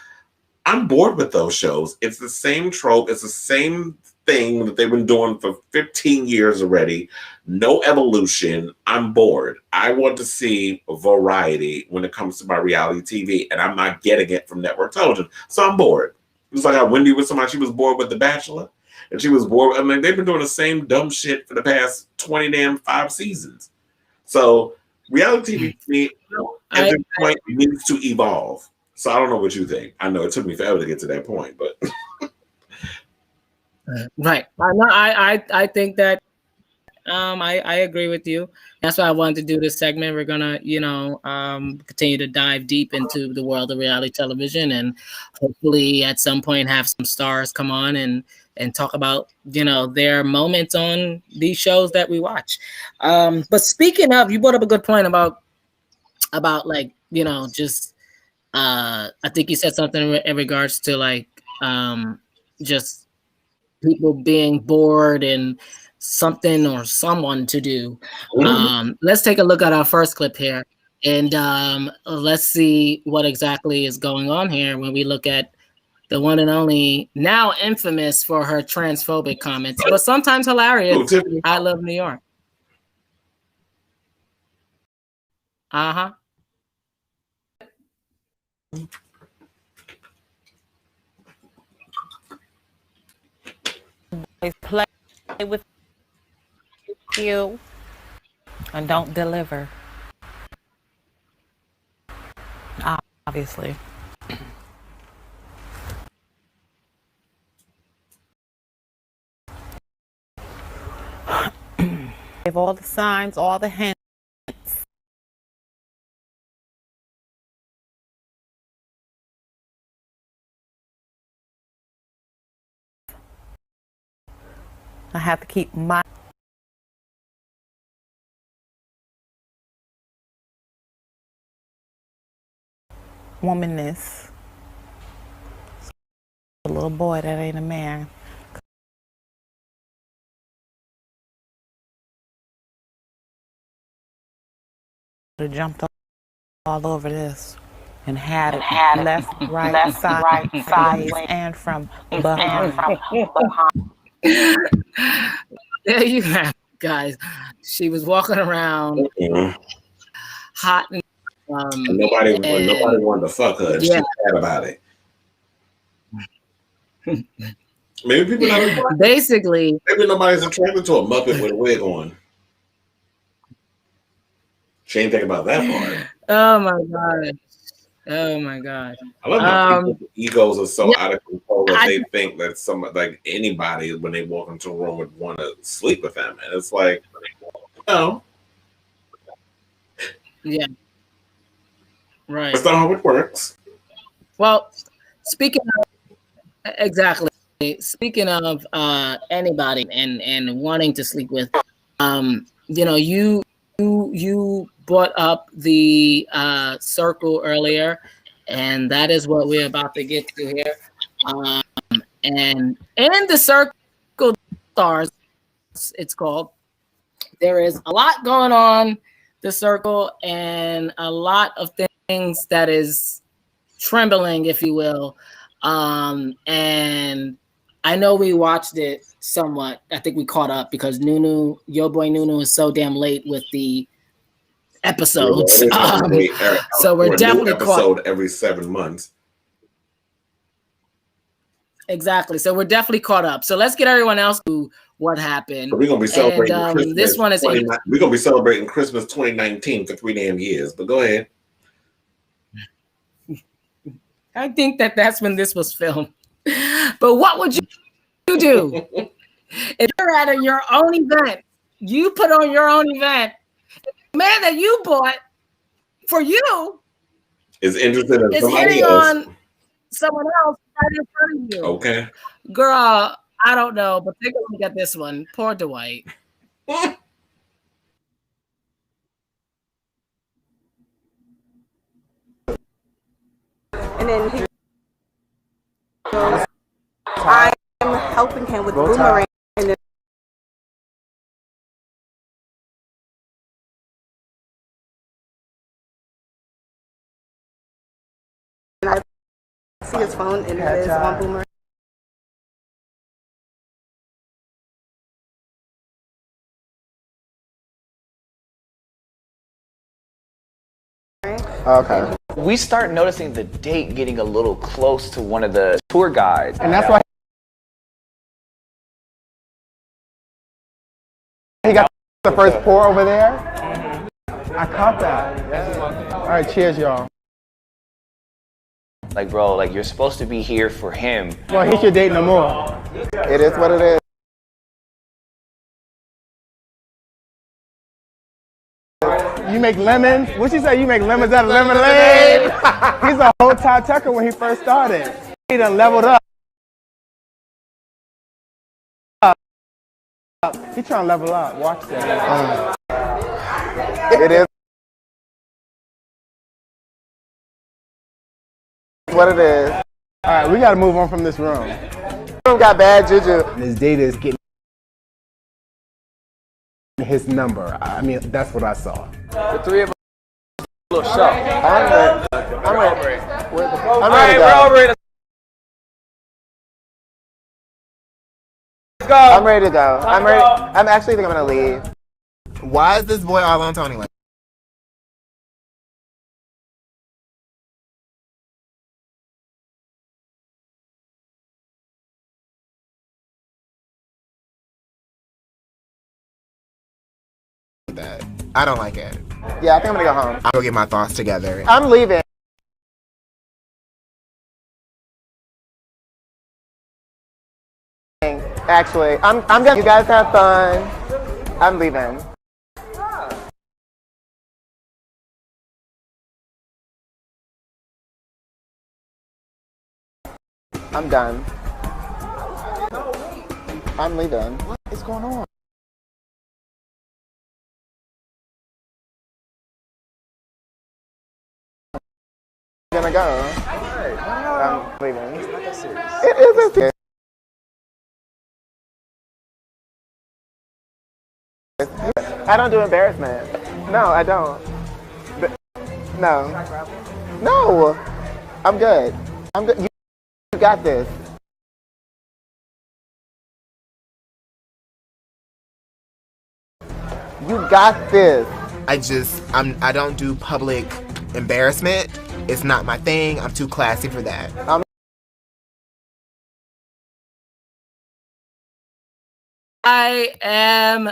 I'm bored with those shows. It's the same trope. It's the same thing that they've been doing for 15 years already. No evolution. I'm bored. I want to see variety when it comes to my reality TV, and I'm not getting it from network television. So I'm bored. It was like how Wendy was somebody, she was bored with The Bachelor, and she was bored. I mean, they've been doing the same dumb shit for the past 5 seasons. So reality TV, to me, at this point, needs to evolve. So I don't know what you think. I know it took me forever to get to that point, but right. I think that I agree with you. That's why I wanted to do this segment. We're gonna, continue to dive deep into the world of reality television, and hopefully at some point have some stars come on and talk about their moments on these shows that we watch. But speaking of, you brought up a good point about like just. I think you said something in regards to like just people being bored and something or someone to do. Let's take a look at our first clip here, and let's see what exactly is going on here when we look at the one and only, now infamous for her transphobic comments, but sometimes hilarious, I Love New York. Play with you and don't deliver. Obviously. Give all the signs, all the hints. I have to keep my womanness. A little boy that ain't a man. Could have jumped all over this and had it left, right, sideways, and from behind. There you have it, guys. She was walking around hot and nobody wanted to fuck her. And she sad about it. Maybe people not basically. Maybe nobody's attracted to a Muppet with a wig on. She ain't thinking about that part. Oh my god. Oh my god. I love how people's egos are so out of control that they think that like anybody when they walk into a room would want to sleep with them. And it's like, no. Yeah. Right. That's not how it works. Well, speaking of anybody and wanting to sleep with, you brought up the circle earlier, and that is what we're about to get to here. And in the Circle Stars, it's called, there is a lot going on the Circle and a lot of things that is trembling, if you will. And I know we watched it somewhat. I think we caught up because your boy Nunu is so damn late with the episodes. So we're definitely episode every 7 months. Exactly. So we're definitely caught up. So let's get everyone else to what happened. So we're gonna be celebrating Christmas. This one is we're gonna be celebrating Christmas 2019 for 3 damn years. But go ahead. I think that's when this was filmed. But what would you do if you're at your own event? You put on your own event. The man that you bought for you is interested in somebody hitting else. on someone else right in front of you. Okay. Girl, I don't know, but take a look at this one. Poor Dwight. And then he goes, I'm helping him with Boomerang. And then I see his phone and it is on Boomerang. Okay. We start noticing the date getting a little close to one of the tour guides. And that's why he got the first pour over there. I caught that. All right, cheers, y'all. Like, bro, like, you're supposed to be here for him. Well, he should date no more. It is what it is. You make lemons? What'd you say? You make lemons out of lemonade? He's a whole Todd Tucker when he first started. He done leveled up. He trying to level up. Watch that. It is what it is. All right, we got to move on from this room. Room got bad juju. His data is getting his number. I mean, that's what I saw. The three of us a little show. I'm ready. We're over it. Let's go. I'm ready to go. I'm ready. I'm actually think I'm gonna leave. Why is this boy all on Tony like? That. I don't like it. Yeah, I think I'm gonna go home. I'll go get my thoughts together. I'm leaving. Actually, I'm gonna. You guys have fun. I'm leaving. I'm done. I'm leaving. What is going on? I'm gonna go. I'm leaving. It is serious. I don't do embarrassment. No, I don't. No. No. I'm good. I'm good. You got this. You got this. I don't do public embarrassment. It's not my thing. I'm too classy for that. I am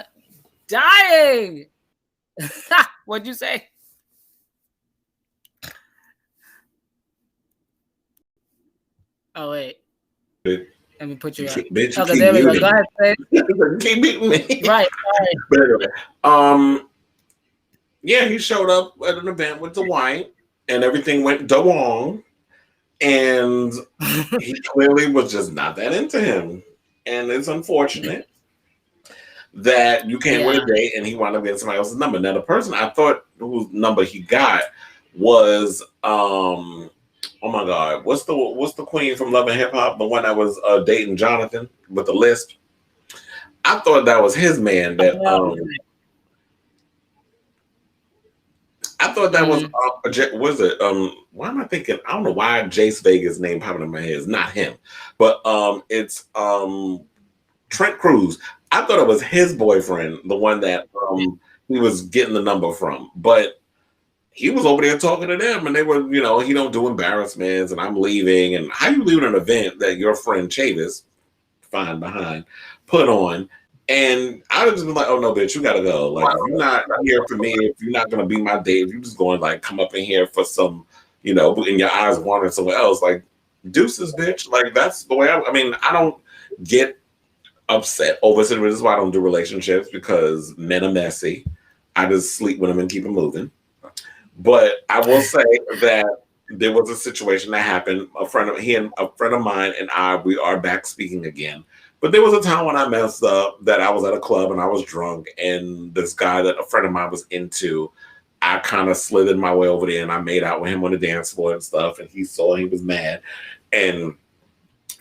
dying. What'd you say? Oh, wait. Let me put you up. Bitch, okay, there we go. Go ahead, say. Keep beating me. Right. But anyway, yeah, he showed up at an event with Dwight, and everything went wrong, and he clearly was just not that into him, and it's unfortunate that you can't win a date, and he wound up getting somebody else's number. Now, the person I thought whose number he got was on Oh my God, what's the queen from Love and Hip Hop? The one that was dating Jonathan with the lisp. I thought that was his man. That I thought that was was it? Why am I thinking? I don't know why Jace Vega's name popping in my head. It's not him, but it's Trent Cruz. I thought it was his boyfriend, the one that he was getting the number from, but he was over there talking to them, and they were, you know, he don't do embarrassments, and I'm leaving, and how you leaving an event that your friend Chavis, fine behind, put on, and I was just like, oh no, bitch, you gotta go. Like, if you're not here for me, if you're not gonna be my date, if you're just going like come up in here for some, you know, and your eyes wandering somewhere else, like deuces, bitch. Like that's the way I mean, I don't get upset over it. This is why I don't do relationships, because men are messy. I just sleep with them and keep them moving. But I will say that there was a situation that happened. A friend of mine and I, we are back speaking again. But there was a time when I messed up, that I was at a club and I was drunk, and this guy that a friend of mine was into, I kind of slithered my way over there and I made out with him on the dance floor and stuff. And he saw, he was mad, and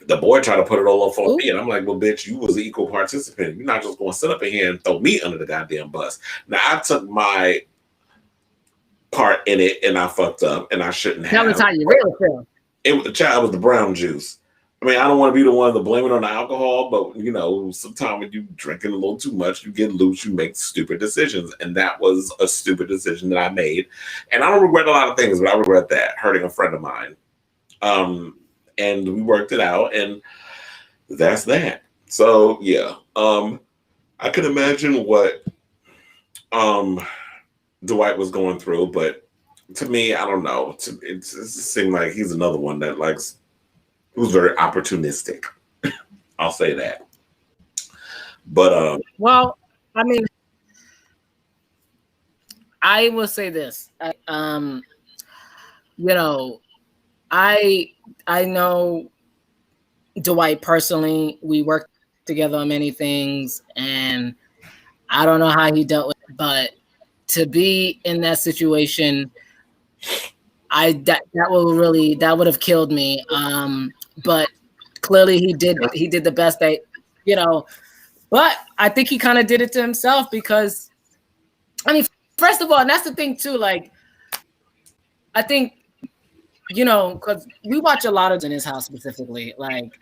the boy tried to put it all up on me, and I'm like, well, bitch, you was an equal participant. You're not just going to sit up in here and throw me under the goddamn bus. Now, I took my part in it, and I fucked up, and I shouldn't have. Tell us how you really feel. It was the brown juice. I mean, I don't want to be the one to blame it on the alcohol, but, you know, sometimes when you drinking a little too much, you get loose, you make stupid decisions, and that was a stupid decision that I made. And I don't regret a lot of things, but I regret that, hurting a friend of mine. And we worked it out, and that's that. So yeah, I can imagine what Dwight was going through, but to me, I don't know. It seemed like he's another one that likes, who's very opportunistic. I'll say that. But well, I mean, I will say this. You know, I know Dwight personally. We worked together on many things, and I don't know how he dealt with it, but to be in that situation, that would have killed me. But clearly he did the best that, you know, but I think he kind of did it to himself, because I mean, first of all, and that's the thing too, like, I think, you know, because we watch a lot of in his house specifically, like,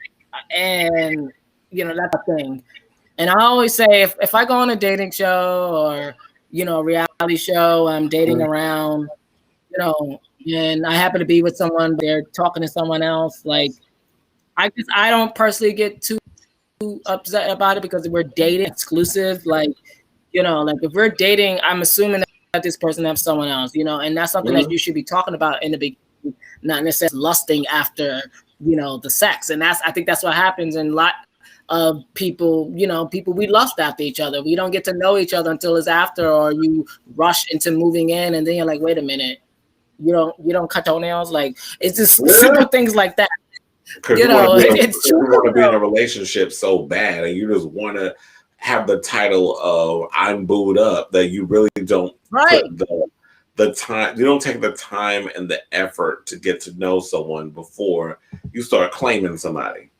and you know, that's the thing. And I always say, if I go on a dating show or, you know, a reality show, I'm dating around, you know, and I happen to be with someone, they're talking to someone else, like, I don't personally get too upset about it, because we're dating exclusive. Like, you know, like if we're dating, I'm assuming that this person has someone else, you know, and that's something that you should be talking about in the beginning, not necessarily lusting after, you know, the sex. And I think that's what happens in a lot of people, you know, we lust after each other. We don't get to know each other until it's after, or you rush into moving in, and then you're like, wait a minute, you don't cut toenails. Like, it's just simple things like that. You know, it's true. You want to be in a relationship so bad, and you just want to have the title of I'm booed up, that you really don't put the time. You don't take the time and the effort to get to know someone before you start claiming somebody.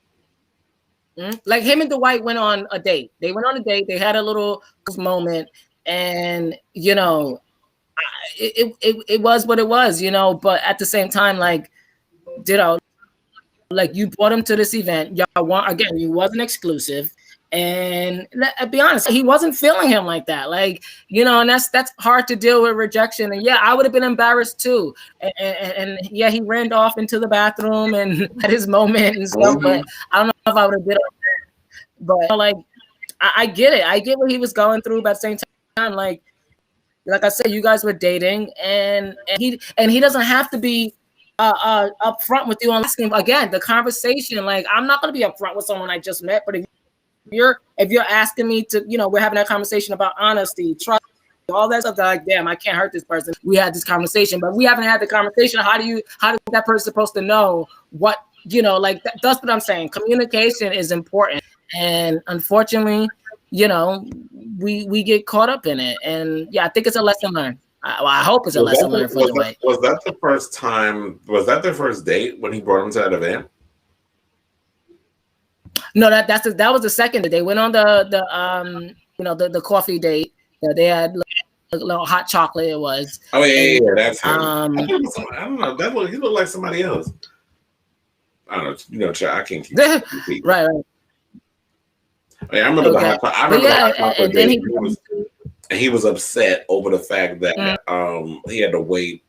Like him and Dwight went on a date. They went on a date. They had a little moment, and you know, it was what it was, you know. But at the same time, like, you know, like, you brought him to this event. You wasn't exclusive, and let's be honest, he wasn't feeling him like that. Like, you know, and that's hard to deal with rejection. And yeah, I would have been embarrassed too. And yeah, he ran off into the bathroom and had his moment and stuff. But I don't know if I would have been. But like, I get it. I get what he was going through. But at the same time, like I said, you guys were dating, and he doesn't have to be upfront with you on asking again the conversation. Like, I'm not going to be upfront with someone I just met, but if you're asking me to, you know, we're having that conversation about honesty, trust, all that stuff, that, like, damn, I can't hurt this person. We had this conversation, but we haven't had the conversation. How is that person supposed to know what, you know, like, that's what I'm saying. Communication is important, and unfortunately, you know, we get caught up in it. And yeah, I think it's a lesson learned. I hope it's a lesson learned for Dwight. Was that the first time? Was that their first date when he brought him to that event? No, that was the second. They went on the coffee date. They had a little hot chocolate. It was. Oh yeah, that's him. I don't know. He looked like somebody else. I don't know. You know, I can't keep right. I remember the hot chocolate. I remember the hot chocolate. And then he was upset over the fact that he had to wait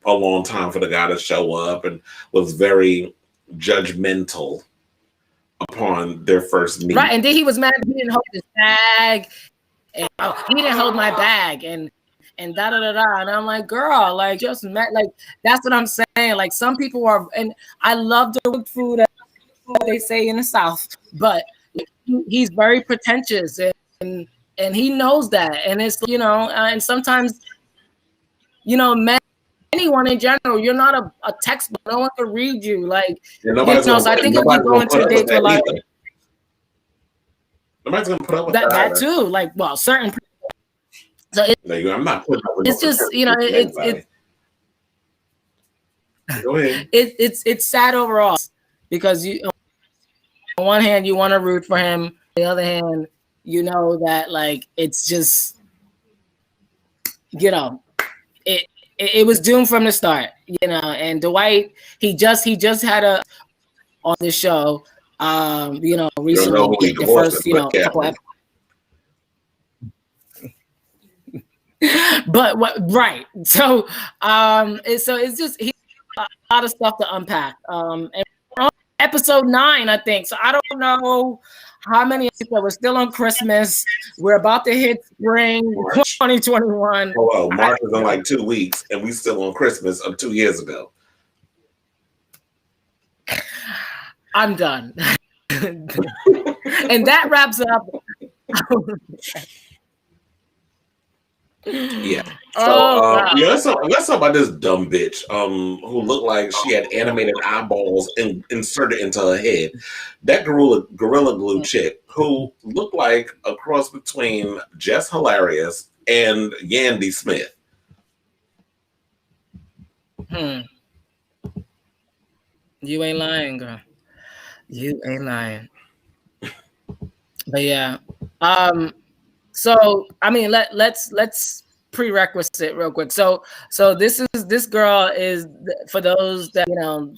a long time for the guy to show up, and was very judgmental upon their first meeting. Right, and then he was mad he didn't hold his bag, and he didn't hold my bag, and da da da da. And I'm like, girl, like just like that's what I'm saying. Like some people are, and I love the food, as they say in the South, but he's very pretentious, and he knows that, and it's and sometimes men. Anyone in general, you're not a textbook. No one can read you. Like, so I think if you go into a date with a lot, nobody's gonna put up with that too. Like, well, certain. So I'm not putting up with it's just it's go ahead. It's sad overall because you on one hand you want to root for him, on the other hand you know that like it's just it was doomed from the start, and Dwight, he just had on the show, recently, the first, couple episodes. But right. So, it's just a lot of stuff to unpack. And we're on episode 9, I think. So I don't know how many people. We're still on Christmas. We're about to hit spring 2021. Oh, well, March is in like 2 weeks, and we still on Christmas of 2 years ago. I'm done. And that wraps up. Yeah. So let's talk about this dumb bitch who looked like she had animated eyeballs inserted into her head. That gorilla glue chick who looked like a cross between Jess Hilarious and Yandy Smith. You ain't lying, girl. You ain't lying. But yeah. So I mean, let's prerequisite real quick. So this girl is, for those that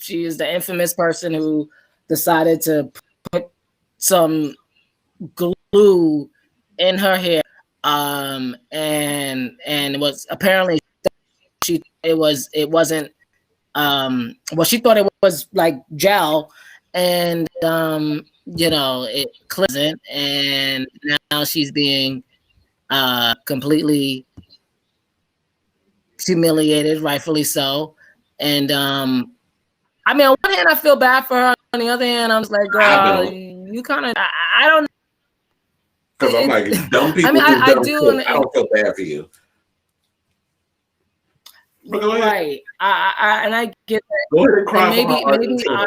she is the infamous person who decided to put some glue in her hair, and it was apparently it wasn't well, she thought it was like gel, and it cleansed, and now she's being completely humiliated, rightfully so. And I mean, on one hand I feel bad for her, on the other hand I'm just like, girl, you kind of I don't, because I'm like, dumb people. I mean, I do. I don't feel bad for you. Right. I get that. Go ahead and cry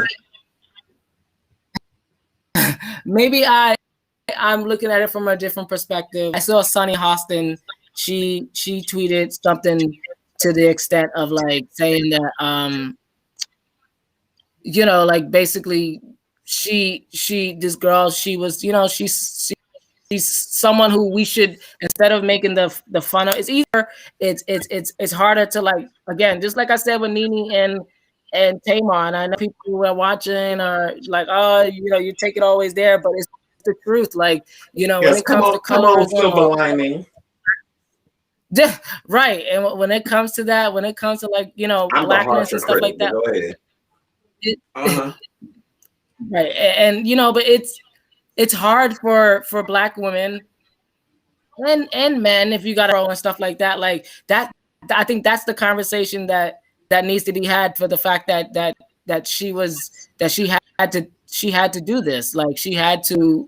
maybe I'm looking at it from a different perspective. I saw Sunny Hostin. She tweeted something to the extent of like saying that like basically this girl, she was, she's someone who we should, instead of making the fun of, it's harder to, like, again, just like I said with Nene and Tamar, and I know people who are watching are like, oh, you take it always there, but it's the truth. Like, when it comes to colors, silver lining. Right. And when it comes to that, when it comes to like, blackness and stuff like that. Go ahead. Right. And but it's hard for Black women and men, if you got a role and stuff like that. Like that, I think that's the conversation that needs to be had, for the fact that she had to do this. Like she had to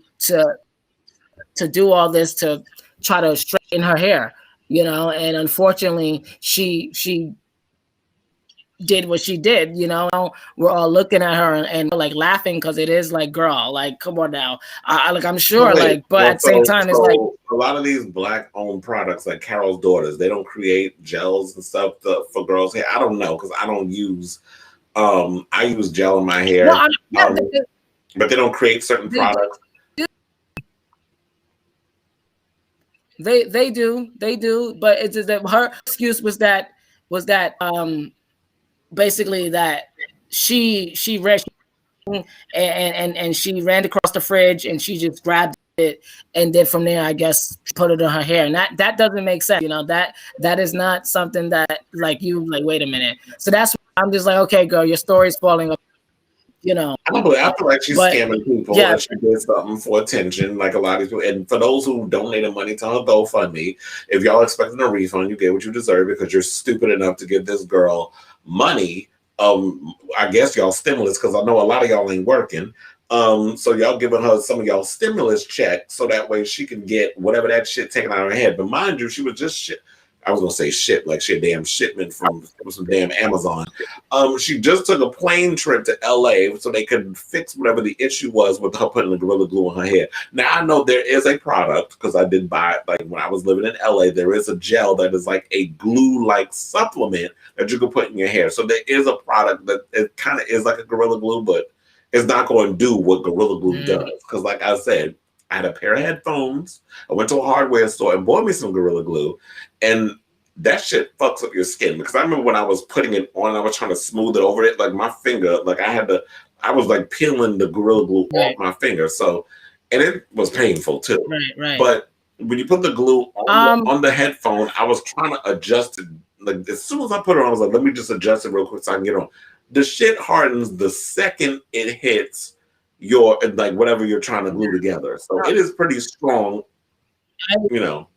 do all this to try to straighten her hair, and unfortunately she did what she did. You know, we're all looking at her and like laughing because it is like, girl, like, come on now. Like, I'm sure, like, but at the same time, it's like a lot of these Black-owned products, like Carol's Daughters, they don't create gels and stuff for girls' hair. I don't know because I don't use. I use gel in my hair, but they don't create certain products. They do, but it's just that her excuse was that basically that she ran and she ran across the fridge and she just grabbed it and then from there I guess put it on her hair, and that doesn't make sense. You know, that is not something that like you like. Wait a minute. So that's why I'm just like, okay, girl, your story's falling apart. You know, I feel like she's scamming people and she did something for attention, like a lot of people. And for those who donated money to her GoFundMe, if y'all expecting a refund, you get what you deserve because you're stupid enough to give this girl money. I guess y'all stimulus, because I know a lot of y'all ain't working. So y'all giving her some of y'all stimulus check so that way she can get whatever that shit taken out of her head. But mind you, she was just shit. I was gonna say shit like she a damn shipment from some damn Amazon. She just took a plane trip to LA so they could fix whatever the issue was with her putting the Gorilla Glue on her hair. Now I know there is a product because I did buy it like when I was living in LA. There is a gel that is like a glue-like supplement that you can put in your hair. So there is a product that it kind of is like a Gorilla Glue, but it's not going to do what Gorilla Glue does. Because like I said, I had a pair of headphones. I went to a hardware store and bought me some Gorilla Glue, and that shit fucks up your skin. Because I remember when I was putting it on, I was trying to smooth it over it, like my finger, like I was like peeling the Gorilla Glue off my finger. So, and it was painful too. Right. But when you put the glue on the headphone, I was trying to adjust it. Like as soon as I put it on, I was like, let me just adjust it real quick so I can get it on. The shit hardens the second it hits your like whatever you're trying to glue together. So it is pretty strong, you know.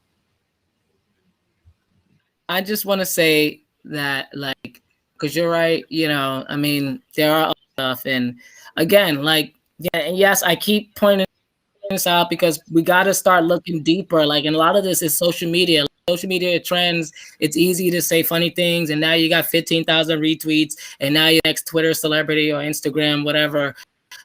I just want to say that, like, because you're right, you know, I mean, there are other stuff. And again, like, yeah, and yes, I keep pointing this out because we got to start looking deeper. Like, and a lot of this is social media. Like, social media trends, it's easy to say funny things. And now you got 15,000 retweets. And now you're next Twitter celebrity or Instagram, whatever.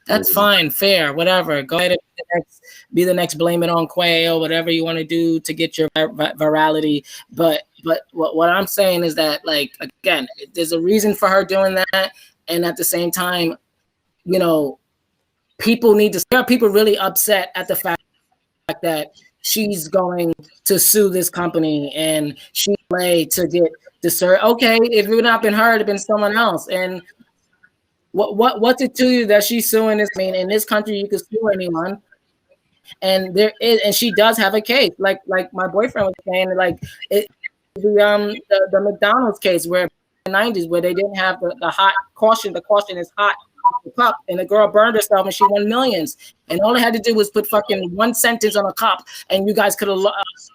That's fine, fair, whatever. Go ahead and be the next blame it on Quay or whatever you want to do to get your virality. But what I'm saying is that, like, again, there's a reason for her doing that. And at the same time, you know, there are people really upset at the fact that she's going to sue this company and she's late to get discerned. Okay, if it would not been her, it'd been someone else. And what's it to you that she's suing this? I mean, in this country, you can sue anyone, and she does have a case. Like my boyfriend was saying, like the McDonald's case where in the 90s where they didn't have the hot caution. The caution is hot cup, and the girl burned herself and she won millions. And all they had to do was put fucking one sentence on a cup, and you guys could have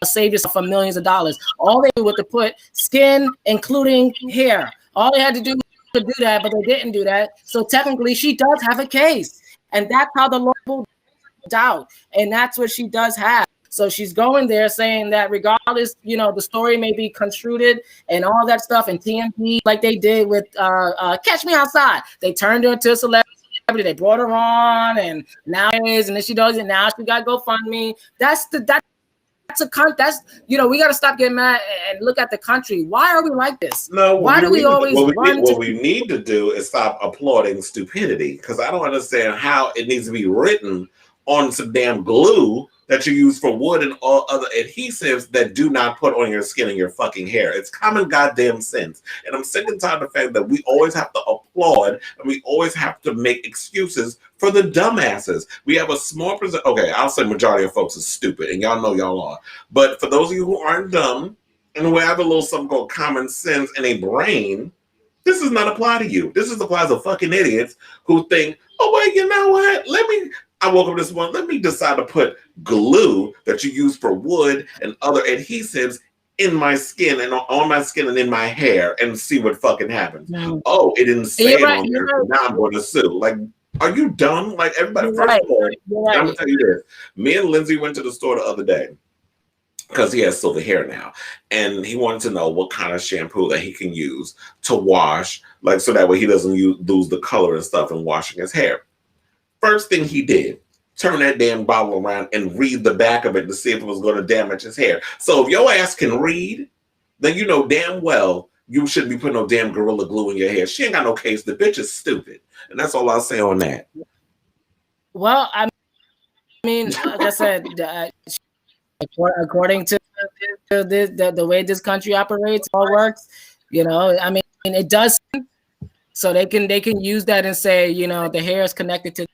saved yourself for millions of dollars. All they did was to put skin, including hair. All they had to do to do that, but they didn't do that. So technically she does have a case, and that's how the law pulled out, and that's what she does have. So she's going there saying that regardless, you know, the story may be construed and all that stuff, and TMZ, like they did with Catch Me Outside, they turned her into a celebrity. They brought her on, and now it is, and then she does it. Now she got GoFundMe. That's you know, we got to stop getting mad and look at the country. Why are we like this? No, why do we always run? What we need to do is stop applauding stupidity, because I don't understand how it needs to be written on some damn glue that you use for wood and all other adhesives that do not put on your skin and your fucking hair. It's common goddamn sense. And I'm sick and tired of the fact that we always have to applaud and we always have to make excuses for the dumbasses. We have a small percent. Okay, I'll say majority of folks is stupid, and y'all know y'all are. But for those of you who aren't dumb and who have a little something called common sense and a brain, this does not apply to you. This applies to fucking idiots who think, oh, wait, you know what? I woke up this morning, let me decide to put glue that you use for wood and other adhesives in my skin and on my skin and in my hair and see what fucking happens. No. Oh, it didn't say it on there. Right. Now I'm going to sue. Like, are you dumb? Like, everybody, first of all, I'm going to tell you this. Me and Lindsay went to the store the other day, because he has silver hair now, and he wanted to know what kind of shampoo that he can use to wash, like so that way he doesn't lose the color and stuff in washing his hair. First thing he did, turn that damn bottle around and read the back of it to see if it was going to damage his hair. So if your ass can read, then you know damn well you shouldn't be putting no damn Gorilla Glue in your hair. She ain't got no case. The bitch is stupid. And that's all I'll say on that. Well, I mean, like I said, according to the way this country operates, all works, you know, I mean, it does. So they can use that and say, you know, the hair is connected to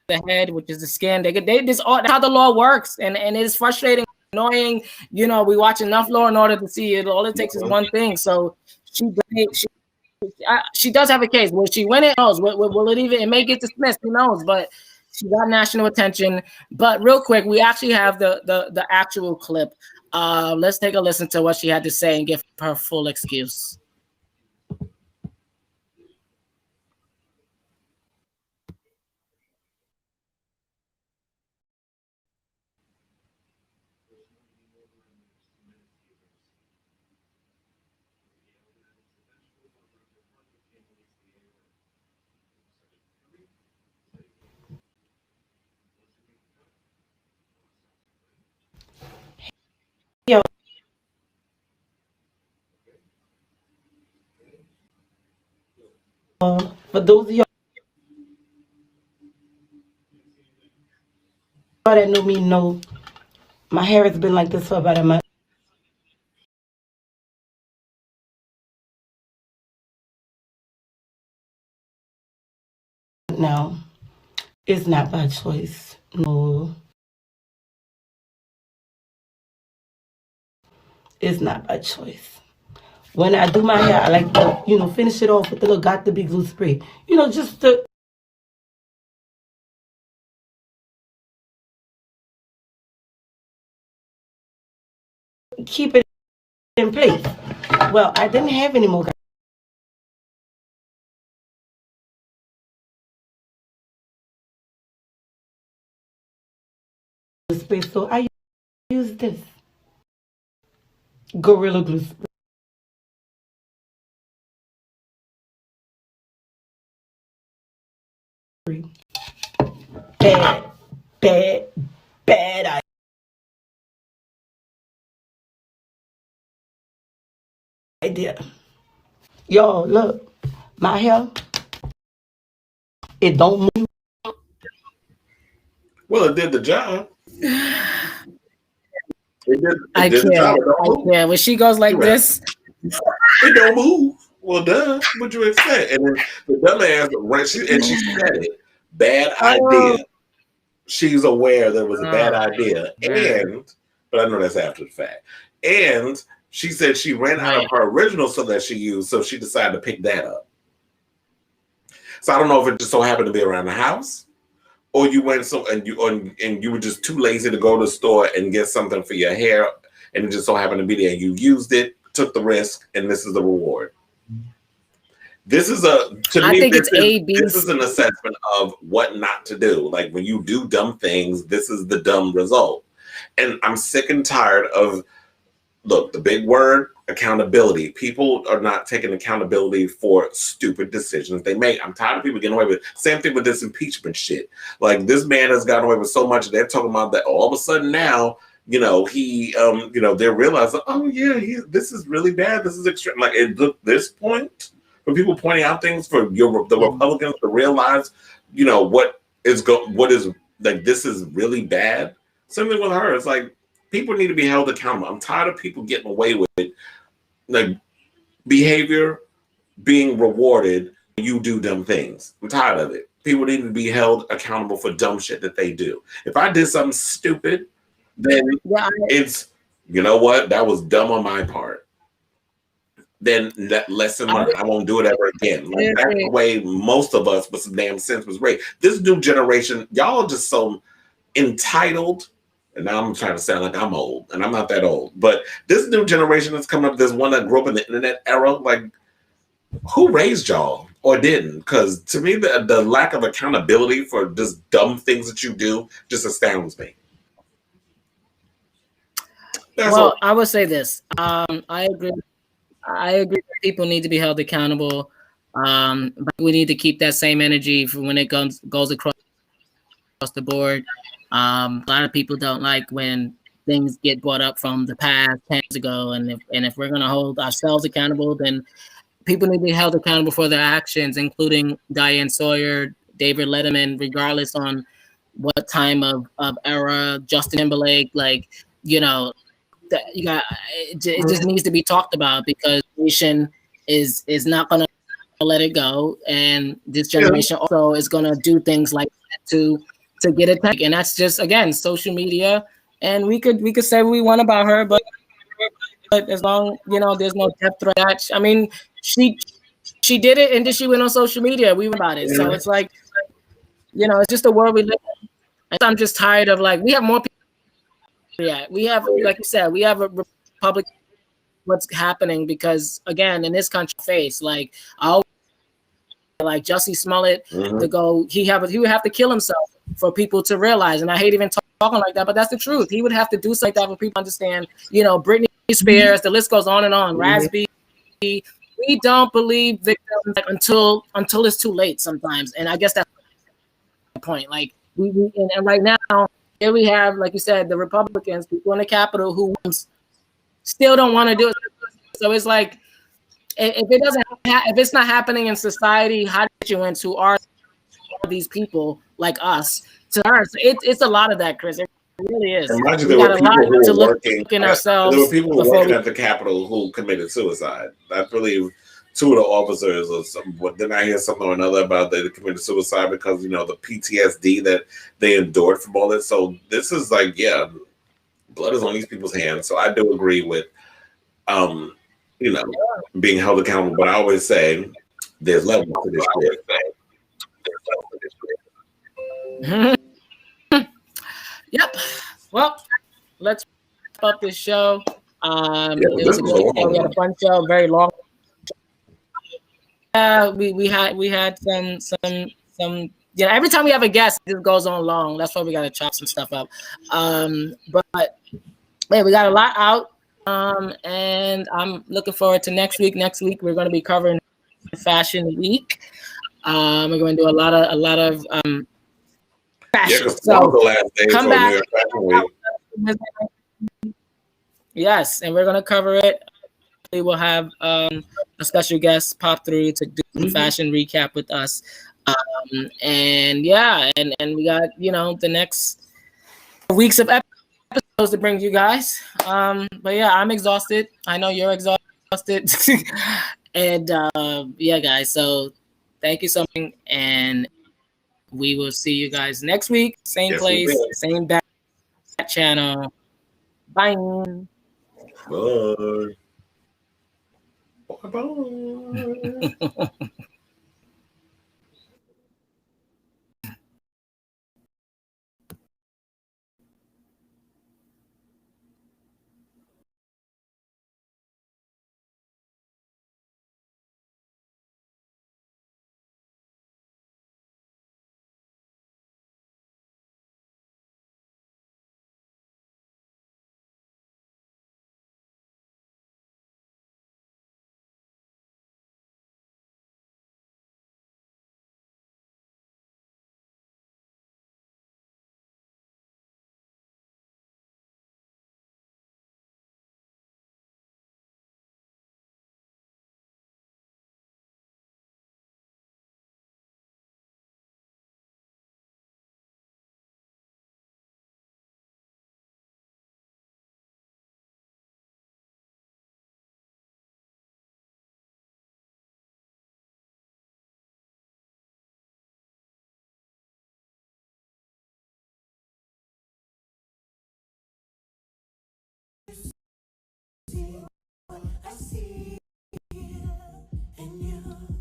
the head, which is the skin. They this all how the law works, and it is frustrating, annoying. You know, we watch enough Law and Order to see it. All it takes is one thing. So she does have a case. Will she win it? Who knows? Will it even? It may get dismissed. Who knows? But she got national attention. But real quick, we actually have the actual clip. Let's take a listen to what she had to say and give her full excuse. Yo. For those of y'all that know me, know my hair has been like this for about a month now. It's not by choice. No. It's not by choice. When I do my hair, I like to, you know, finish it off with the little Got to Be glue spray. You know, just to keep it in place. Well, I didn't have any more spray, so I use this Gorilla Glue spray. Bad idea. Y'all, look, my hair, it don't move. Well, it did the job. It did I the job. can't. When she goes like this, it don't move. Well, duh. What you expect? And then the dumbass, right? She said it. Bad idea. She's aware that it was a bad idea, but I know that's after the fact. And she said she ran out of her original so that she used, so she decided to pick that up. So I don't know if it just so happened to be around the house, or you went and you were just too lazy to go to the store and get something for your hair, and it just so happened to be there. You used it, took the risk, and this is the reward. This is this is an assessment of what not to do. Like when you do dumb things, this is the dumb result. And I'm sick and tired of, look, the big word, accountability. People are not taking accountability for stupid decisions they make. I'm tired of people getting away with it. Same thing with this impeachment shit. Like this man has gotten away with so much. They're talking about that all of a sudden now, you know, he, you know, they're realizing, oh yeah, this is really bad. This is extreme. Like at this point, for people pointing out things for the Republicans to realize, you know, what is like, this is really bad. Something with her. It's like, people need to be held accountable. I'm tired of people getting away with it. Like behavior being rewarded when you do dumb things. I'm tired of it. People need to be held accountable for dumb shit that they do. If I did something stupid, then it's, you know what? That was dumb on my part. Then that lesson learned. I won't do it ever again. Like that's the way most of us with some damn sense was raised. This new generation, y'all are just so entitled. And now I'm trying to sound like I'm old, and I'm not that old. But this new generation that's coming up, this one that grew up in the internet era, like, who raised y'all or didn't? Because to me, the lack of accountability for just dumb things that you do just astounds me. Well, I would say this. I agree. I agree that people need to be held accountable. But we need to keep that same energy for when it goes across the board. A lot of people don't like when things get brought up from the past 10 years ago, and if we're gonna hold ourselves accountable, then people need to be held accountable for their actions, including Diane Sawyer, David Letterman, regardless on what time of era, Justin Timberlake, like, you know, that you got it just needs to be talked about because nation is not gonna let it go, and this generation also is gonna do things like that to get it back. And that's just again social media. And we could say what we want about her, but as long there's no depth to that. I mean, she did it, and then she went on social media. We were about it, so it's like it's just the world we live in. And I'm just tired of like we have more people. Yeah, we have, like you said, we have a republic. What's happening because again in this country, face like like Jussie Smollett to go, he would have to kill himself for people to realize. And I hate even talking like that, but that's the truth. He would have to do something like that for people to understand. Britney Spears, the list goes on and on. Raspy, we don't believe victims until it's too late sometimes. And I guess that's the point. Like and right now here we have, like you said, the Republicans, people in the Capitol who still don't want to do it. So it's like, if it doesn't, if it's not happening in society, how did you who are these people like us to learn? So it's a lot of that, Chris. It really is. And mind you, We there got were a lot people who to were look working. in There ourselves. were people who were working at the Capitol who committed suicide. I believe two of the officers or something. Didn't I hear something or another about they committed suicide because the PTSD that they endured from all this? So this is like, blood is on these people's hands. So I do agree with, being held accountable. But I always say there's levels to this shit. Yep. Well, let's wrap up this show. It was a was great a show. We had a fun show, very long. We had some. Yeah, every time we have a guest, it goes on long. That's why we got to chop some stuff up. But hey, we got a lot out. And I'm looking forward to next week. Next week we're going to be covering Fashion Week. We're going to do a lot of fashion. So the last day come for back. New York Fashion Week. Yes, and we're going to cover it. We will have a special guest pop through to do the fashion recap with us. And we got the next weeks of episodes to bring you guys. But yeah, I'm exhausted. I know you're exhausted. And guys, so thank you so much, and we will see you guys next week, same place, same back channel. Bye. Bye. Bye.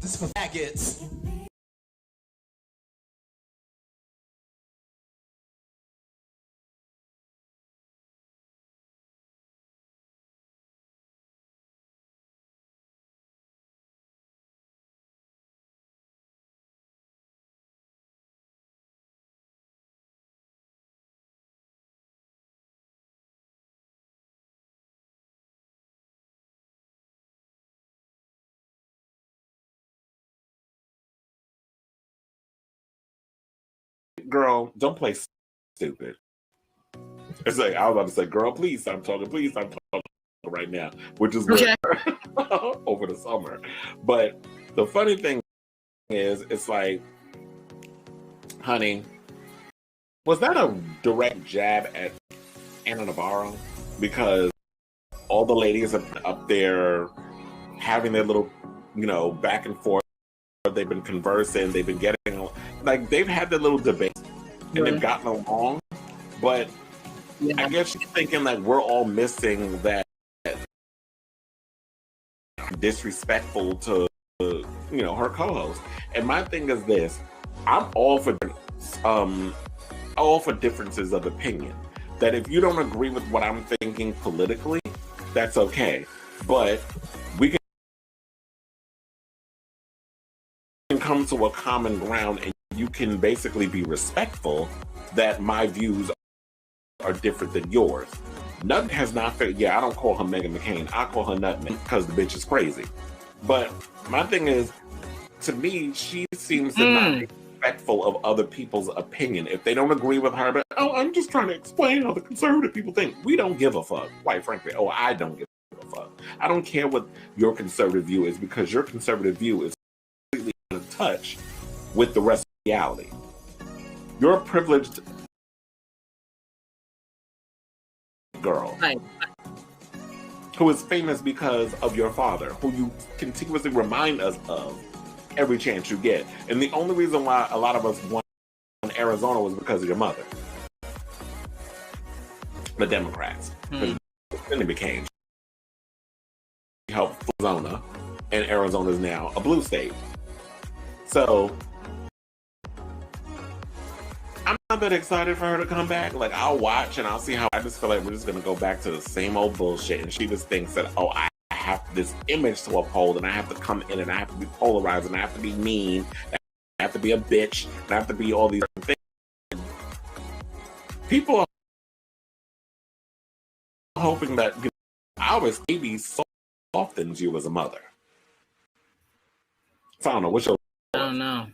This is for faggots. girl, don't play stupid. It's like, I was about to say, girl, please stop talking. Please stop talking right now, which is Okay. over the summer. But the funny thing is, it's like, honey, was that a direct jab at Anna Navarro? Because all the ladies are up there having their little, back and forth. They've been conversing. They've been getting, like, they've had their little debates and they've gotten along. But I guess she's thinking that we're all missing that disrespectful to, her co-host. And my thing is this: I'm all for differences of opinion. That if you don't agree with what I'm thinking politically, that's okay. But we can come to a common ground, and you can basically be respectful that my views are different than yours. Nut has not fit. Yeah, I don't call her Meghan McCain. I call her Nutman because the bitch is crazy. But my thing is, to me, she seems to not be respectful of other people's opinion. If they don't agree with her, but I'm just trying to explain how the conservative people think. We don't give a fuck, quite frankly. I don't give a fuck. I don't care what your conservative view is, because your conservative view is completely out of touch with the rest of reality. You're a privileged girl who is famous because of your father, who you continuously remind us of every chance you get. And the only reason why a lot of us won Arizona was because of your mother. The Democrats. Then it became. She helped Arizona, and Arizona is now a blue state. So I'm not that excited for her to come back. Like, I'll watch and I'll see how. I just feel like we're just gonna go back to the same old bullshit, and she just thinks that, I have this image to uphold, and I have to come in and I have to be polarized, and I have to be mean, and I have to be a bitch, and I have to be all these things. People are hoping that our baby softens you as a mother. So I don't know. What's your? I don't know.